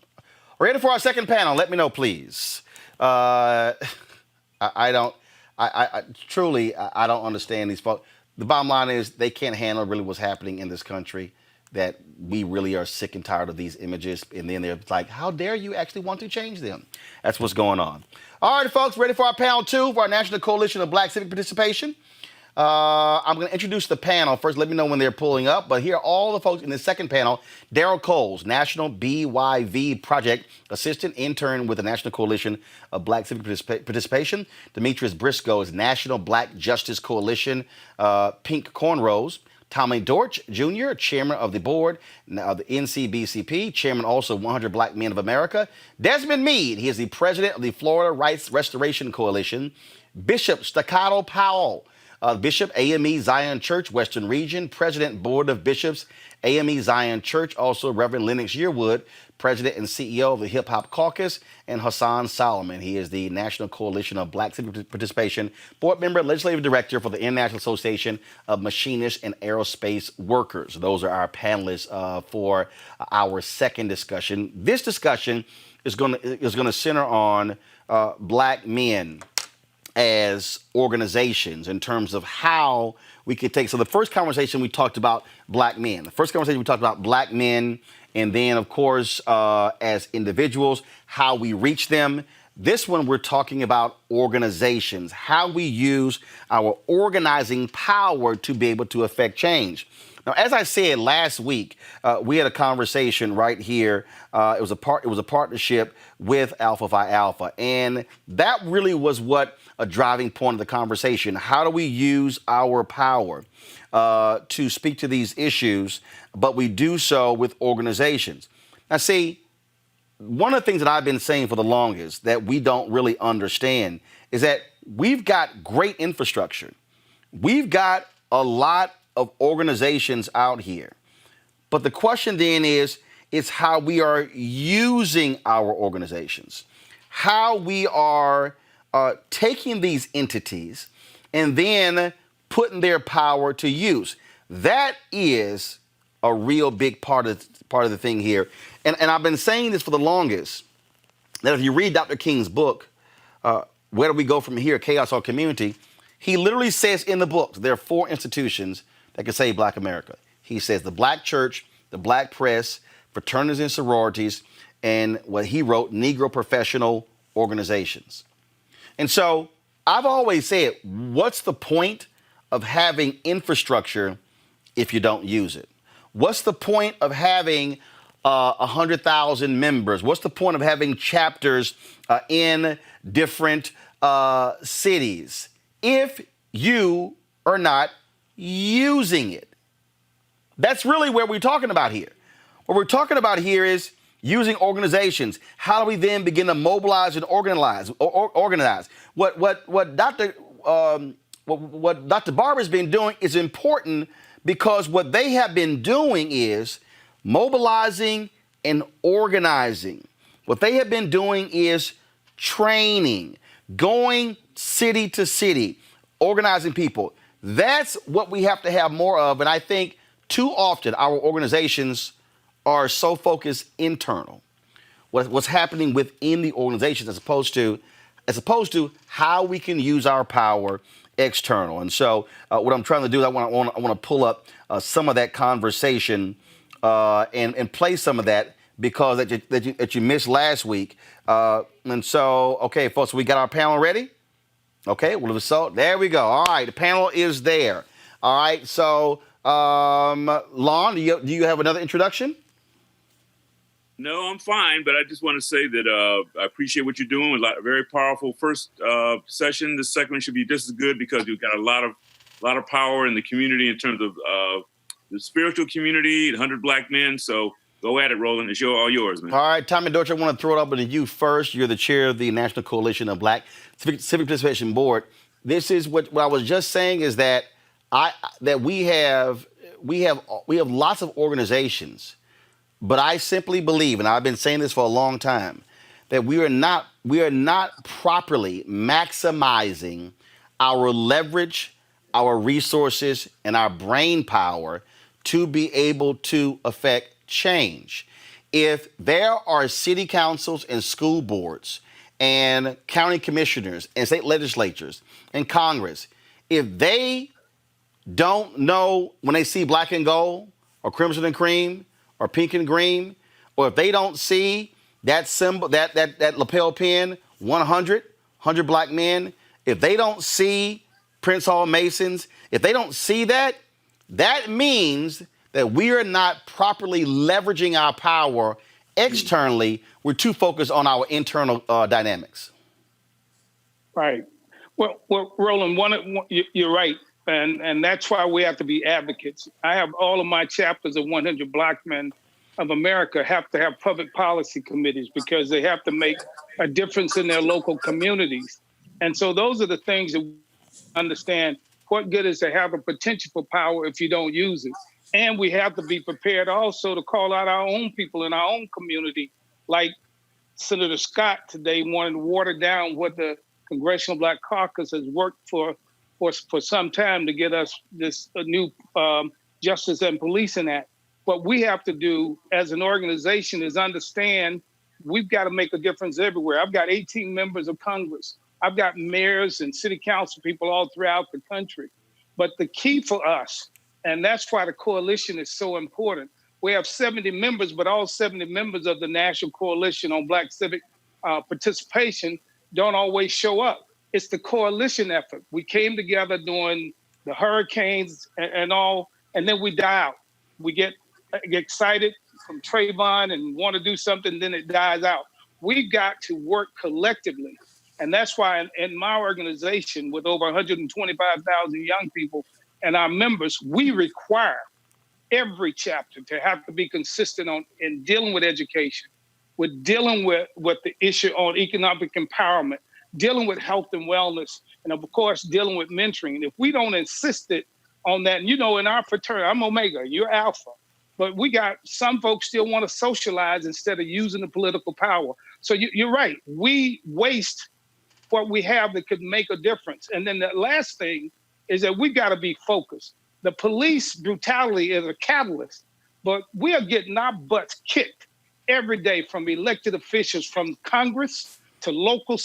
A: Ready for our second panel? Let me know, please. I truly don't understand these folks. The bottom line is they can't handle really what's happening in this country. that we really are sick and tired of these images, and then they're like, how dare you actually want to change them? That's what's going on. All right, folks, ready for our panel 2 for our National Coalition of Black Civic Participation? I'm going to introduce the panel. First, let me know when they're pulling up. But here are all the folks in the second panel. Daryl Coles, National BYV Project Assistant Intern with the National Coalition of Black Civic Participation. Demetrius Briscoe is National Black Justice Coalition, Pink Cornrows. Tommy Dortch Jr., Chairman of the Board of the NCBCP, Chairman also 100 Black Men of America. Desmond Meade, he is the President of the Florida Rights Restoration Coalition. Bishop Staccato Powell, Bishop AME Zion Church, Western Region, President Board of Bishops, AME Zion Church, also Reverend Lennox Yearwood, President and CEO of the Hip Hop Caucus, and Hassan Solomon. He is the National Coalition of Black Civic Participation, Board Member, Legislative Director for the International Association of Machinists and Aerospace Workers. Those are our panelists for our second discussion. This discussion is going to center on black men as organizations in terms of how we could take. So the first conversation we talked about black men. The first conversation we talked about black men, and then of course as individuals, how we reach them. This one we're talking about organizations, how we use our organizing power to be able to affect change. Now, as I said last week, we had a conversation right here. It was a partnership with Alpha Phi Alpha, and that really was what a driving point of the conversation. How do we use our power to speak to these issues, but we do so with organizations? Now, see, one of the things that I've been saying for the longest that we don't really understand is that we've got great infrastructure. We've got a lot of organizations out here. But the question then is how we are using our organizations, how we are taking these entities and then putting their power to use. That is a real big part of the thing here. And I've been saying this for the longest, that if you read Dr. King's book, Where Do We Go From Here, Chaos or Community, he literally says in the book, there are 4 institutions that can save Black America. He says the Black church, the Black press, fraternities and sororities, and what he wrote, Negro professional organizations. And so I've always said, what's the point of having infrastructure if you don't use it? What's the point of having 100,000 members? What's the point of having chapters in different cities if you are not using it? That's really what we're talking about here. What we're talking about here is using organizations. How do we then begin to mobilize and organize? What Dr. Barber's been doing is important, because what they have been doing is mobilizing and organizing. What they have been doing is training, going city to city, organizing people. That's what we have to have more of. And I think too often our organizations are so focused internal, what's happening within the organizations, as opposed to how we can use our power external. And so what I'm trying to do is I want to pull up some of that conversation and play some of that, because that you missed last week. And so, okay, folks, we got our panel ready? Okay, well, so there we go. All right, the panel is there. All right, so Lon, do you have another introduction?
K: No, I'm fine, but I just want to say that I appreciate what you're doing. A very powerful first session. The second one should be just as good, because you've got a lot of power in the community in terms of the spiritual community, 100 Black men. So go at it, Roland. It's all yours, man.
A: All right, Tommy Dortch, I want to throw it over to you first. You're the chair of the National Coalition of Black Civic Participation Board. This is what I was just saying, is that we have lots of organizations. But I simply believe, and I've been saying this for a long time, that we are not properly maximizing our leverage, our resources, and our brain power to be able to affect change. If there are city councils and school boards and county commissioners and state legislatures and Congress, if they don't know when they see black and gold or crimson and cream or pink and green, or if they don't see that symbol, that lapel pin, 100 black men, if they don't see Prince Hall Masons, if they don't see that, that means that we are not properly leveraging our power externally. We're too focused on our internal dynamics.
B: Right. Well, Roland, you're right. And that's why we have to be advocates. I have all of my chapters of 100 Black Men of America have to have public policy committees because they have to make a difference in their local communities. And so those are the things that we understand. What good is to have a potential for power if you don't use it? And we have to be prepared also to call out our own people in our own community. Like Senator Scott today wanted to water down what the Congressional Black Caucus has worked for some time to get us this new Justice and Policing Act. What we have to do as an organization is understand we've got to make a difference everywhere. I've got 18 members of Congress. I've got mayors and city council people all throughout the country. But the key for us, and that's why the coalition is so important, we have 70 members, but all 70 members of the National Coalition on Black Civic Participation don't always show up. It's the coalition effort. We came together during the hurricanes and all, and then we die out. We get excited from Trayvon and want to do something, then it dies out. We've got to work collectively. And that's why in my organization, with over 125,000 young people and our members, we require every chapter to have to be consistent in dealing with education, with dealing with the issue on economic empowerment, dealing with health and wellness, and of course, dealing with mentoring. And if we don't insist it on that, and you know, in our fraternity, I'm Omega, you're Alpha, but we got some folks still want to socialize instead of using the political power. So you're right. We waste what we have that could make a difference. And then the last thing is that we got to be focused. The police brutality is a catalyst, but we are getting our butts kicked every day from elected officials, from Congress to local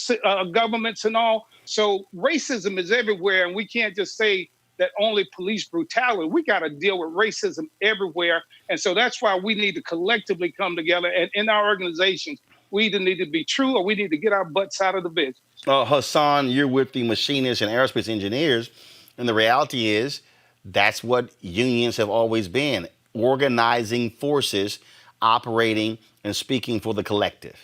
B: governments and all. So racism is everywhere, and we can't just say that only police brutality. We got to deal with racism everywhere. And so that's why we need to collectively come together. And in our organizations, we either need to be true or we need to get our butts out of the business.
A: Hassan, you're with the machinists and aerospace engineers. And the reality is that's what unions have always been, organizing forces, operating and speaking for the collective.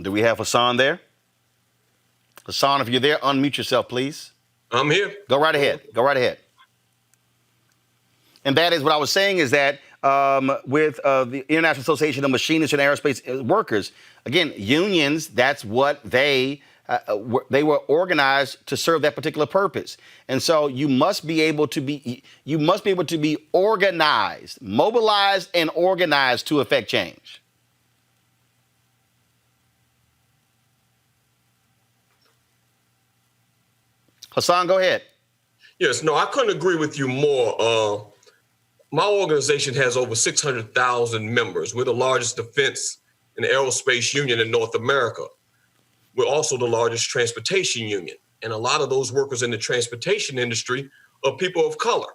A: Do we have Hassan there? Hassan, if you're there, unmute yourself, please.
F: I'm here.
A: Go right ahead. Go right ahead. And that is what I was saying is that with the International Association of Machinists and Aerospace Workers, again, unions, that's what they were organized to serve that particular purpose. And so you must be able to be organized, mobilized and organized to affect change. Hassan, go ahead.
F: Yes, no, I couldn't agree with you more. My organization has over 600,000 members. We're the largest defense and aerospace union in North America. We're also the largest transportation union. And a lot of those workers in the transportation industry are people of color.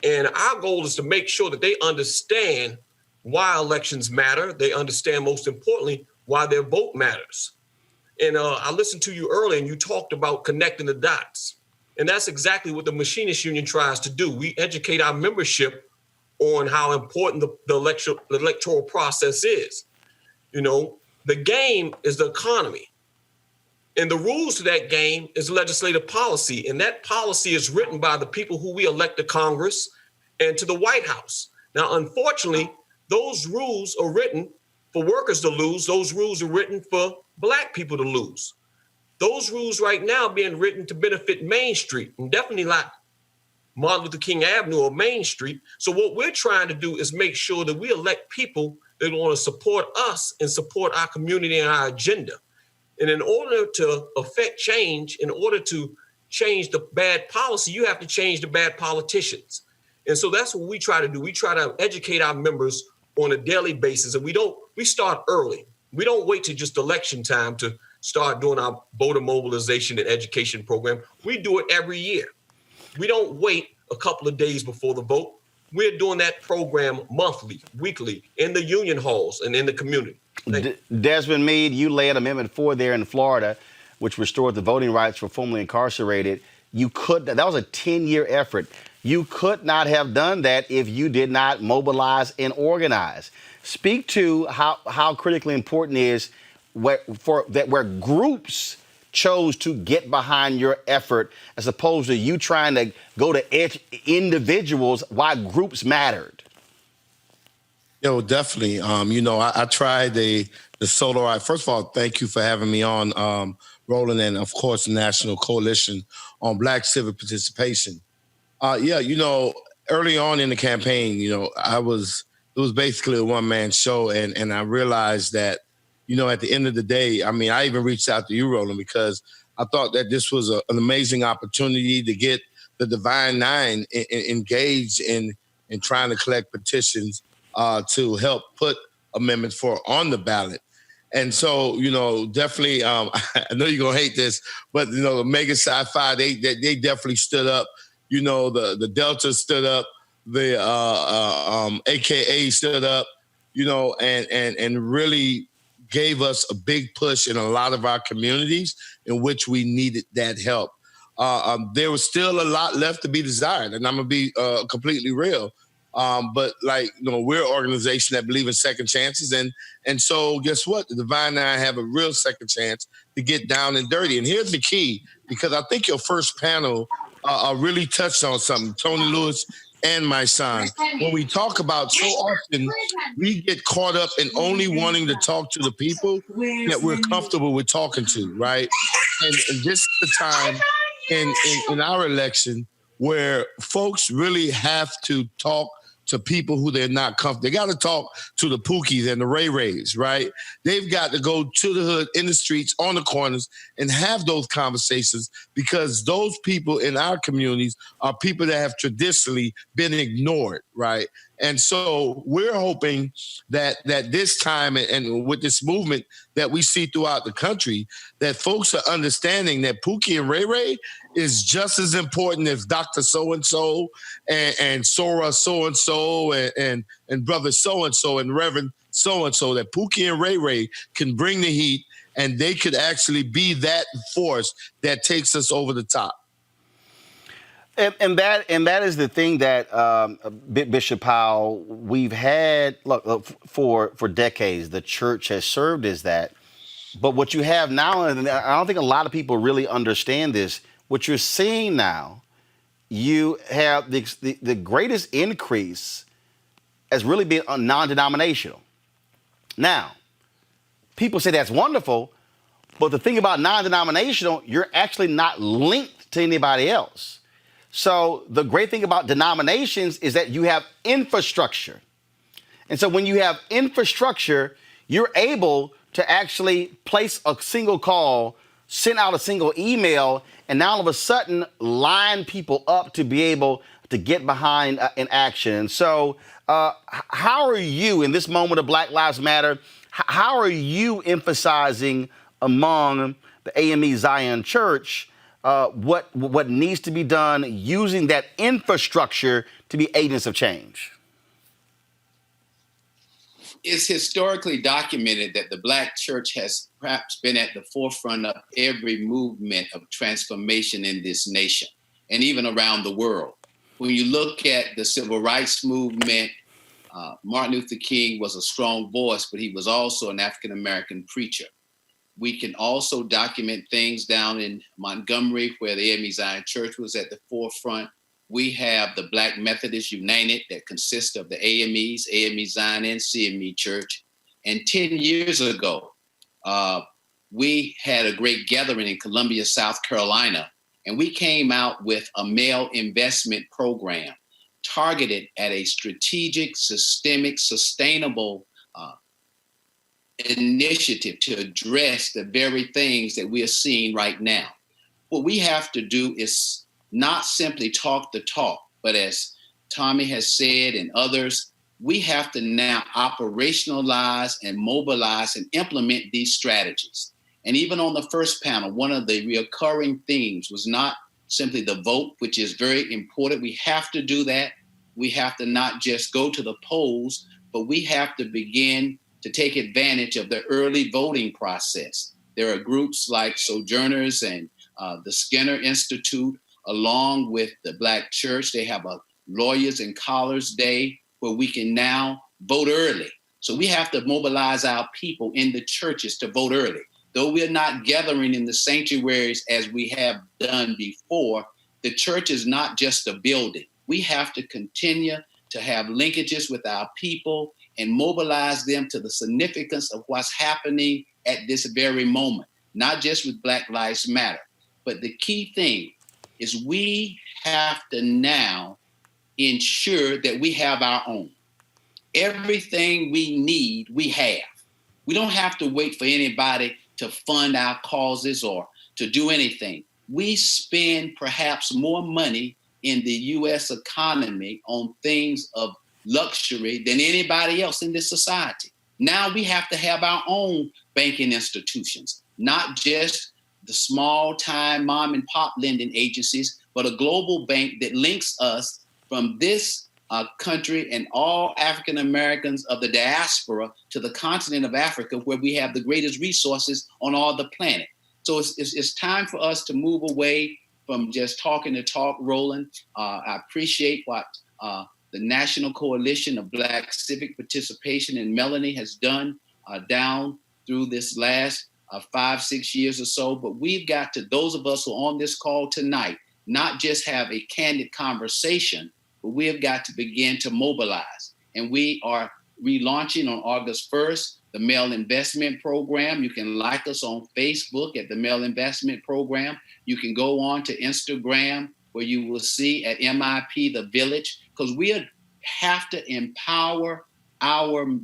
F: And our goal is to make sure that they understand why elections matter. They understand, most importantly, why their vote matters. And I listened to you earlier and you talked about connecting the dots. And that's exactly what the Machinist Union tries to do. We educate our membership on how important the electoral process is. You know, the game is the economy. And the rules to that game is legislative policy. And that policy is written by the people who we elect to Congress and to the White House. Now, unfortunately, those rules are written for workers to lose. Those rules are written for Black people to lose. Those rules right now being written to benefit Main Street and definitely not Martin Luther King Avenue or Main Street. So what we're trying to do is make sure that we elect people that want to support us and support our community and our agenda. And in order to affect change, in order to change the bad policy, you have to change the bad politicians. And so that's what we try to do. We try to educate our members on a daily basis. And we start early. We don't wait till just election time to start doing our voter mobilization and education program. We do it every year. We don't wait a couple of days before the vote. We're doing that program monthly, weekly, in the union halls and in the community.
A: Desmond Meade, you led Amendment 4 there in Florida, which restored the voting rights for formerly incarcerated. That was a 10-year effort. You could not have done that if you did not mobilize and organize. Speak to how critically important it is where groups chose to get behind your effort as opposed to you trying to go to individuals, why groups mattered.
G: Yo, definitely. I tried the solo ride. First of all, thank you for having me on, Roland, and of course, the National Coalition on Black Civic Participation. Early on in the campaign, it was basically a one-man show, and I realized that, at the end of the day, I even reached out to you, Roland, because I thought that this was an amazing opportunity to get the Divine Nine engaged in trying to collect petitions to help put Amendment 4 on the ballot. And so, definitely, I know you're going to hate this, but, the Mega Sci-Fi, they definitely stood up. The Delta stood up, the AKA stood up, and really gave us a big push in a lot of our communities in which we needed that help. There was still a lot left to be desired, and I'm going to be completely real. But we're an organization that believe in second chances. And so guess what? The Divine Nine have a real second chance to get down and dirty. And here's the key, because I think your first panel really touched on something, Tony Lewis and my son. When we talk about so often, we get caught up in only wanting to talk to the people that we're comfortable with talking to, right? And this is the time in our election where folks really have to talk to people who they're not comfortable. They got to talk to the Pookies and the Ray Rays, right? They've got to go to the hood, in the streets, on the corners, and have those conversations, because those people in our communities are people that have traditionally been ignored, right? And so we're hoping that this time, and with this movement that we see throughout the country, that folks are understanding that Pookie and Ray Ray is just as important as Dr. So-and-so and Sora so-and-so and brother so-and-so and Reverend so-and-so, that Pookie and Ray Ray can bring the heat, and they could actually be that force that takes us over the top.
A: And that is the thing that Bishop Powell, we've had, look, for decades, the church has served as that. But what you have now, and I don't think a lot of people really understand this, what you're seeing now, you have the greatest increase has really been non-denominational. Now, people say that's wonderful, but the thing about non-denominational, you're actually not linked to anybody else. So the great thing about denominations is that you have infrastructure. And so when you have infrastructure, you're able to actually place a single call, send out a single email, and now all of a sudden line people up to be able to get behind an action. And so how are you, in this moment of Black Lives Matter, how are you emphasizing among the AME Zion Church what needs to be done using that infrastructure to be agents of change?
H: It's historically documented that the Black church has perhaps been at the forefront of every movement of transformation in this nation and even around the world. When you look at the civil rights movement, Martin Luther King was a strong voice, but he was also an African-American preacher. We can also document things down in Montgomery, where the AME Zion Church was at the forefront. We have the Black Methodist United that consists of the AMEs, AME Zion and CME Church. And 10 years ago, we had a great gathering in Columbia, South Carolina, and we came out with a male investment program targeted at a strategic, systemic, sustainable initiative to address the very things that we are seeing right now. What we have to do is not simply talk the talk, but as Tommy has said and others, we have to now operationalize and mobilize and implement these strategies. And even on the first panel, one of the recurring themes was not simply the vote, which is very important. We have to do that. We have to not just go to the polls, but we have to begin to take advantage of the early voting process. There are groups like Sojourners and the Skinner Institute, along with the Black Church. They have a Lawyers and Collars Day where we can now vote early. So we have to mobilize our people in the churches to vote early. Though we're not gathering in the sanctuaries as we have done before, the church is not just a building. We have to continue to have linkages with our people and mobilize them to the significance of what's happening at this very moment, not just with Black Lives Matter. But the key thing is we have to now ensure that we have our own. Everything we need, we have. We don't have to wait for anybody to fund our causes or to do anything. We spend perhaps more money in the US economy on things of luxury than anybody else in this society. Now we have to have our own banking institutions, not just the small time mom and pop lending agencies, but a global bank that links us from this country and all African Americans of the diaspora to the continent of Africa, where we have the greatest resources on all the planet. So it's time for us to move away from just talking the talk, Roland. I appreciate what the National Coalition of Black Civic Participation and Melanie has done down through this last 5-6 years or so. But we've got to, those of us who are on this call tonight, not just have a candid conversation, but we have got to begin to mobilize. And we are relaunching on August 1st, the Male Investment Program. You can like us on Facebook at the Male Investment Program. You can go on to Instagram, where you will see at MIP The Village, because we have to empower our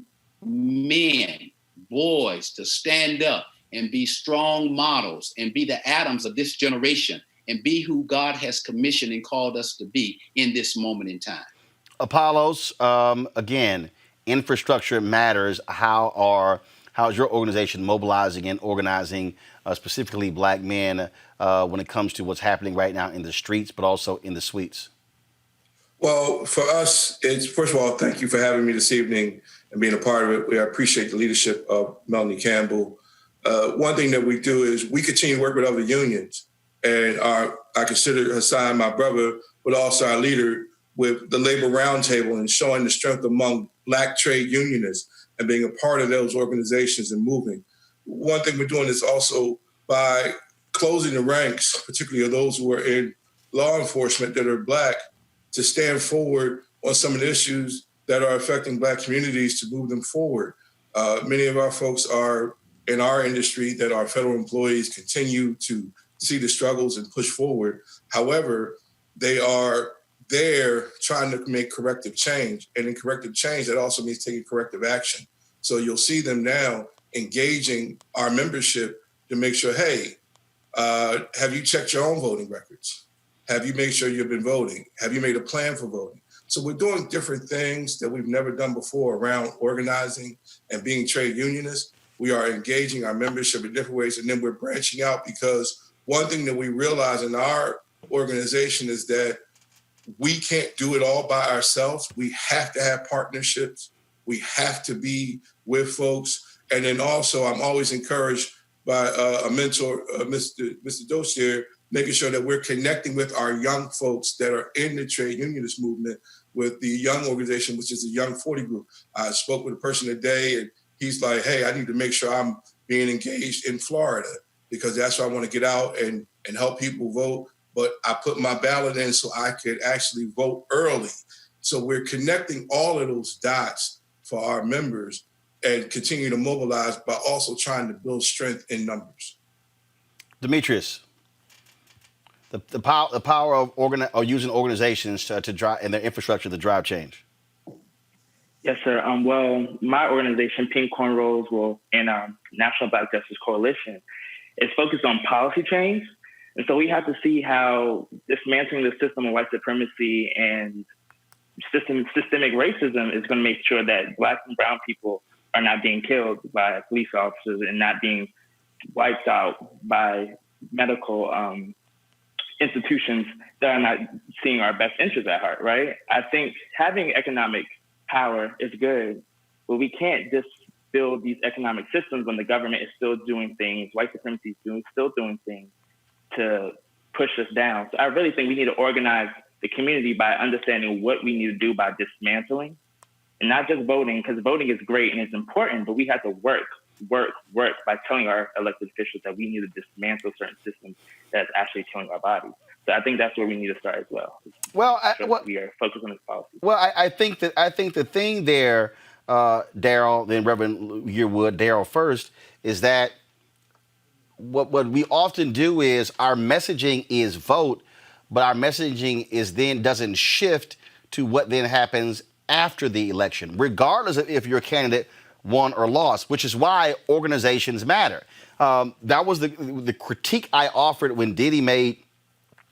H: men, boys, to stand up and be strong models and be the Adams of this generation and be who God has commissioned and called us to be in this moment in time.
A: Apollos, again, infrastructure matters. How is your organization mobilizing and organizing specifically Black men when it comes to what's happening right now in the streets, but also in the suites?
D: Well, for us, it's, first of all, thank you for having me this evening and being a part of it. I appreciate the leadership of Melanie Campbell. One thing that we do is we continue to work with other unions. And I consider Hassan my brother, but also our leader with the Labor Roundtable and showing the strength among Black trade unionists and being a part of those organizations and moving. One thing we're doing is also by closing the ranks, particularly of those who are in law enforcement that are Black, to stand forward on some of the issues that are affecting Black communities to move them forward. Many of our folks are in our industry that are federal employees continue to see the struggles and push forward. However, they are there trying to make corrective change. And in corrective change, that also means taking corrective action. So you'll see them now engaging our membership to make sure, hey, have you checked your own voting records? Have you made sure you've been voting? Have you made a plan for voting? So we're doing different things that we've never done before around organizing and being trade unionists. We are engaging our membership in different ways, and then we're branching out, because one thing that we realize in our organization is that we can't do it all by ourselves. We have to have partnerships. We have to be with folks. And then also, I'm always encouraged by a mentor, Mr. Dossier, making sure that we're connecting with our young folks that are in the trade unionist movement with the young organization, which is the Young 40 group. I spoke with a person today, and he's like, hey, I need to make sure I'm being engaged in Florida, because that's where I want to get out and help people vote. But I put my ballot in so I could actually vote early. So we're connecting all of those dots for our members and continue to mobilize, by also trying to build strength in numbers.
A: Demetrius, the power of using organizations to drive and their infrastructure to drive change.
E: Yes, sir. Well, my organization, Pink Cornrows, and National Black Justice Coalition, is focused on policy change. And so we have to see how dismantling the system of white supremacy and systemic racism is going to make sure that Black and brown people are not being killed by police officers and not being wiped out by medical institutions that are not seeing our best interests at heart, right? I think having economic power is good, but we can't just build these economic systems when the government is still doing things, white supremacy is still doing things to push us down. So I really think we need to organize the community by understanding what we need to do by dismantling, and not just voting, because voting is great and it's important, but we have to work by telling our elected officials that we need to dismantle certain systems that's actually killing our bodies. So I think that's where we need to start as well.
A: Well,
E: we are focused on this policy.
A: Well, I think the thing there, Daryl, then Reverend Yearwood, Daryl first, is that what we often do is our messaging is vote, but our messaging is then doesn't shift to what then happens after the election, regardless of if your candidate won or lost, which is why organizations matter. That was the critique I offered when Diddy made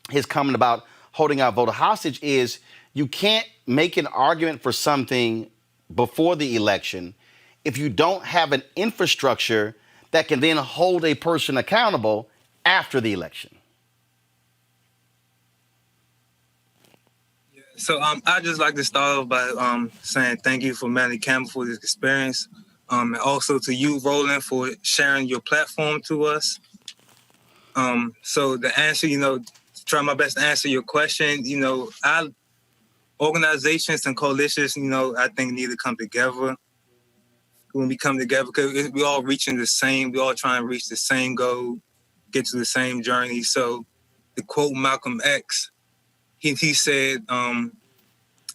A: his comment about holding our voter hostage is you can't make an argument for something before the election if you don't have an infrastructure that can then hold a person accountable after the election.
C: So I'd just like to start off by saying thank you for Melanie Campbell for this experience, and also to you, Roland, for sharing your platform to us. So the answer, try my best to answer your question. Organizations and coalitions, I think need to come together. When we come together, because we all trying to reach the same goal, get to the same journey. So to quote Malcolm X, he said,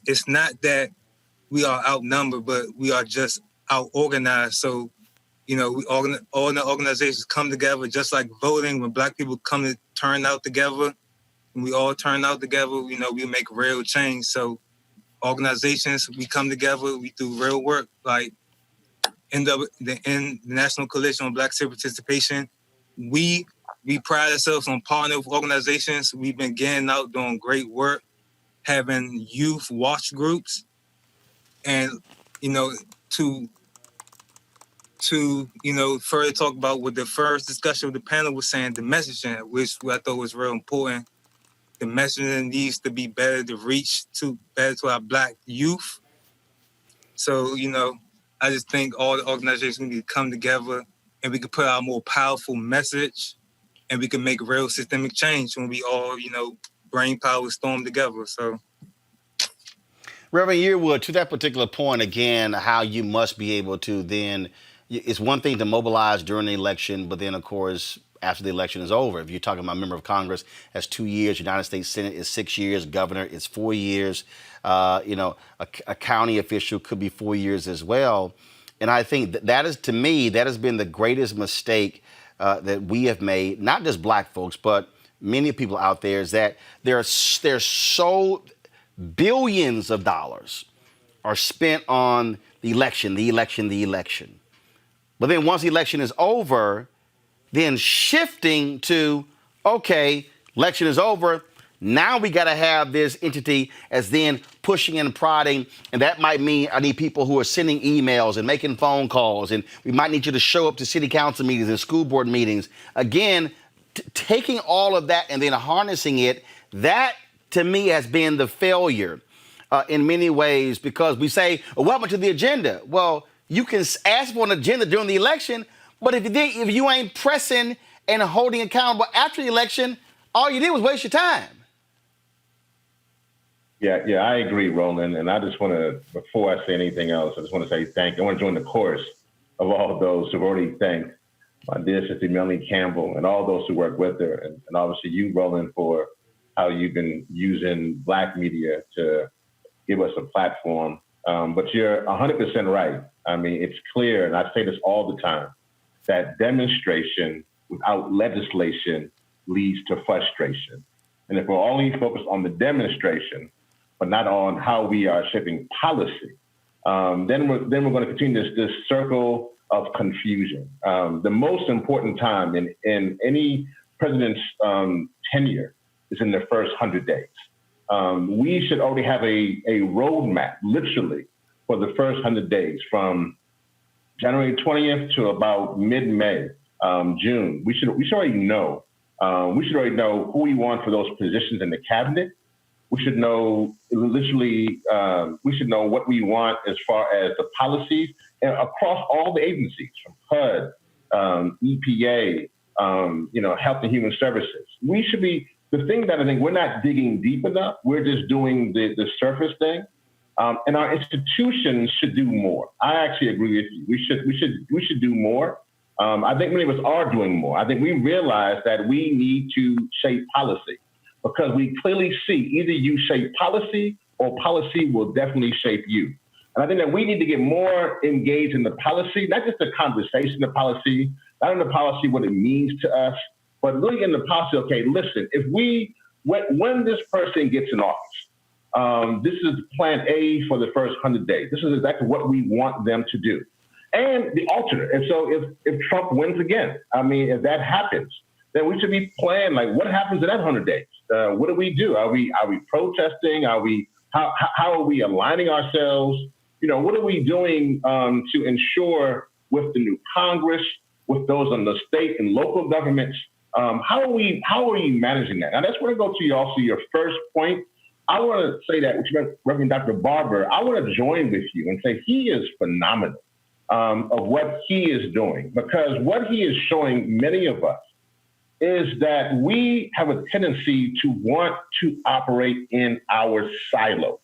C: it's not that we are outnumbered, but we are just out-organized. So, all the organizations come together, just like voting, when Black people come to turn out together, when we all turn out together, we make real change. So organizations, we come together, we do real work, like the National Coalition on Black Civic Participation. We pride ourselves on partnering with organizations. We've been getting out doing great work, having youth watch groups, and to further talk about what the first discussion of the panel was saying, the messaging, which I thought was real important. The messaging needs to be better to reach better to our Black youth. So, I just think all the organizations need to come together and we can put out a more powerful message and we can make real systemic change when we all, brain power storm together. So,
A: Reverend Yearwood, to that particular point, again, how you must be able to then, it's one thing to mobilize during the election, but then, of course, after the election is over. If you're talking about a member of Congress, that's 2 years. United States Senate is 6 years. Governor is 4 years. A county official could be 4 years as well. And I think that is, to me, that has been the greatest mistake that we have made, not just Black folks, but many people out there, is that there's so billions of dollars are spent on the election. But then once the election is over, then shifting to, okay, election is over. Now we got to have this entity as then pushing and prodding. And that might mean I need people who are sending emails and making phone calls. And we might need you to show up to city council meetings and school board meetings. Again, taking all of that and then harnessing it, that to me has been the failure in many ways, because we say, well, welcome to the agenda. Well, you can ask for an agenda during the election, but if you ain't pressing and holding accountable after the election, all you did was waste your time.
I: Yeah, I agree, Roland. And I just want to, before I say anything else, I just want to say thank you. I want to join the chorus of all those who've already thanked my dear sister Melanie Campbell and all those who work with her, and obviously you, Roland, for how you've been using Black media to give us a platform. But you're 100% right. I mean, it's clear, and I say this all the time, that demonstration without legislation leads to frustration. And if we're only focused on the demonstration, but not on how we are shaping policy, then we're going to continue this circle of confusion. The most important time in any president's tenure is in the first 100 days. We should already have a roadmap, literally, for the first 100 days, from January 20th to about mid-May, June. We should already know. We should already know who we want for those positions in the cabinet. We should know literally. We should know what we want as far as the policies and across all the agencies, from HUD, EPA, Health and Human Services. We should be. The thing that I think we're not digging deep enough. We're just doing the surface thing. And our institutions should do more. I actually agree with you. We should do more. I think many of us are doing more. I think we realize that we need to shape policy, because we clearly see either you shape policy or policy will definitely shape you. And I think that we need to get more engaged in the policy, not just the conversation of policy, not in the policy what it means to us, but really in the policy. Okay, listen, if when this person gets in office, this is plan A for the first 100 days. This is exactly what we want them to do. And the alternate. And so if Trump wins again, if that happens, then we should be planning, like, what happens in that 100 days? What do we do? Are we protesting? How are we aligning ourselves? What are we doing to ensure with the new Congress, with those on the state and local governments, how are you managing that? Now, that's where I go to your first point. I want to say that, Reverend Dr. Barber, I want to join with you and say he is phenomenal of what he is doing, because what he is showing many of us is that we have a tendency to want to operate in our silos.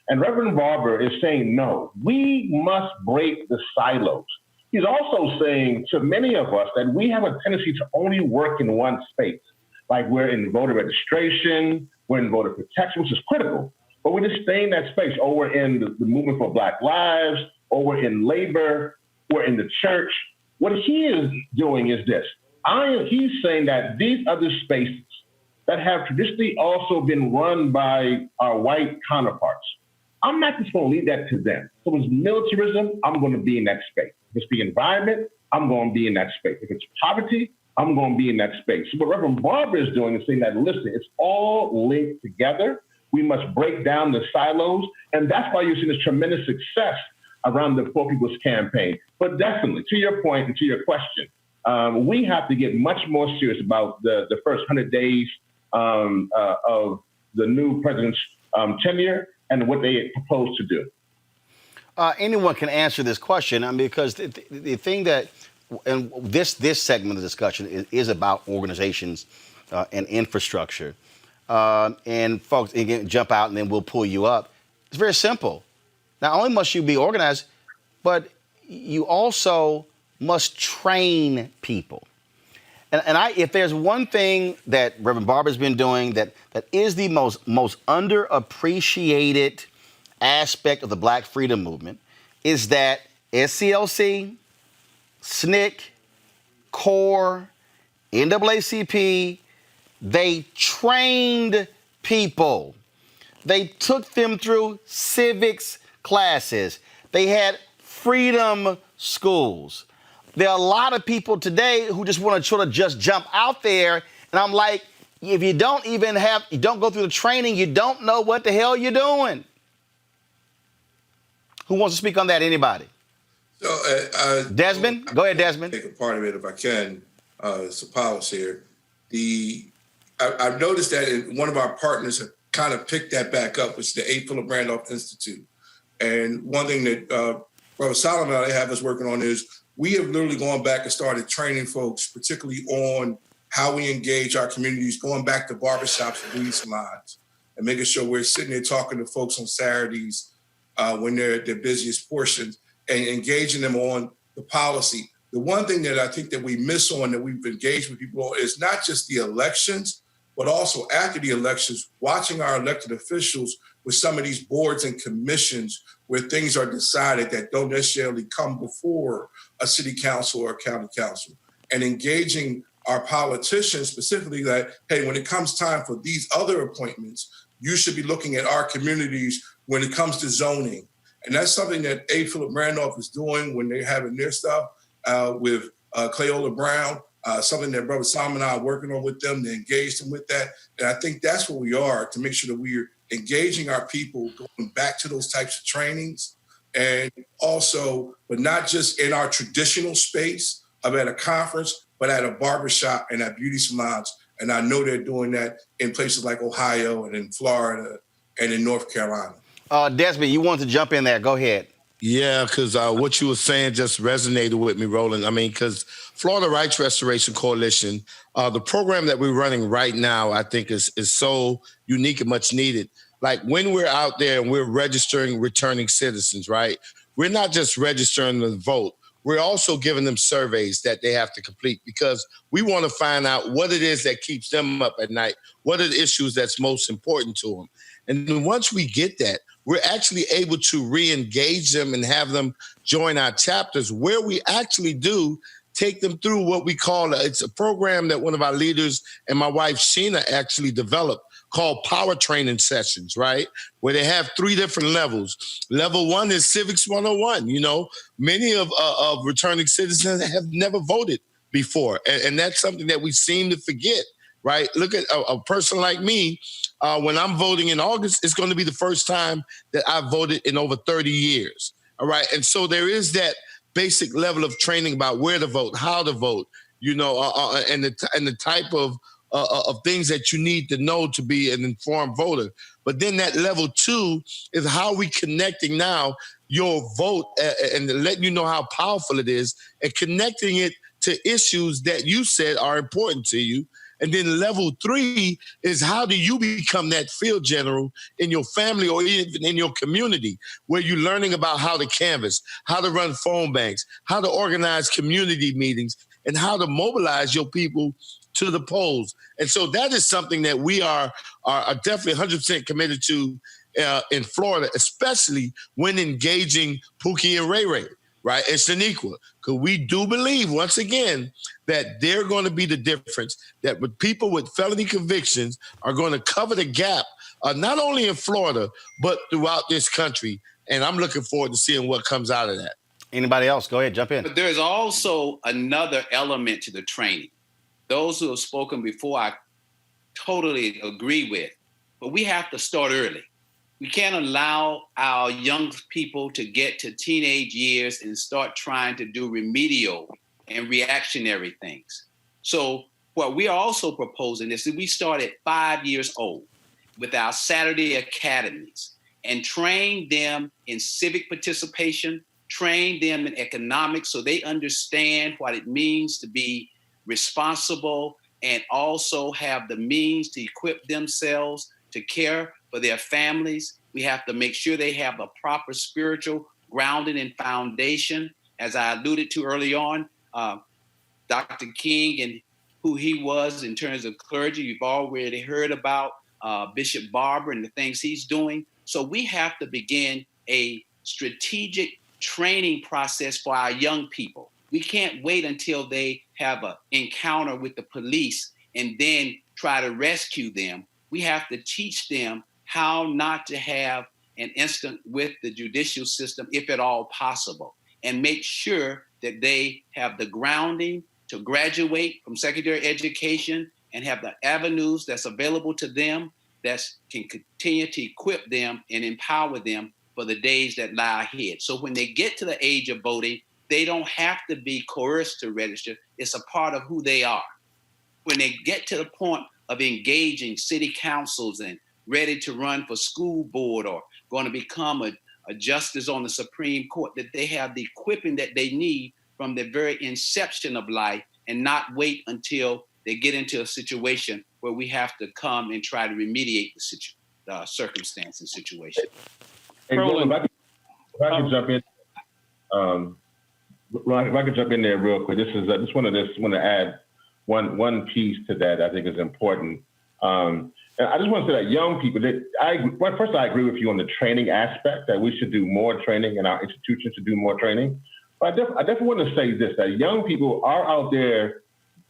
I: And Reverend Barber is saying, no, we must break the silos. He's also saying to many of us that we have a tendency to only work in one space. Like, we're in voter registration, we're in voter protection, which is critical, but we just stay in that space. Or we're in the movement for Black lives, or we're in labor, we're in the church. What he is doing is this. He's saying that these other spaces that have traditionally also been run by our white counterparts, I'm not just going to leave that to them. So if it's militarism, I'm going to be in that space. If it's the environment, I'm going to be in that space. If it's poverty, I'm going to be in that space. So what Reverend Barber is doing is saying that, listen, it's all linked together. We must break down the silos. And that's why you're seeing this tremendous success around the Poor People's Campaign. But definitely, to your point and to your question, we have to get much more serious about the first 100 days of the new president's tenure and what they propose to do.
A: Anyone can answer this question, because the thing that, and this segment of the discussion is about organizations and infrastructure. And folks, again, jump out and then we'll pull you up. It's very simple. Not only must you be organized, but you also must train people. And if there's one thing that Reverend Barber's been doing that is the most underappreciated aspect of the Black Freedom Movement, is that SCLC, SNCC, CORE, NAACP, they trained people. They took them through civics classes. They had freedom schools. There are a lot of people today who just want to sort of just jump out there. And I'm like, if you don't go through the training, you don't know what the hell you're doing. Who wants to speak on that? Anybody?
D: So,
A: Desmond? Go ahead, Desmond.
D: Take a part of it if I can. It's Apollos here. I've noticed that one of our partners have kind of picked that back up, which is the A. Philip Randolph Institute. And one thing that Brother Solomon and I have us working on is we have literally gone back and started training folks, particularly on how we engage our communities, going back to barbershops and beauty salons, and making sure we're sitting there talking to folks on Saturdays when they're at their busiest portions, and engaging them on the policy. The one thing that I think that we miss on, that we've engaged with people on, is not just the elections, but also after the elections, watching our elected officials with some of these boards and commissions where things are decided that don't necessarily come before a city council or a county council, and engaging our politicians specifically that, hey, when it comes time for these other appointments, you should be looking at our communities when it comes to zoning. And that's something that A. Philip Randolph is doing when they're having their stuff with Cleola Brown, something that Brother Solomon and I are working on with them to engage them with that. And I think that's what we are, to make sure that we're engaging our people, going back to those types of trainings, and also, but not just in our traditional space of at a conference, but at a barbershop and at beauty salons. And I know they're doing that in places like Ohio and in Florida and in North Carolina.
A: Desmond, you want to jump in there. Go ahead.
G: Yeah, because what you were saying just resonated with me, Roland. I mean, because Florida Rights Restoration Coalition, the program that we're running right now, I think is so unique and much needed. Like when we're out there and we're registering returning citizens, right? We're not just registering to vote. We're also giving them surveys that they have to complete because we want to find out what it is that keeps them up at night. What are the issues that's most important to them? And then once we get that, we're actually able to re-engage them and have them join our chapters where we actually do take them through what we call, it's a program that one of our leaders and my wife, Sheena, actually developed called power training sessions, right? Where they have 3 different levels. Level 1 is Civics 101. You know, many of returning citizens have never voted before. And that's something that we seem to forget, right? Look at a person like me. When I'm voting in August, it's going to be the first time that I've voted in over 30 years. All right. And so there is that basic level of training about where to vote, how to vote, you know, and the type of things that you need to know to be an informed voter. But then that level 2 is how we connecting now your vote and letting you know how powerful it is and connecting it to issues that you said are important to you. And then level 3 is how do you become that field general in your family or even in your community where you're learning about how to canvass, how to run phone banks, how to organize community meetings, and how to mobilize your people to the polls. And so that is something that we are definitely 100% committed to in Florida, especially when engaging Pookie and Ray Ray, right, and Shaniqua. Because we do believe, once again, that they're going to be the difference, that with people with felony convictions are going to cover the gap, not only in Florida, but throughout this country. And I'm looking forward to seeing what comes out of that.
A: Anybody else? Go ahead, jump in.
H: But there's also another element to the training. Those who have spoken before, I totally agree with. But we have to start early. We can't allow our young people to get to teenage years and start trying to do remedial and reactionary things. So what we are also proposing is that we start at 5 years old with our Saturday academies and train them in civic participation, train them in economics so they understand what it means to be responsible and also have the means to equip themselves to care for their families. We have to make sure they have a proper spiritual grounding and foundation. As I alluded to early on, Dr. King and who he was in terms of clergy, you've already heard about Bishop Barber and the things he's doing. So we have to begin a strategic training process for our young people. We can't wait until they have an encounter with the police and then try to rescue them. We have to teach them how not to have an incident with the judicial system, if at all possible, and make sure that they have the grounding to graduate from secondary education and have the avenues that's available to them that can continue to equip them and empower them for the days that lie ahead. So when they get to the age of voting, they don't have to be coerced to register. It's a part of who they are. When they get to the point of engaging city councils and ready to run for school board or going to become a justice on the Supreme Court, that they have the equipping that they need from the very inception of life and not wait until they get into a situation where we have to come and try to remediate the circumstance and situation.
I: Hey, Roland, if I could jump in. If I could jump in there real quick, I just want to add one piece to that I think is important. And I just want to say that young people, first I agree with you on the training aspect, that we should do more training and our institutions should do more training. But I definitely want to say this, that young people are out there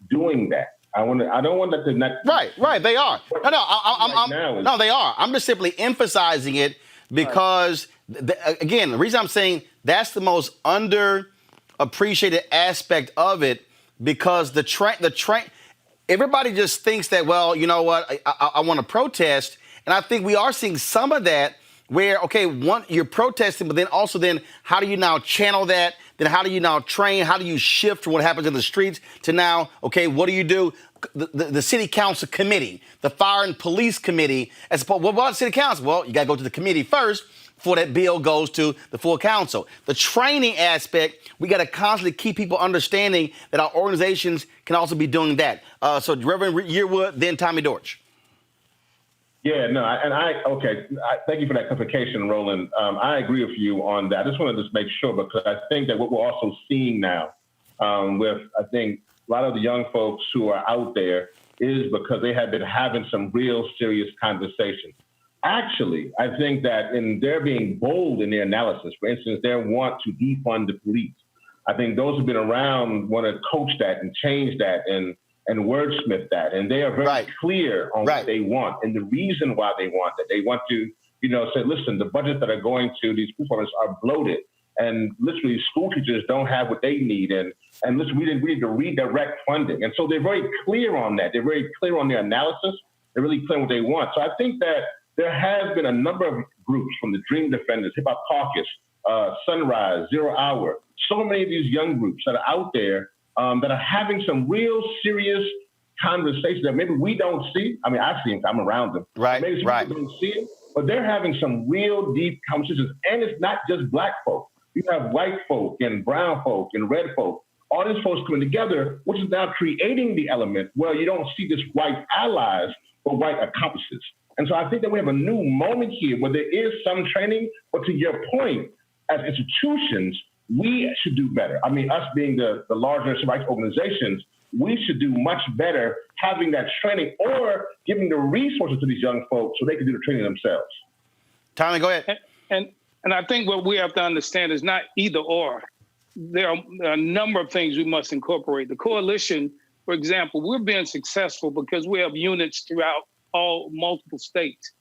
I: doing that. I don't want that to not.
A: Right. They are. No, they are. I'm just simply emphasizing it because, again, the reason I'm saying that's the most underappreciated aspect of it, because the train. Everybody just thinks that, well, you know what, I want to protest. And I think we are seeing some of that where, okay, one, you're protesting, but then also then how do you now channel that? Then how do you now train? How do you shift from what happens in the streets to now, okay, what do you do? The city council committee, the fire and police committee, as opposed, what about city council? Well, you got to go to the committee first before that bill goes to the full council. The training aspect, we got to constantly keep people understanding that our organizations can also be doing that. So Reverend Yearwood, then Tommy Dortch.
I: Yeah, no, thank you for that clarification, Roland. I agree with you on that. I just want to just make sure, because I think that what we're also seeing now with, I think, a lot of the young folks who are out there is because they have been having some real serious conversations. Actually, I think that they're being bold in their analysis. For instance, they want to defund the police. I think those who've been around want to coach that and change that and wordsmith that. And they are very clear on what they want and the reason why they want that. They want to, say, listen, the budgets that are going to these police departments are bloated. And literally school teachers don't have what they need. And listen, we need to redirect funding. And so they're very clear on that. They're very clear on their analysis. They're really clear on what they want. So I think that there has been a number of groups from the Dream Defenders, Hip Hop Caucus, Sunrise, Zero Hour, so many of these young groups that are out there that are having some real serious conversations that maybe we don't see. I mean, I see them, I'm around them. Maybe some people don't see it, but they're having some real deep conversations. And it's not just Black folk. You have white folk and brown folk and red folk, all these folks coming together, which is now creating the element where you don't see just white allies, but white accomplices. And so I think that we have a new moment here where there is some training, but to your point, as institutions, we should do better. I mean, us being the larger civil rights organizations, we should do much better having that training or giving the resources to these young folks so they can do the training themselves.
A: Tommy, go ahead.
B: And I think what we have to understand is not either or. There are a number of things we must incorporate. The coalition, for example, we're being successful because we have units throughout multiple states.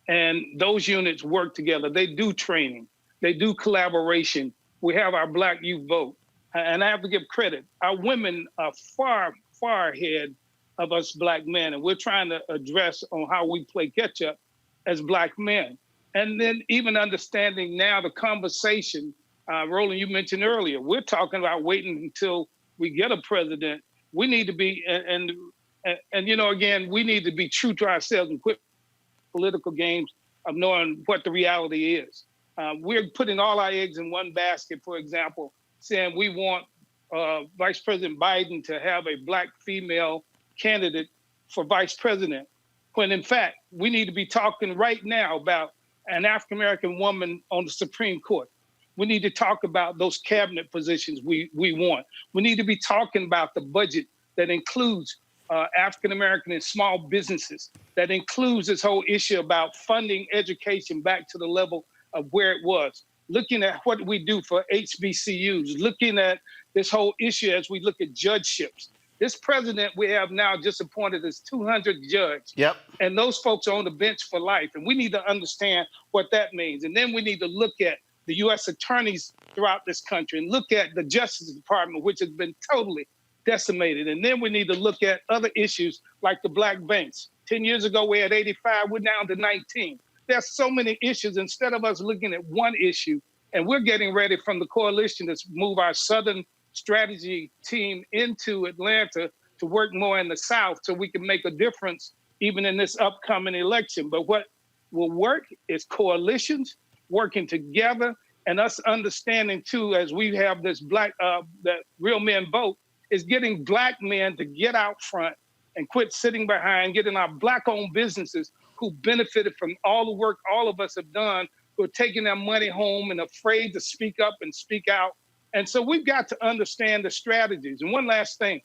B: And those units work together. They do training. They do collaboration. We have our Black Youth Vote. And I have to give credit. Our women are far, far ahead of us Black men. And we're trying to address on how we play catch up as Black men. And then even understanding now the conversation, Roland, you mentioned earlier, we're talking about waiting until we get a president. We need to be, and again, we need to be true to ourselves and quit political games of knowing what the reality is. We're putting all our eggs in one basket, for example, saying we want Vice President Biden to have a Black female candidate for vice president, when in fact, we need to be talking right now about an African-American woman on the Supreme Court. We need to talk about those cabinet positions we want. We need to be talking about the budget that includes African-American and small businesses, that includes this whole issue about funding education back to the level of where it was, looking at what we do for HBCUs, looking at this whole issue as we look at judgeships. This president we have now just appointed as 200 judges.
A: Yep.
B: And those folks are on the bench for life. And we need to understand what that means. And then we need to look at the U.S. attorneys throughout this country and look at the Justice Department, which has been totally decimated. And then we need to look at other issues like the Black banks. 10 years ago, we had 85, we're down to 19. There's so many issues. Instead of us looking at one issue, and we're getting ready from the coalition to move our Southern strategy team into Atlanta to work more in the South so we can make a difference even in this upcoming election. But what will work is coalitions working together and us understanding too, as we have this that real men vote, is getting Black men to get out front and quit sitting behind, getting our Black-owned businesses who benefited from all the work all of us have done, who are taking their money home and afraid to speak up and speak out. And so we've got to understand the strategies. And one last thing,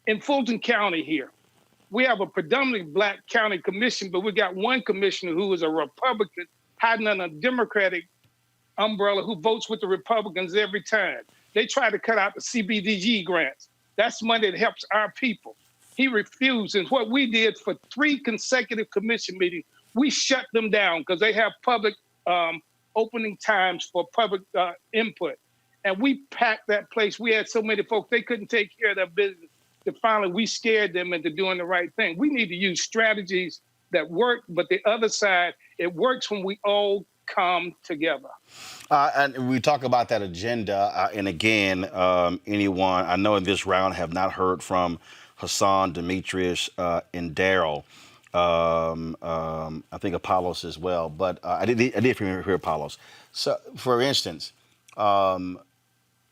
B: in Fulton County here, we have a predominantly Black county commission, but we got one commissioner who is a Republican hiding under a Democratic umbrella who votes with the Republicans every time. They try to cut out the CBDG grants. That's money that helps our people. He refused. And what we did for 3 consecutive commission meetings, we shut them down because they have public opening times for public input. And we packed that place. We had so many folks, they couldn't take care of their business. That finally, we scared them into doing the right thing. We need to use strategies that work, but the other side, it works when we all come together.
A: And we talk about that agenda. And again, anyone I know in this round have not heard from Hassan, Demetrius, and Daryl. I think Apollos as well. But I did hear Apollos. So, for instance, and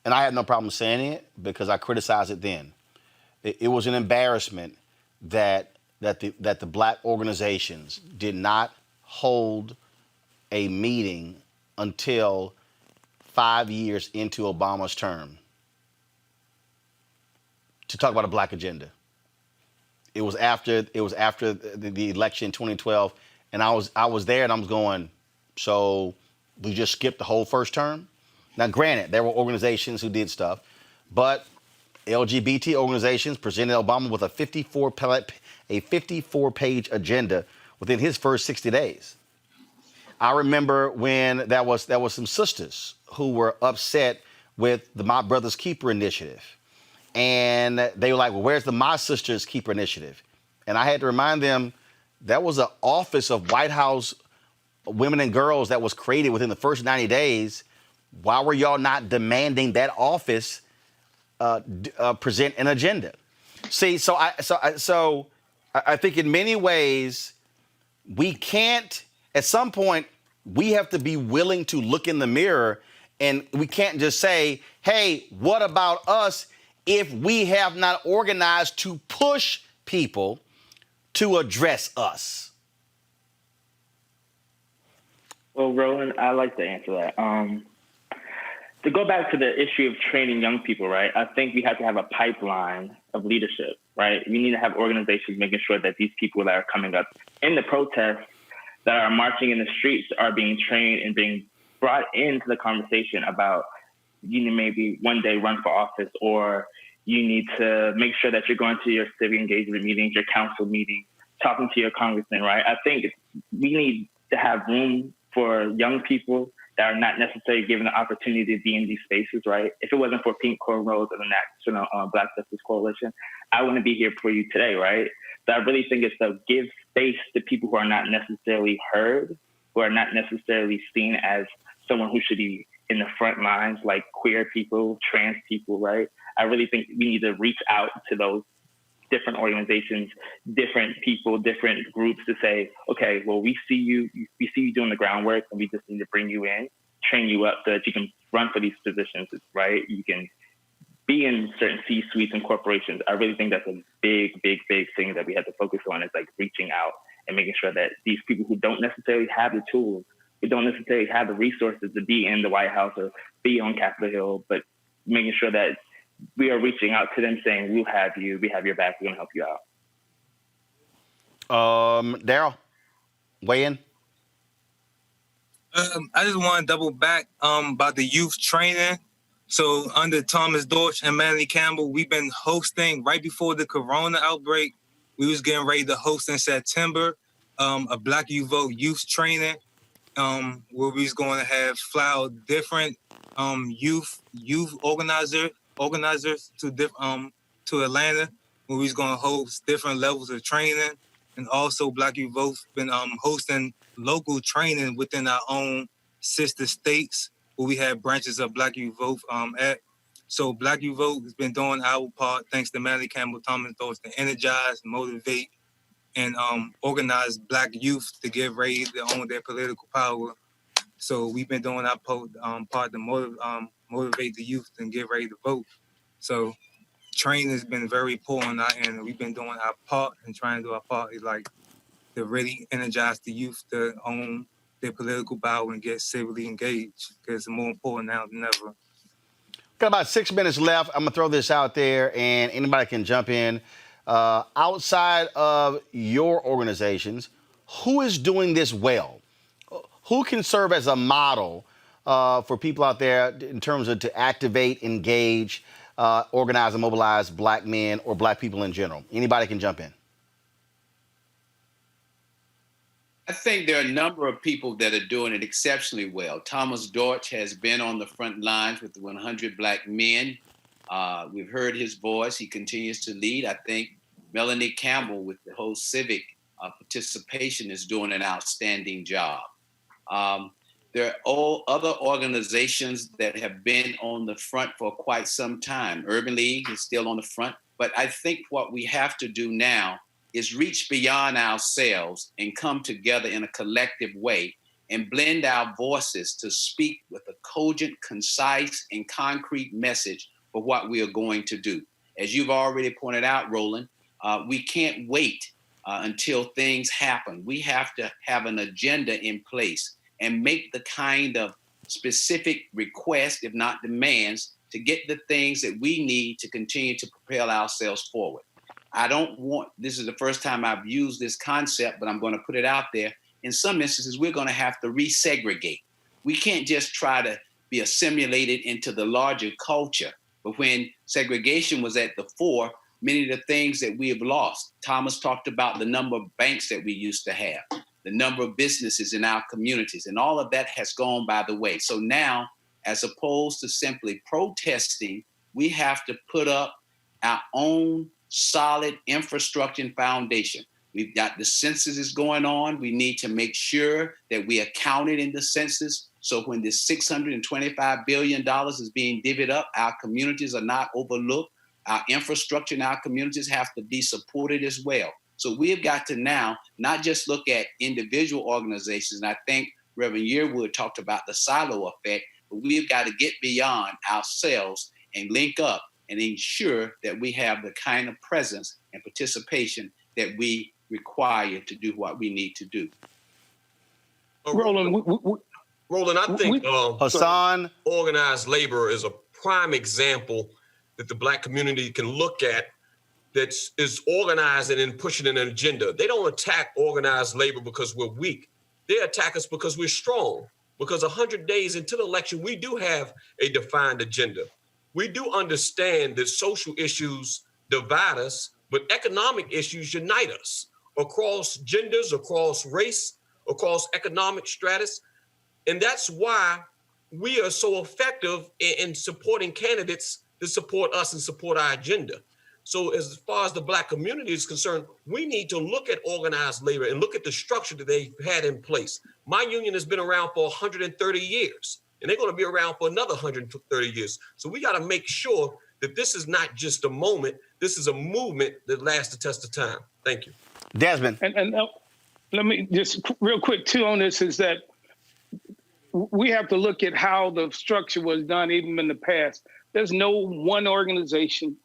A: I had no problem saying it because I criticized it then. It was an embarrassment that the black organizations did not hold a meeting until 5 years into Obama's term to talk about a black agenda. It was after the election in 2012, and I was there, and I was going, so we just skipped the whole first term? Now, granted, there were organizations who did stuff, but LGBT organizations presented Obama with a 54-page agenda within his first 60 days. I remember when there was some sisters who were upset with the My Brother's Keeper initiative. And they were like, well, where's the My Sister's Keeper initiative? And I had to remind them that was an office of White House women and girls that was created within the first 90 days. Why were y'all not demanding that office present an agenda? See, so I think in many ways we can't. At some point, we have to be willing to look in the mirror, and we can't just say, hey, what about us, if we have not organized to push people to address us?
E: Well, Roland, I like to answer that. To go back to the issue of training young people, right? I think we have to have a pipeline of leadership, right? We need to have organizations making sure that these people that are coming up in the protests, that are marching in the streets, are being trained and being brought into the conversation about, you need maybe one day run for office, or you need to make sure that you're going to your civic engagement meetings, your council meetings, talking to your congressman, right? I think we need to have room for young people that are not necessarily given the opportunity to be in these spaces, right? If it wasn't for Pink Cornrows and the National Black Justice Coalition, I wouldn't be here for you today, right? So I really think it's to give space to people who are not necessarily heard, who are not necessarily seen as someone who should be in the front lines, like queer people, trans people, right? I really think we need to reach out to those different organizations, different people, different groups to say, okay, well, we see you doing the groundwork, and we just need to bring you in, train you up so that you can run for these positions, right? You can be in certain C-suites and corporations. I really think that's a big, big, big thing that we have to focus on, is like reaching out and making sure that these people who don't necessarily have the tools, who don't necessarily have the resources to be in the White House or be on Capitol Hill, but making sure that we are reaching out to them saying, we'll have you, we have your back, we're going to help you out.
A: Daryl, weigh in.
C: I just want to double back about the youth training. So under Thomas Dorch and Melanie Campbell, we've been hosting right before the corona outbreak. We was getting ready to host in September a Black You Vote youth training where we was going to have fly out different youth organizers to Atlanta, where we was going to host different levels of training. And also Black You Vote been hosting local training within our own sister states, where we have branches of Black You Vote at. So Black You Vote has been doing our part, thanks to Melanie Campbell, Thomas Dorch, to energize, motivate, and organize Black youth to get ready to own their political power. So we've been doing our part to motivate the youth and get ready to vote. So training has been very poor on our end, and we've been doing our part and trying to do our part, like to really energize the youth to own their political power and get civilly engaged, because it's more important now than ever.
A: Got about 6 minutes left. I'm going to throw this out there, and anybody can jump in. Outside of your organizations, who is doing this well? Who can serve as a model for people out there in terms of to activate, engage, organize, and mobilize Black men or Black people in general? Anybody can jump in.
H: I think there are a number of people that are doing it exceptionally well. Thomas Dorch has been on the front lines with the 100 Black men. We've heard his voice. He continues to lead. I think Melanie Campbell, with the whole civic participation, is doing an outstanding job. There are all other organizations that have been on the front for quite some time. Urban League is still on the front, but I think what we have to do now is reach beyond ourselves and come together in a collective way and blend our voices to speak with a cogent, concise, and concrete message for what we are going to do. As you've already pointed out, Roland, we can't wait until things happen. We have to have an agenda in place and make the kind of specific requests, if not demands, to get the things that we need to continue to propel ourselves forward. This is the first time I've used this concept, but I'm going to put it out there. In some instances, we're going to have to resegregate. We can't just try to be assimilated into the larger culture. But when segregation was at the fore, many of the things that we have lost. Thomas talked about the number of banks that we used to have, the number of businesses in our communities, and all of that has gone by the way. So now, as opposed to simply protesting, we have to put up our own solid infrastructure and foundation. We've got the census is going on. We need to make sure that we are counted in the census. So when this $625 billion is being divvied up, our communities are not overlooked. Our infrastructure in our communities have to be supported as well. So we've got to now not just look at individual organizations, and I think Reverend Yearwood talked about the silo effect, but we've got to get beyond ourselves and link up and ensure that we have the kind of presence and participation that we require to do what we need to do.
F: Roland, I think
A: Hassan,
F: organized labor is a prime example that the Black community can look at that is organizing and pushing an agenda. They don't attack organized labor because we're weak. They attack us because we're strong. Because 100 days into the election, we do have a defined agenda. We do understand that social issues divide us, but economic issues unite us across genders, across race, across economic stratus. And that's why we are so effective in supporting candidates that support us and support our agenda. So as far as the Black community is concerned, we need to look at organized labor and look at the structure that they've had in place. My union has been around for 130 years, and they're going to be around for another 130 years. So we got to make sure that this is not just a moment. This is a movement that lasts the test of time. Thank you.
A: Desmond.
B: And let me just real quick too on this is that we have to look at how the structure was done even in the past. There's no one organization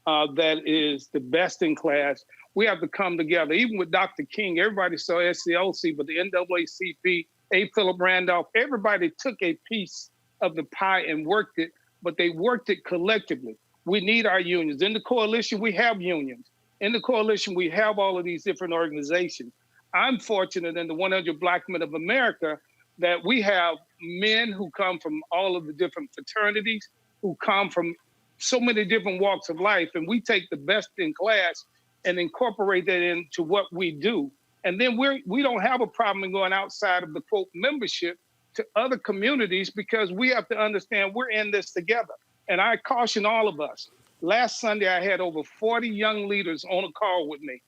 B: that is the best in class. We have to come together. Even with Dr. King, everybody saw SCLC, but the NAACP, A. Philip Randolph, everybody took a piece of the pie and worked it, but they worked it collectively. We need our unions. In the coalition, we have unions. In the coalition, we have all of these different organizations. I'm fortunate in the 100 Black Men of America that we have men who come from all of the different fraternities, who come from so many different walks of life, and we take the best in class and incorporate that into what we do. And then we don't have a problem in going outside of the quote membership to other communities because we have to understand we're in this together. And I caution all of us. Last Sunday, I had over 40 young leaders on a call with me.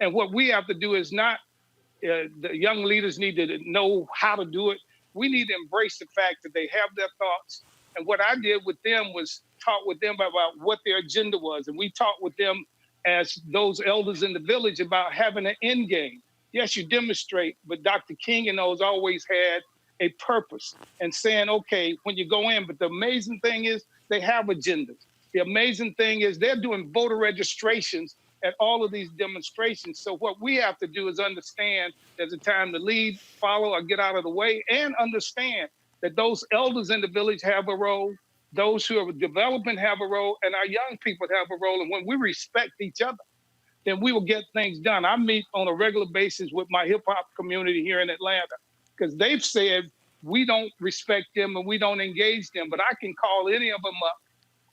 B: And what we have to do is not, the young leaders need to know how to do it. We need to embrace the fact that they have their thoughts. And what I did with them was talk with them about what their agenda was. And we talked with them as those elders in the village about having an end game. Yes, you demonstrate, but Dr. King and those always had a purpose and saying, okay, when you go in, but the amazing thing is they have agendas. The amazing thing is they're doing voter registrations at all of these demonstrations. So what we have to do is understand there's a time to lead, follow, or get out of the way, and understand that those elders in the village have a role, those who are developing have a role, and our young people have a role. And when we respect each other, then we will get things done. I meet on a regular basis with my hip hop community here in Atlanta because they've said we don't respect them and we don't engage them, but I can call any of them up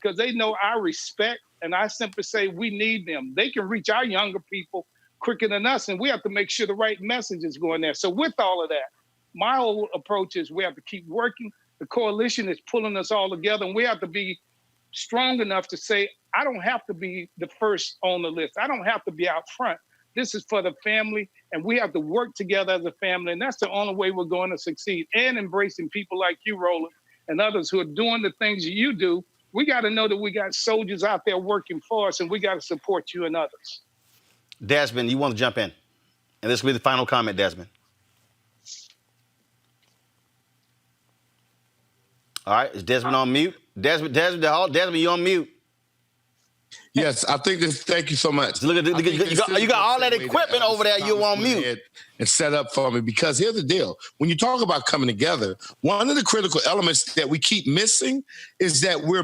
B: because they know I respect, and I simply say we need them. They can reach our younger people quicker than us, and we have to make sure the right message is going there. So with all of that, my whole approach is we have to keep working. The coalition is pulling us all together, and we have to be strong enough to say, I don't have to be the first on the list. I don't have to be out front, This is for the family, and we have to work together as a family, and that's the only way we're going to succeed. And embracing people like you, Roland, and others who are doing the things you do. We got to know that we got soldiers out there working for us, and we got to support you and others.
A: Desmond, you want to jump in? And this will be the final comment, Desmond. All right, is Desmond on mute? Desmond, you on mute?
G: Yes, I think this. Thank you so much.
A: Look at you got all that equipment over there. You on mute
G: and set up for me, because here's the deal: when you talk about coming together, one of the critical elements that we keep missing is that we're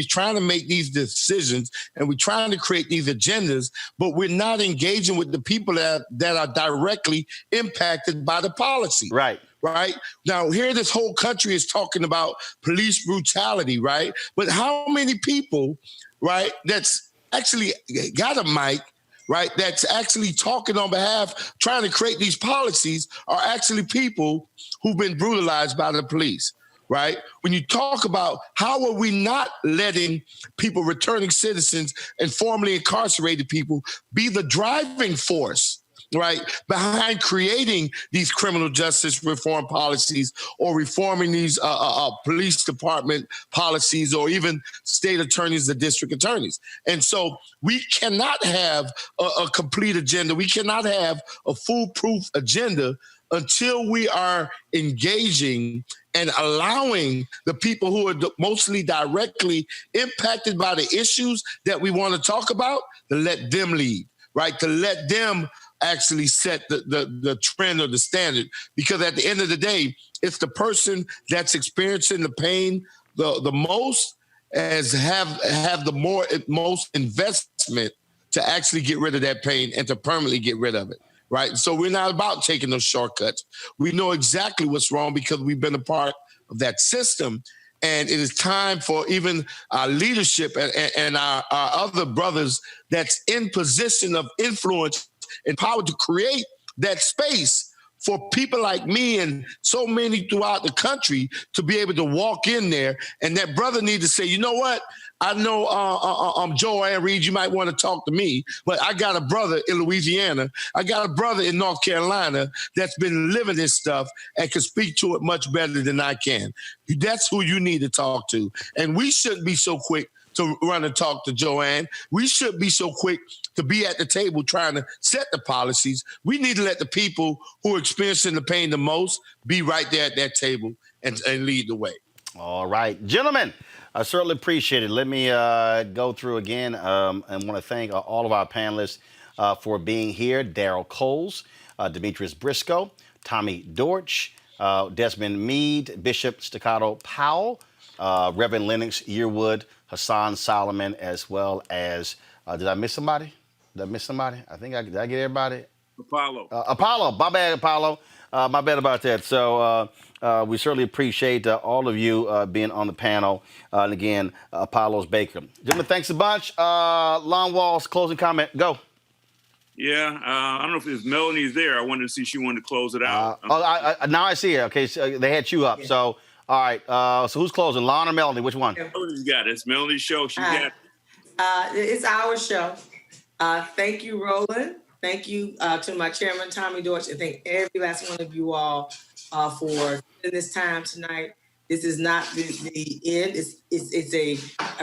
G: trying to make these decisions and we're trying to create these agendas, but we're not engaging with the people that are directly impacted by the policy.
A: Right.
G: Right now, here this whole country is talking about police brutality, right? But how many people, right, that's actually got a mic, right, that's actually talking on behalf, trying to create these policies, are actually people who've been brutalized by the police, right? When you talk about how are we not letting people, returning citizens and formerly incarcerated people, be the driving force, right, behind creating these criminal justice reform policies, or reforming these police department policies, or even state attorneys or district attorneys. And so we cannot have a complete agenda. We cannot have a foolproof agenda until we are engaging and allowing the people who are mostly directly impacted by the issues that we want to talk about to let them lead, right, to let them actually set the trend or the standard. Because at the end of the day, it's the person that's experiencing the pain the most as have the most investment to actually get rid of that pain and to permanently get rid of it, right? So we're not about taking those shortcuts. We know exactly what's wrong because we've been a part of that system. And it is time for even our leadership and our other brothers that's in position of influence and power to create that space for people like me and so many throughout the country to be able to walk in there. And that brother need to say, you know what? I know Joel Reed, you might want to talk to me, but I got a brother in Louisiana. I got a brother in North Carolina that's been living this stuff and can speak to it much better than I can. That's who you need to talk to. And we shouldn't be so quick to run and talk to Joanne. We should be so quick to be at the table trying to set the policies. We need to let the people who are experiencing the pain the most be right there at that table and lead the way.
A: All right. Gentlemen, I certainly appreciate it. Let me go through again and want to thank all of our panelists for being here. Daryl Coles, Demetrius Briscoe, Tommy Dortch, Desmond Meade, Bishop Staccato Powell, Reverend Lennox Yearwood, Hassan Solomon, as well as, did I miss somebody? I think did I get everybody? Apollo. My bad, Apollo. My bad about that. So we certainly appreciate all of you being on the panel. And again, Apollo's Baker. Gentlemen, thanks a bunch. Lon Walls, closing comment. Go.
K: Yeah, I don't know if Melanie's there. I wanted to see if she wanted to close it out.
A: Now I see her. Okay, so they had you up. Yeah. So, all right. So who's closing, Lon or Melanie? Which one?
K: Melonie's got it. It's Melanie's show. She got it.
J: It's our show. Thank you, Roland. Thank you to my chairman, Tommy Dortch, and thank every last one of you all for spending this time tonight. This is not the end. It's a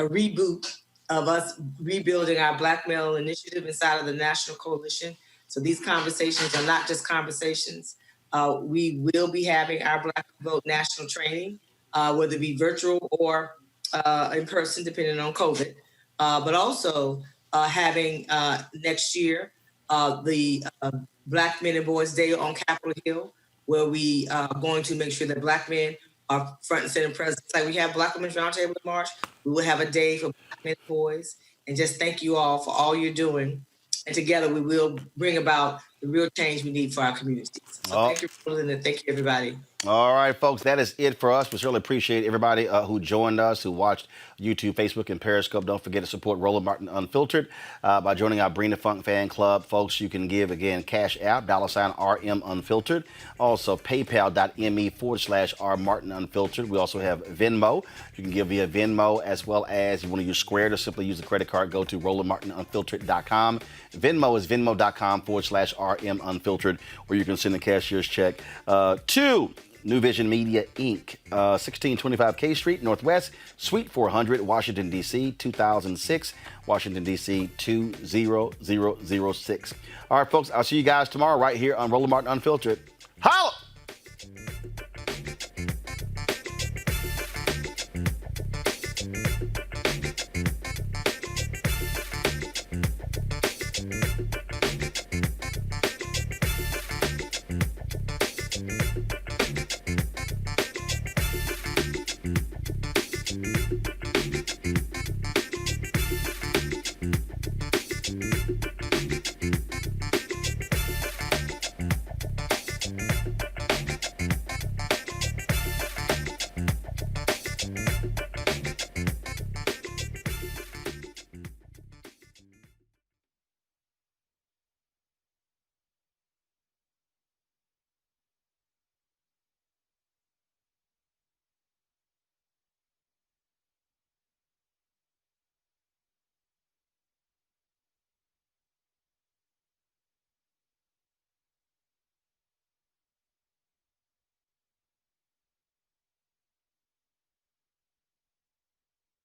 J: reboot of us rebuilding our Black Male Initiative inside of the National Coalition. So these conversations are not just conversations. We will be having our Black Vote national training, whether it be virtual or in person, depending on COVID. But also having next year the Black Men and Boys Day on Capitol Hill, where we are going to make sure that Black men are front and center present. Like we have Black Women's Roundtable in March, we will have a day for Black men and boys. And just thank you all for all you're doing. And together we will bring about the real change we need for our communities. So thank you, Roland, and thank you, everybody.
A: All right, folks, that is it for us. We certainly appreciate everybody who joined us, who watched YouTube, Facebook, and Periscope. Don't forget to support Roland Martin Unfiltered by joining our Bring the Funk fan club. Folks, you can give, again, Cash App, $RM Unfiltered. Also, paypal.me/R Martin Unfiltered. We also have Venmo. You can give via Venmo, as well as you want to use Square to simply use the credit card. Go to RolandMartinUnfiltered.com. Venmo is venmo.com/RM Unfiltered, where you can send a cashier's check to New Vision Media, Inc., 1625 K Street, Northwest, Suite 400, Washington, D.C., 2006, Washington, D.C., 20006. All right, folks, I'll see you guys tomorrow right here on Roland Martin Unfiltered. Holla!